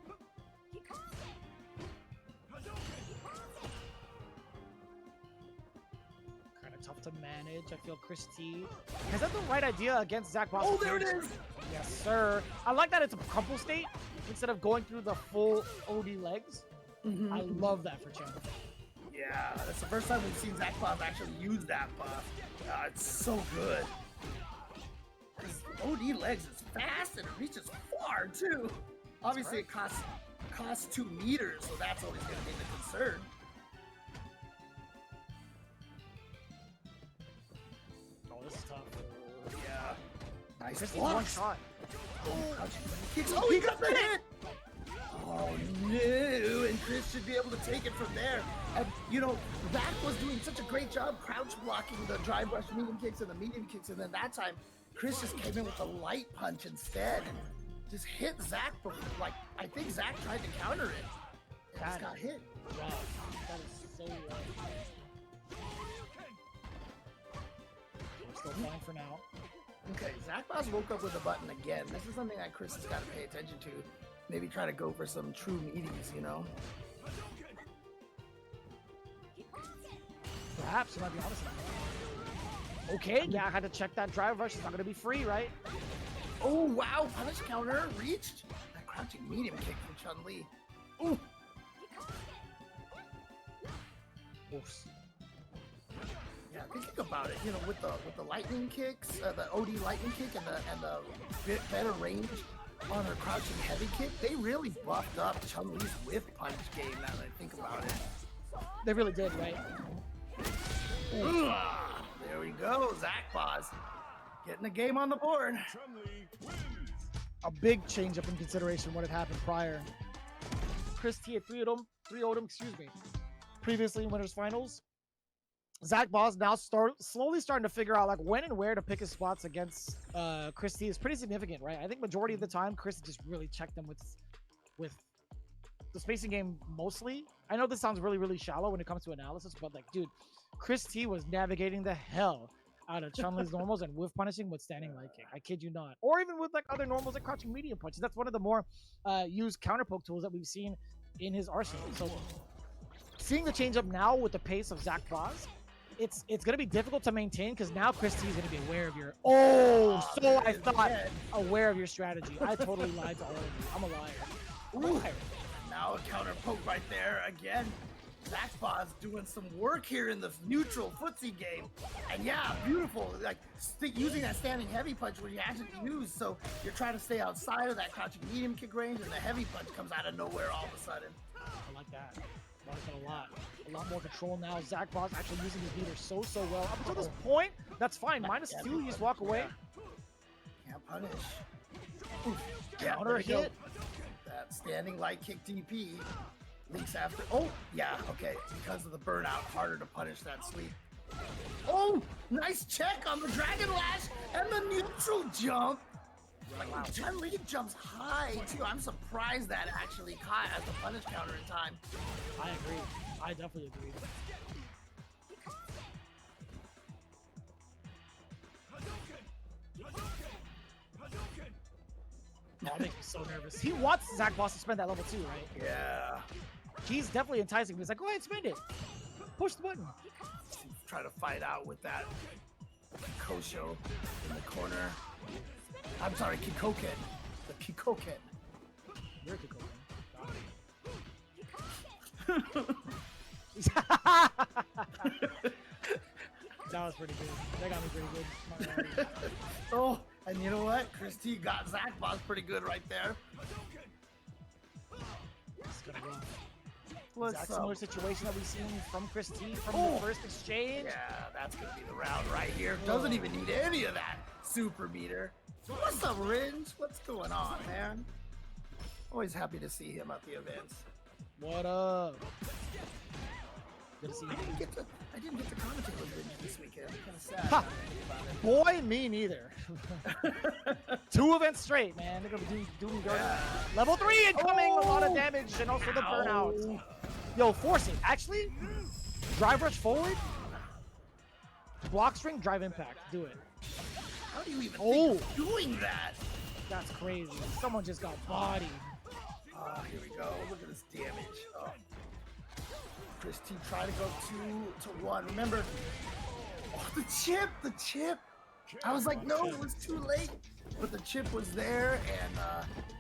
Kind of tough to manage. I feel Chris T has that the right idea against Zach Boss. Oh, there it is. Yes, sir. I like that it's a couple state instead of going through the full OD legs. I love that for Chan. Yeah, that's the first time we've seen Zach Boss actually use that buff. It's so good. His OD legs is fast and it reaches far too. Obviously, it costs 2 meters, so that's always going to be the concern. Oh, this is tough. Yeah. Nice Chris block. one shot. Oh, he got the hit! Oh no, and Chris should be able to take it from there. And you know, Zach was doing such a great job crouch blocking the drive rush medium kicks and the medium kicks, and then that time Chris just came in with a light punch instead and just hit Zach before, like, I think Zach tried to counter it and just got hit. Wow, that is so rough. We're still fine for now. Okay, Zach Boss woke up with a button again. This is something that Chris has got to pay attention to. Maybe try to go for some true meaties, you know? Perhaps, you might be honest. Okay, yeah, I had to check that drive rush. It's not going to be free, right? Oh, wow, punish counter reached. That crouching medium kick from Chun-Li. Ooh. Oops. Yeah, thinking about it, you know, with the lightning kicks, the OD lightning kick and the bit better range on her crouching heavy kick, they really buffed up Chun-Li's whiff punch game now that I think about it. They really did, right? There we go, Zach Boss getting the game on the board. Chun-Li wins. A big change up in consideration what had happened prior. Chris T at 3-0 him, excuse me. Previously in winners finals. Zach Boss now slowly starting to figure out like when and where to pick his spots against Chris T is pretty significant, right? I think majority of the time Chris just really checked them with the spacing game mostly. I know this sounds really, really shallow when it comes to analysis, but like, dude, Chris T was navigating the hell out of Chun-Li's normals and whiff punishing with standing light kick. I kid you not. Or even with like other normals like crouching medium punches. That's one of the more used counter poke tools that we've seen in his arsenal. So seeing the change up now with the pace of Zach Boss, it's going to be difficult to maintain because now Chris T is going to be aware of your... I thought aware of your strategy. I totally lied to all of you. I'm a liar. I'm a liar. Now a counter poke right there again. Zach Boss doing some work here in the neutral footsie game. And yeah, beautiful. Like using that standing heavy punch where you actually use. So you're trying to stay outside of that crouching medium kick range and the heavy punch comes out of nowhere all of a sudden. I like that. I like that a lot. A lot more control now. Zach Boss actually using his leader so well. Up until this point, that's fine. -2, you just walk away. Can't punish. Counter hit. That standing light kick DP leaks after. Oh, yeah, okay. Because of the burnout, harder to punish that sweep. Oh, nice check on the Dragon Lash and the neutral jump. Wow. Chun-Li jumps high too. I'm surprised that actually caught as a punish counter in time. I agree. I definitely agree. Oh, that makes me so nervous. He wants Zach Boss to spend that level 2, right? Yeah. He's definitely enticing me. He's like, go ahead, spend it. Push the button. Try to fight out with that Kikosho in the corner. I'm sorry, Kikoken. The Kikoken. You're a Kikoken. That was pretty good. That got me pretty good. Not gonna lie. Oh, and you know what? Chris T got Zach Boss pretty good right there. It's gonna go. What's Exact up? similar situation that we've seen from Chris T from the first exchange. Yeah, that's gonna be the round right here. Doesn't even need any of that super meter. What's up, Ringe? What's going on, man? Always happy to see him at the events. What up? Good to see you. I didn't get to commentate with Ringe this weekend. Kind of sad. Ha! Boy, me neither. 2 events straight, man. They're gonna be doing dirty. Level 3 incoming, a lot of damage, and also the burnout. Yo, force it. Actually, drive rush forward. Block string, drive impact. Do it. How do you even think of doing that? That's crazy. Someone just got bodied. Here we go. Look at this damage. Oh. Chris T tried to go 2-1. Remember, the chip. I was like, no, it was too late. But the chip was there, and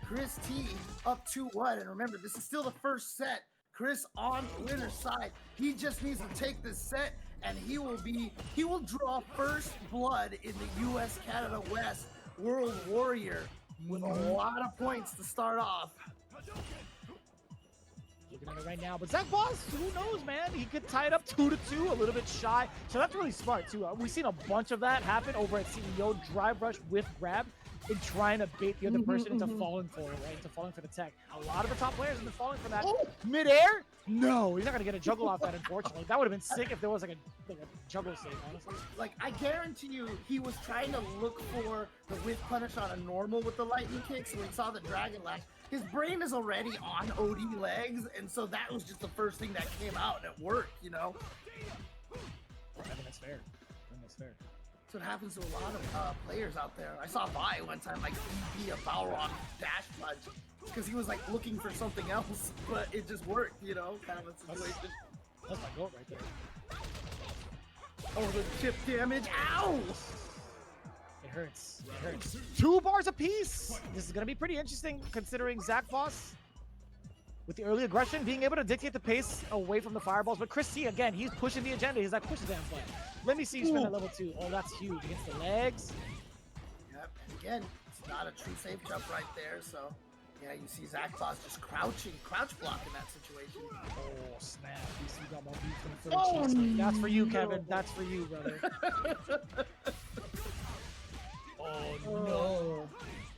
Chris T up 2-1. And remember, this is still the first set. Chris on the winner's side. He just needs to take this set, and he will draw first blood in the U.S. Canada West World Warrior with a lot of points to start off. Looking at it right now, but Zach Boss, who knows, man? He could tie it up 2-2, a little bit shy. So that's really smart too. We've seen a bunch of that happen over at CEO. Drive rush with grab and trying to bait the other person into falling for it, right? Into falling for the tech. A lot of the top players have been falling for that. Mid-air? No, he's not gonna get a juggle off that, unfortunately. That would have been sick if there was like a juggle save, honestly. Like, I guarantee you, he was trying to look for the whiff punish on a normal with the lightning kick, so he saw the dragon lash. His brain is already on OD legs, and so that was just the first thing that came out, and it worked, you know? I think that's fair. That's fair. That's what happens to a lot of players out there. I saw Vi one time, like, DP a Balrog dash punch, because he was, like, looking for something else, but it just worked, you know? Kind of a situation. That's my goat right there. Oh, the chip damage. Ow! It hurts. It hurts. 2 bars apiece. This is going to be pretty interesting considering Zach Boss, with the early aggression, being able to dictate the pace away from the fireballs. But Chris T, again, he's pushing the agenda. He's like, push the damn button. Let me see you spin at level 2. Oh, that's huge. Against the legs. Yep. And again, it's not a true safe jump right there. So, yeah, you see Zach Boss just crouch block in that situation. Oh, snap. You see, got more beef than the cheese. That's for you, Kevin. That's for you, brother. Oh, no.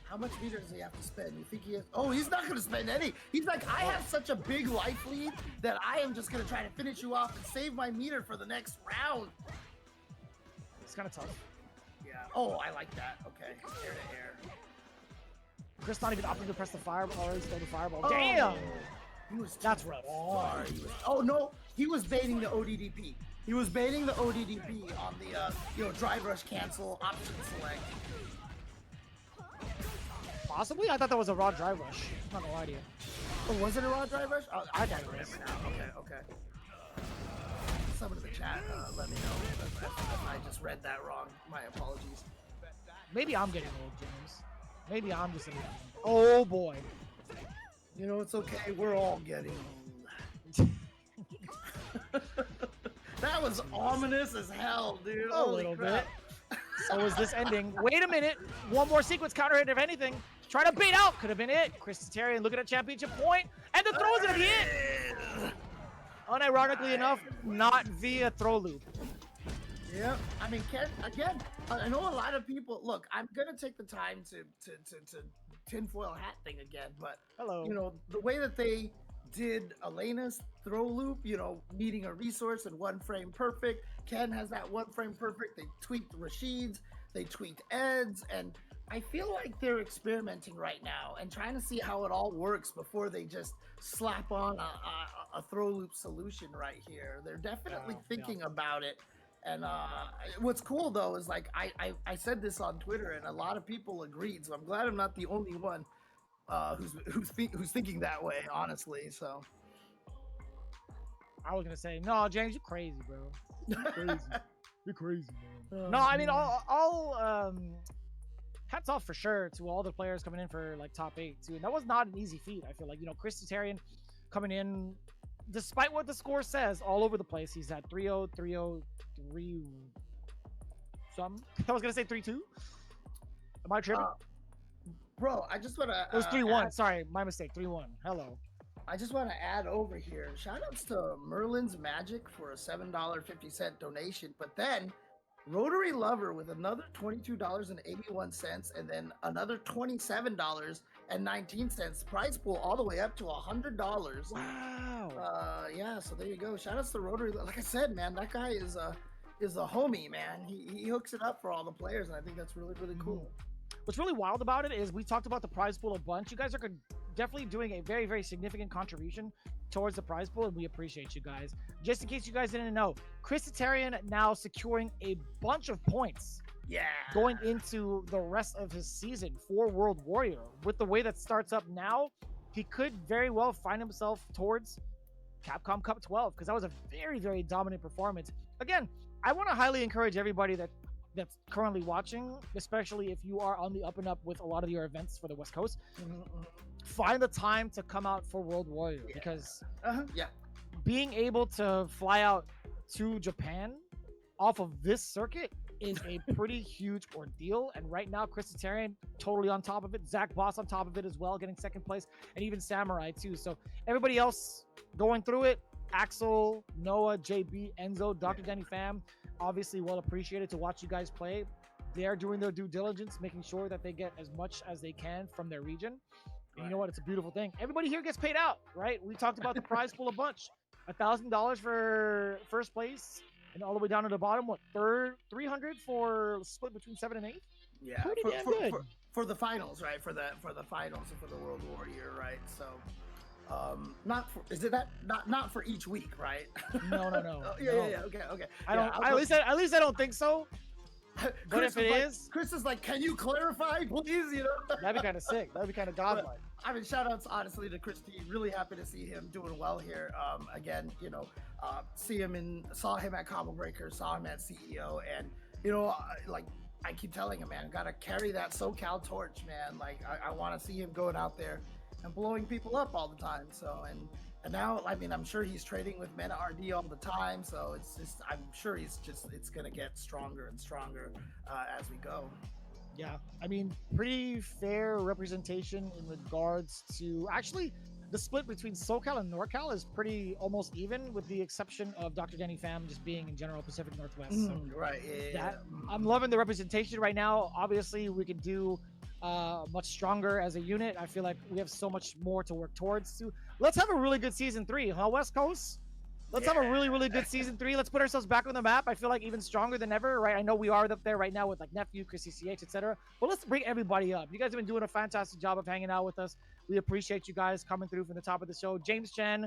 How much meter does he have to spend? You think he has? Oh, he's not going to spend any. He's like, I have such a big life lead that I am just going to try to finish you off and save my meter for the next round. It's kind of tough. Yeah. Oh, I like that. Okay. Air to air. Chris not even opting to press the fireball. Already stole the fireball. Damn! He was That's rough. Oh, no. He was baiting the ODDP. He was baiting the ODDP on the, drive rush cancel option select. Possibly? I thought that was a raw drive rush. I'm not gonna lie to you. Oh, was it a raw drive rush? Oh, I thought it was. Okay. Someone in the chat, let me know if I just read that wrong. My apologies. Maybe I'm getting old, James. Maybe I'm just an oh boy. You know, it's okay. We're all getting old. That was ominous as hell, dude. A little bit. So is this ending? Wait a minute. One more sequence counter hit, if anything. Try to bait out. Could have been it. Chris Tarian looking at championship point. And the throw is going to be it. Unironically enough, not via throw loop. Yeah. I mean, Ken, again, I know a lot of people. Look, I'm going to take the time to tinfoil hat thing again. But, hello. You know, the way that they did Elena's throw loop, needing a resource and 1 frame perfect. Ken has that 1 frame perfect. They tweaked Rashid's, they tweaked Ed's, and I feel like they're experimenting right now and trying to see how it all works before they just slap on a throw loop solution right here. They're definitely thinking about it. And what's cool though is like I said this on Twitter and a lot of people agreed, so I'm glad I'm not the only one who's thinking that way, honestly. So I was gonna say, no, James, you're crazy, bro. You're crazy. You're crazy, man. No, I mean, I'll hats off for sure to all the players coming in for like top 8 too. And that was not an easy feat. I feel like, Chris Tarian coming in, despite what the score says, all over the place. He's at 3-0, 3-0, 3 something. I was gonna say 3-2. Am I tripping? Bro, I just want to. It was 3-1. Sorry, my mistake. 3-1. Hello. I just want to add over here. Shout outs to Merlin's Magic for a $7.50 donation, but then Rotary Lover with another $22.81, and then another $27.19 prize pool, all the way up to $100. Wow. Yeah. So there you go. Shout outs to Rotary. Like I said, man, that guy is a homie, man. He hooks it up for all the players, and I think that's really cool. What's really wild about it is we talked about the prize pool a bunch. You guys are definitely doing a very, very significant contribution towards the prize pool, and we appreciate you guys. Just in case you guys didn't know, Christitarian now securing a bunch of points. Yeah. Going into the rest of his season for World Warrior. With the way that starts up now, he could very well find himself towards Capcom Cup 12, because that was a very, very dominant performance. Again, I want to highly encourage everybody that's currently watching, especially if you are on the up and up with a lot of your events for the West Coast, find the time to come out for World Warrior, because being able to fly out to Japan off of this circuit is a pretty huge ordeal. And right now, Christitarian totally on top of it, Zach Boss on top of it as well, getting second place, and even Samurai too. So everybody else going through it, Axel, Noah, JB, Enzo, Dr. Danny Fam, obviously well appreciated to watch you guys play. They're doing their due diligence, making sure that they get as much as they can from their region. And you know what? It's a beautiful thing. Everybody here gets paid out, right? We talked about the prize pool a bunch. $1,000 for first place, and all the way down to the bottom, what, $300 for split between 7 and 8? Yeah, pretty damn good. For the finals, right? For the finals and for the World Warrior, right? So not for each week, right? No. Yeah. Okay. At least I don't think so. But if it is, Chris is like, can you clarify, please? You know, that'd be kind of sick. That'd be kind of godlike. I mean, shout outs honestly to Chris T. Really happy to see him doing well here. Again, you know, saw him at Combo Breaker, saw him at CEO, and you know, like I keep telling him, man, gotta carry that SoCal torch, man. Like I want to see him going out there and blowing people up all the time. So and now, I mean, I'm sure he's trading with Mena RD all the time. So it's just, I'm sure it's going to get stronger and stronger as we go. Yeah. I mean, pretty fair representation in regards to actually the split between SoCal and NorCal is pretty almost even, with the exception of Dr. Danny Pham just being in general Pacific Northwest. So right. Yeah. I'm loving the representation right now. Obviously, we could do much stronger as a unit. I feel like we have so much more to work towards. Let's have a really good season 3, huh, West Coast? Let's have a really, really good season 3. Let's put ourselves back on the map. I feel like even stronger than ever, right? I know we are up there right now with like Nephew, Chris CCH, etc. But let's bring everybody up. You guys have been doing a fantastic job of hanging out with us. We appreciate you guys coming through from the top of the show. James Chen,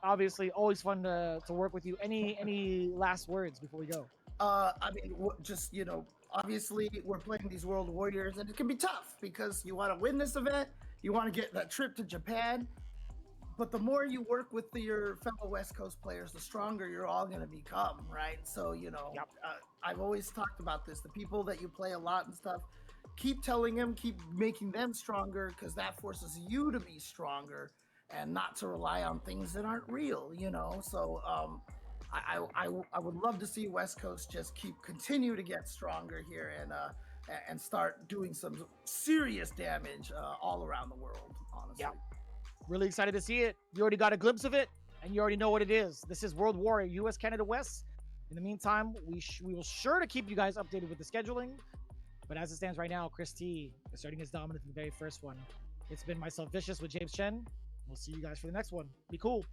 obviously always fun to work with you. Any last words before we go? I mean, just, you know, obviously we're playing these World Warriors, and it can be tough because you want to win this event, you want to get that trip to Japan, but the more you work with your fellow West Coast players, the stronger you're all going to become, right? So, you know, I've always talked about this. The people that you play a lot and stuff, keep telling them, keep making them stronger, because that forces you to be stronger and not to rely on things that aren't real, you know? So, I would love to see West Coast just continue to get stronger here and start doing some serious damage all around the world, honestly. Yeah. Really excited to see it. You already got a glimpse of it, and you already know what it is. This is World Warrior, US, Canada, West. In the meantime, we will sure to keep you guys updated with the scheduling. But as it stands right now, Chris T is starting his dominance in the very first one. It's been myself, Vicious, with James Chen. We'll see you guys for the next one. Be cool.